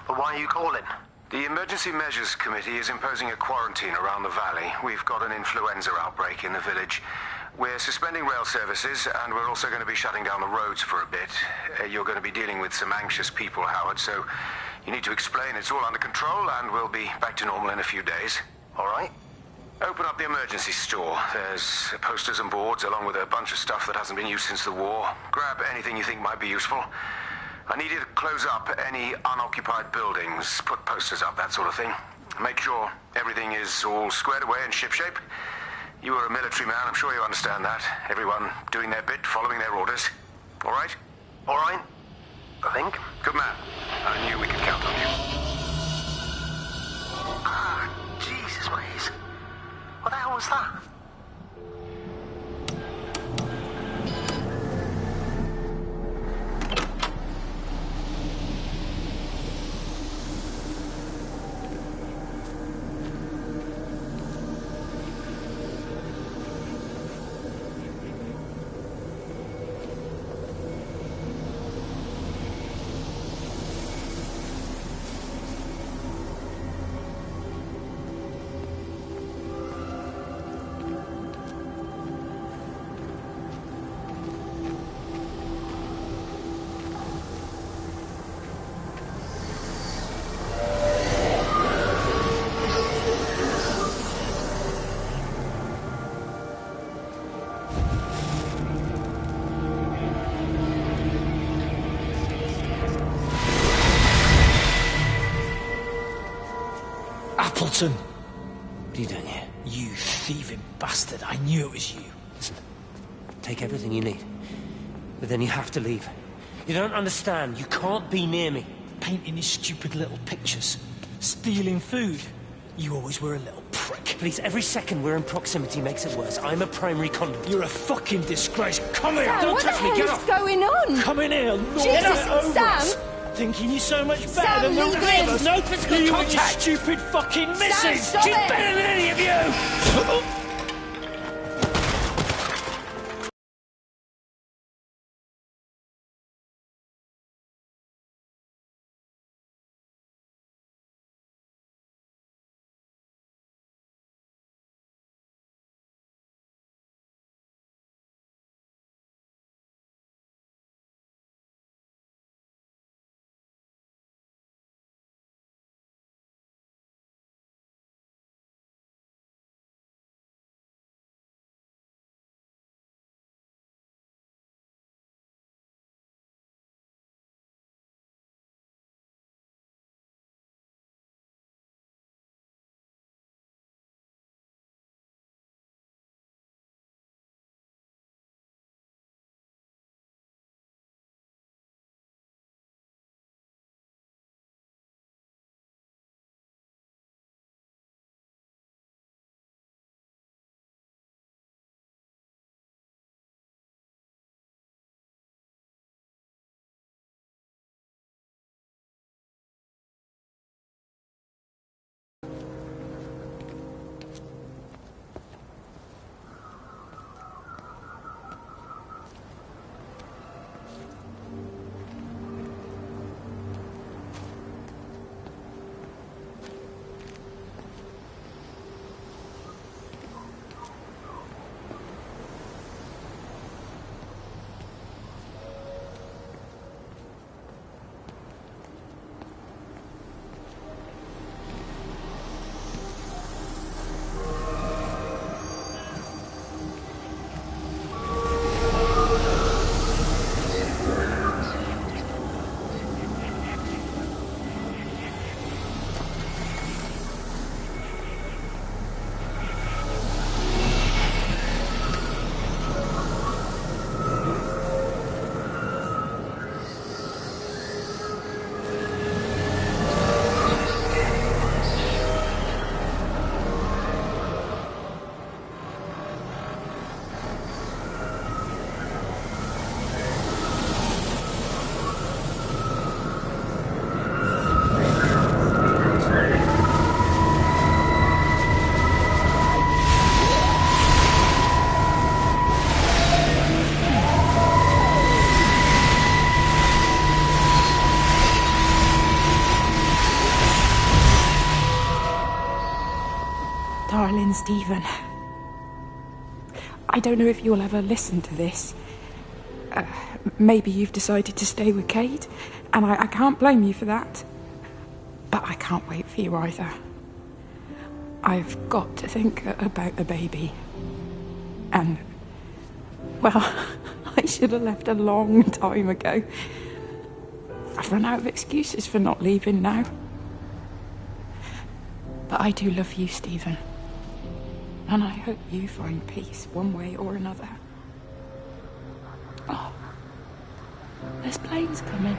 But why are you calling? The Emergency Measures Committee is imposing a quarantine around the valley. We've got an influenza outbreak in the village. We're suspending rail services, and we're also going to be shutting down the roads for a bit. You're going to be dealing with some anxious people, Howard, so you need to explain it's all under control, and we'll be back to normal in a few days. All right. Open up the emergency store. There's posters and boards, along with a bunch of stuff that hasn't been used since the war. Grab anything you think might be useful. I need you to close up any unoccupied buildings, put posters up, that sort of thing. Make sure everything is all squared away and shipshape. You are a military man, I'm sure you understand that. Everyone doing their bit, following their orders. All right? All right, I think. Good man. I knew we could count on you. Ah, Jesus, Maze. What the hell was that? Appleton! What are you doing here? You thieving bastard. I knew it was you. Listen, take everything you need. But then you have to leave. You don't understand. You can't be near me. Painting these stupid little pictures. Stealing food. You always were a little prick. Please, every second we're in proximity makes it worse. I'm a primary conduit. You're a fucking disgrace. Come here! Sam, Don't what touch the me, hell get is off! going on? Come in here, Lord. Jesus, Get over Sam! us. Thinking you're so much better Sam, than the leave rest him. of us. No physical you contact. and your stupid fucking missus! stop She's it. better than any of you! Darling Stephen, I don't know if you'll ever listen to this. Maybe you've decided to stay with Kate, and I can't blame you for that. But I can't wait for you either. I've got to think about the baby. And, well, I should have left a long time ago. I've run out of excuses for not leaving now. But I do love you, Stephen. And I hope you find peace one way or another. Oh, there's planes coming.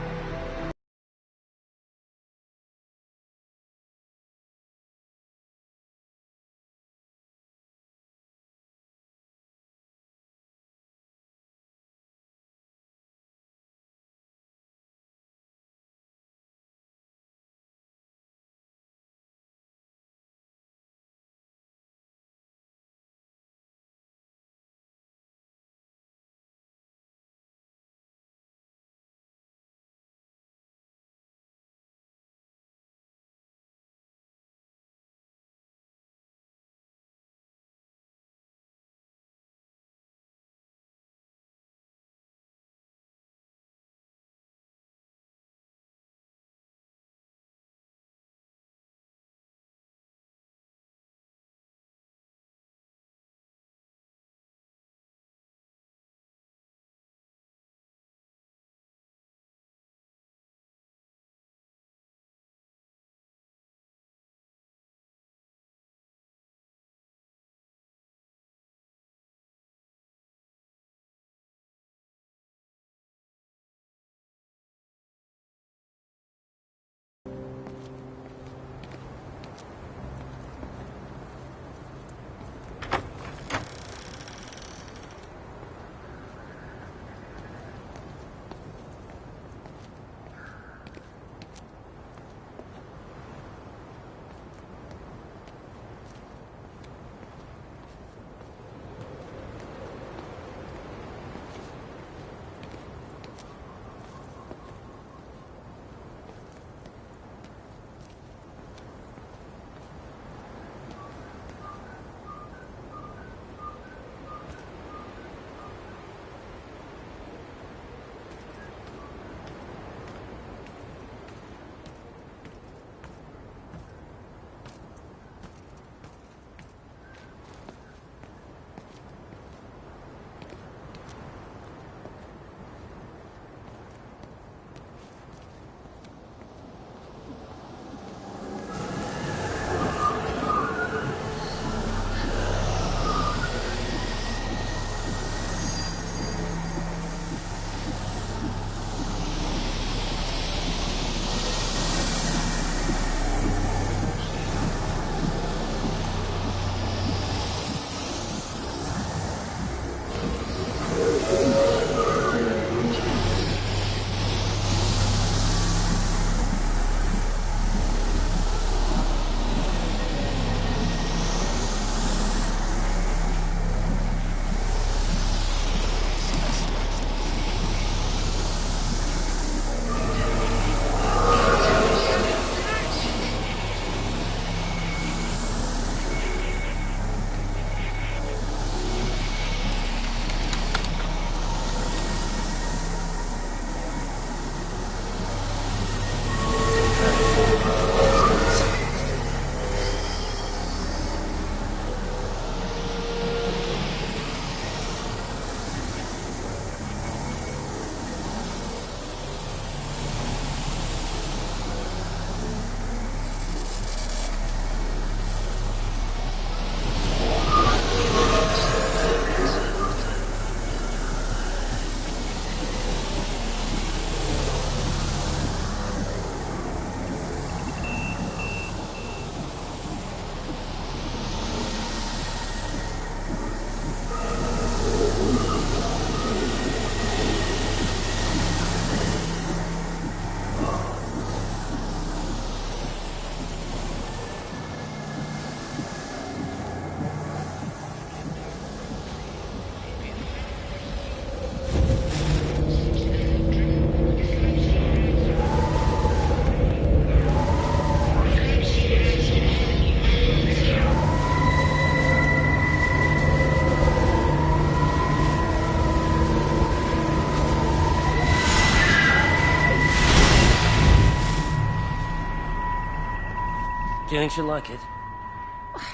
Do you think she'll like it?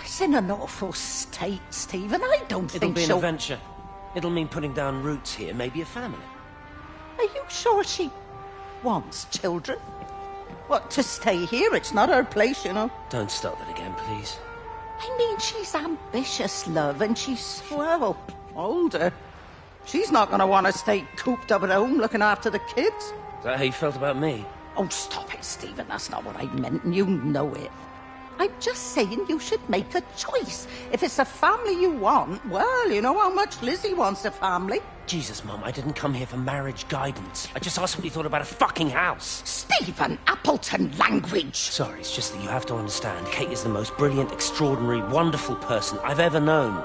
It's in an awful state, Stephen. I don't It'll think be an she'll... adventure. It'll mean putting down roots here, maybe a family. Are you sure she wants children? What, to stay here? It's not her place, you know. Don't start that again, please. I mean, she's ambitious, love, and she's, well, older. She's not going to want to stay cooped up at home looking after the kids. Is that how you felt about me? Oh, stop it, Stephen. That's not what I meant, and you know it. I'm just saying you should make a choice. If it's a family you want, well, you know how much Lizzie wants a family. Jesus, Mum, I didn't come here for marriage guidance. I just asked what you thought about a fucking house. Stephen Appleton language! Sorry, it's just that you have to understand. Kate is the most brilliant, extraordinary, wonderful person I've ever known.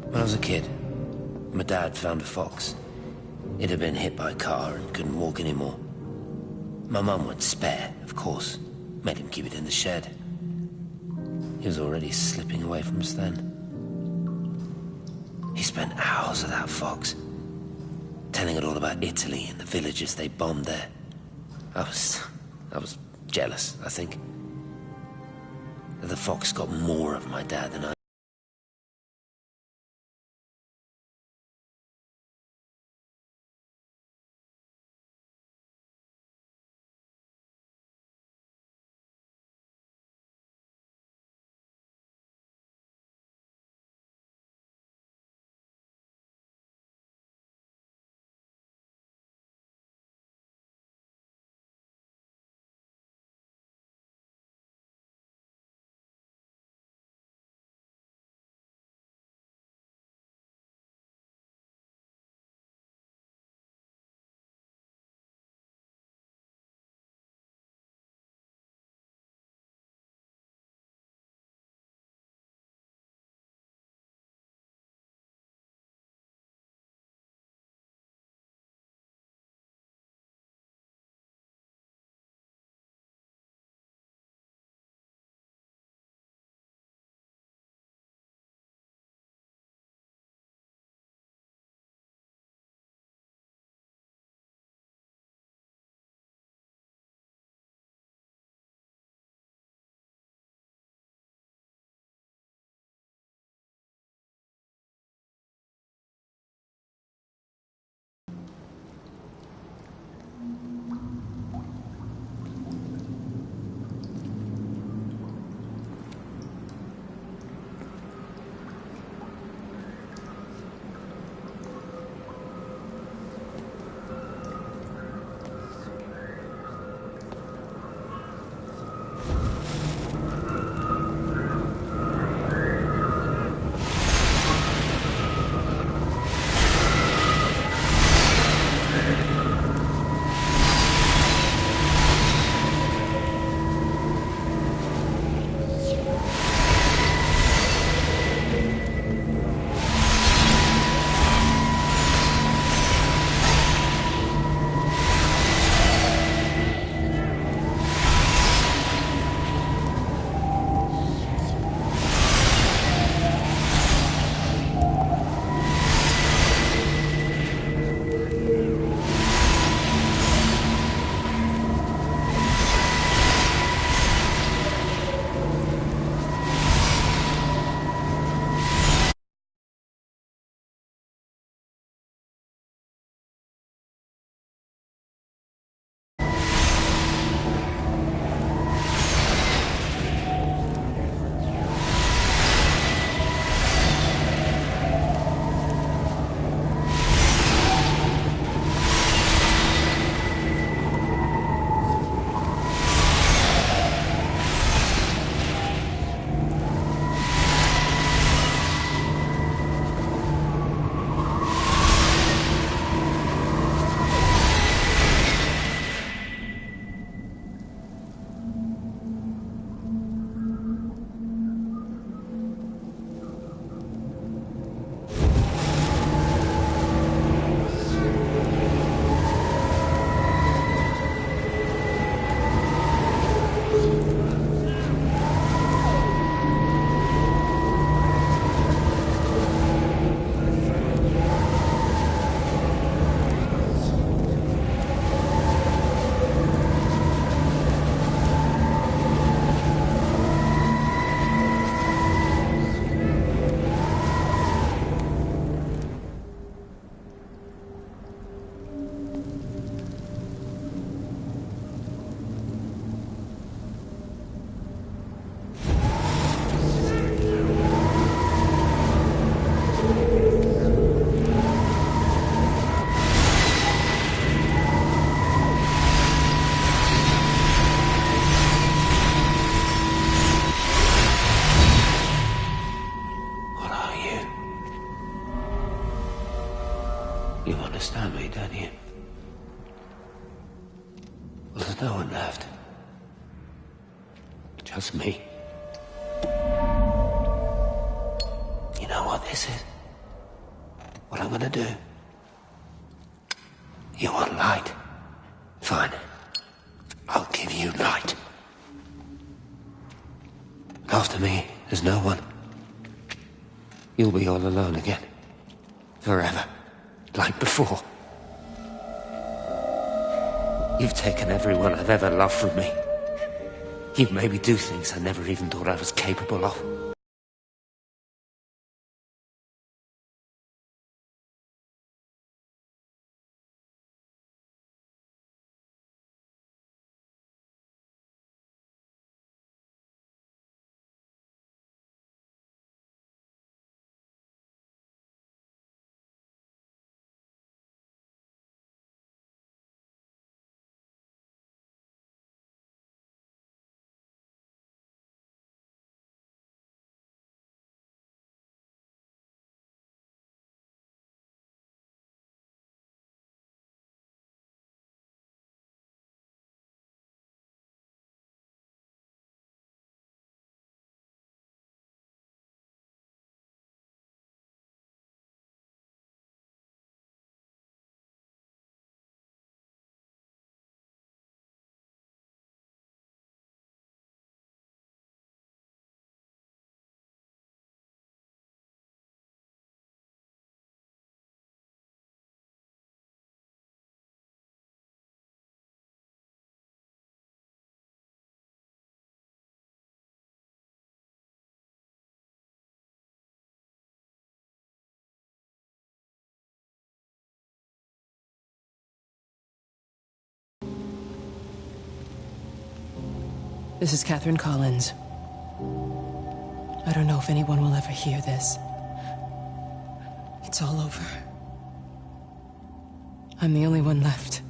When I was a kid, my dad found a fox. It had been hit by a car and couldn't walk anymore. My mum went spare, of course. Made him keep it in the shed. He was already slipping away from us then. He spent hours with that fox, telling it all about Italy and the villages they bombed there. I was jealous, I think. The fox got more of my dad than I. You understand me, don't you? Well, there's no one left. Just me. You know what this is? I'm gonna do? You want light? Fine. I'll give you light. After me, there's no one. You'll be all alone again. Forever. Like before. You've taken everyone I've ever loved from me. You've made me do things I never even thought I was capable of. This is Catherine Collins. I don't know if anyone will ever hear this. It's all over. I'm the only one left.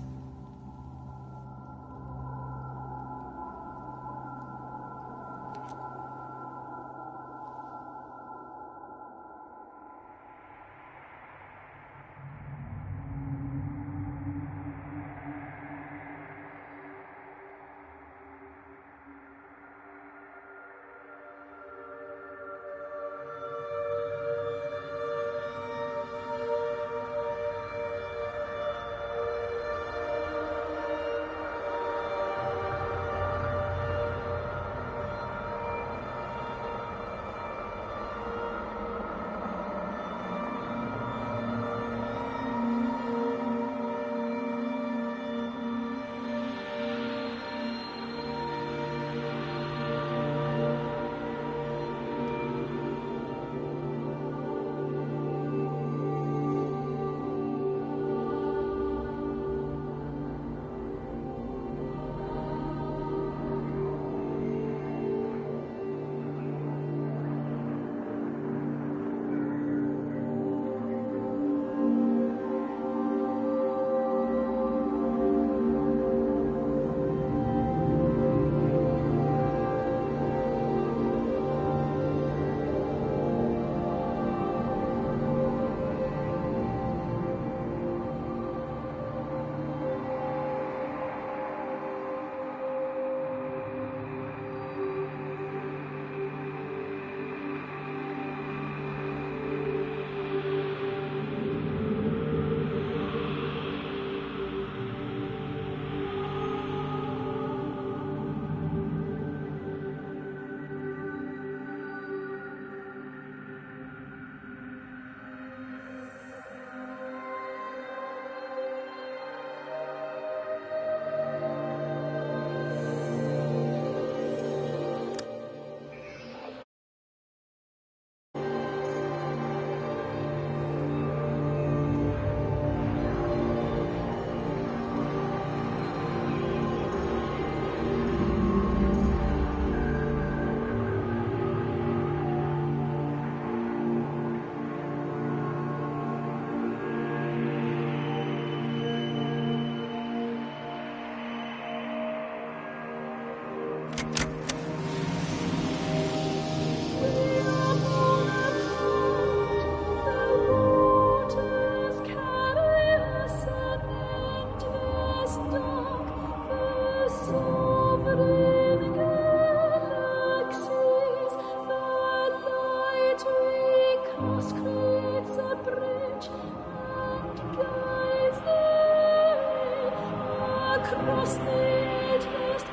across the ageless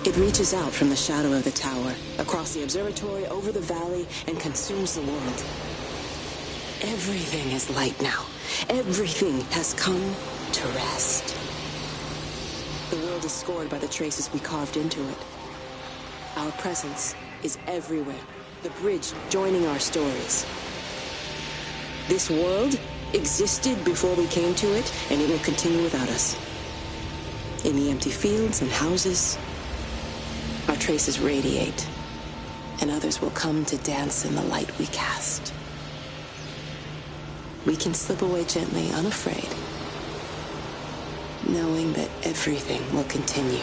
It reaches out from the shadow of the tower, across the observatory, over the valley, and consumes the world. Everything is light now. Everything has come to rest. The world is scored by the traces we carved into it. Our presence is everywhere, the bridge joining our stories. This world existed before we came to it, and it will continue without us. In the empty fields and houses, our traces radiate, and others will come to dance in the light we cast. We can slip away gently, unafraid, knowing that everything will continue.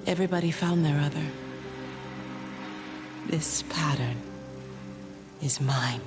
Everybody found their other. This pattern is mine.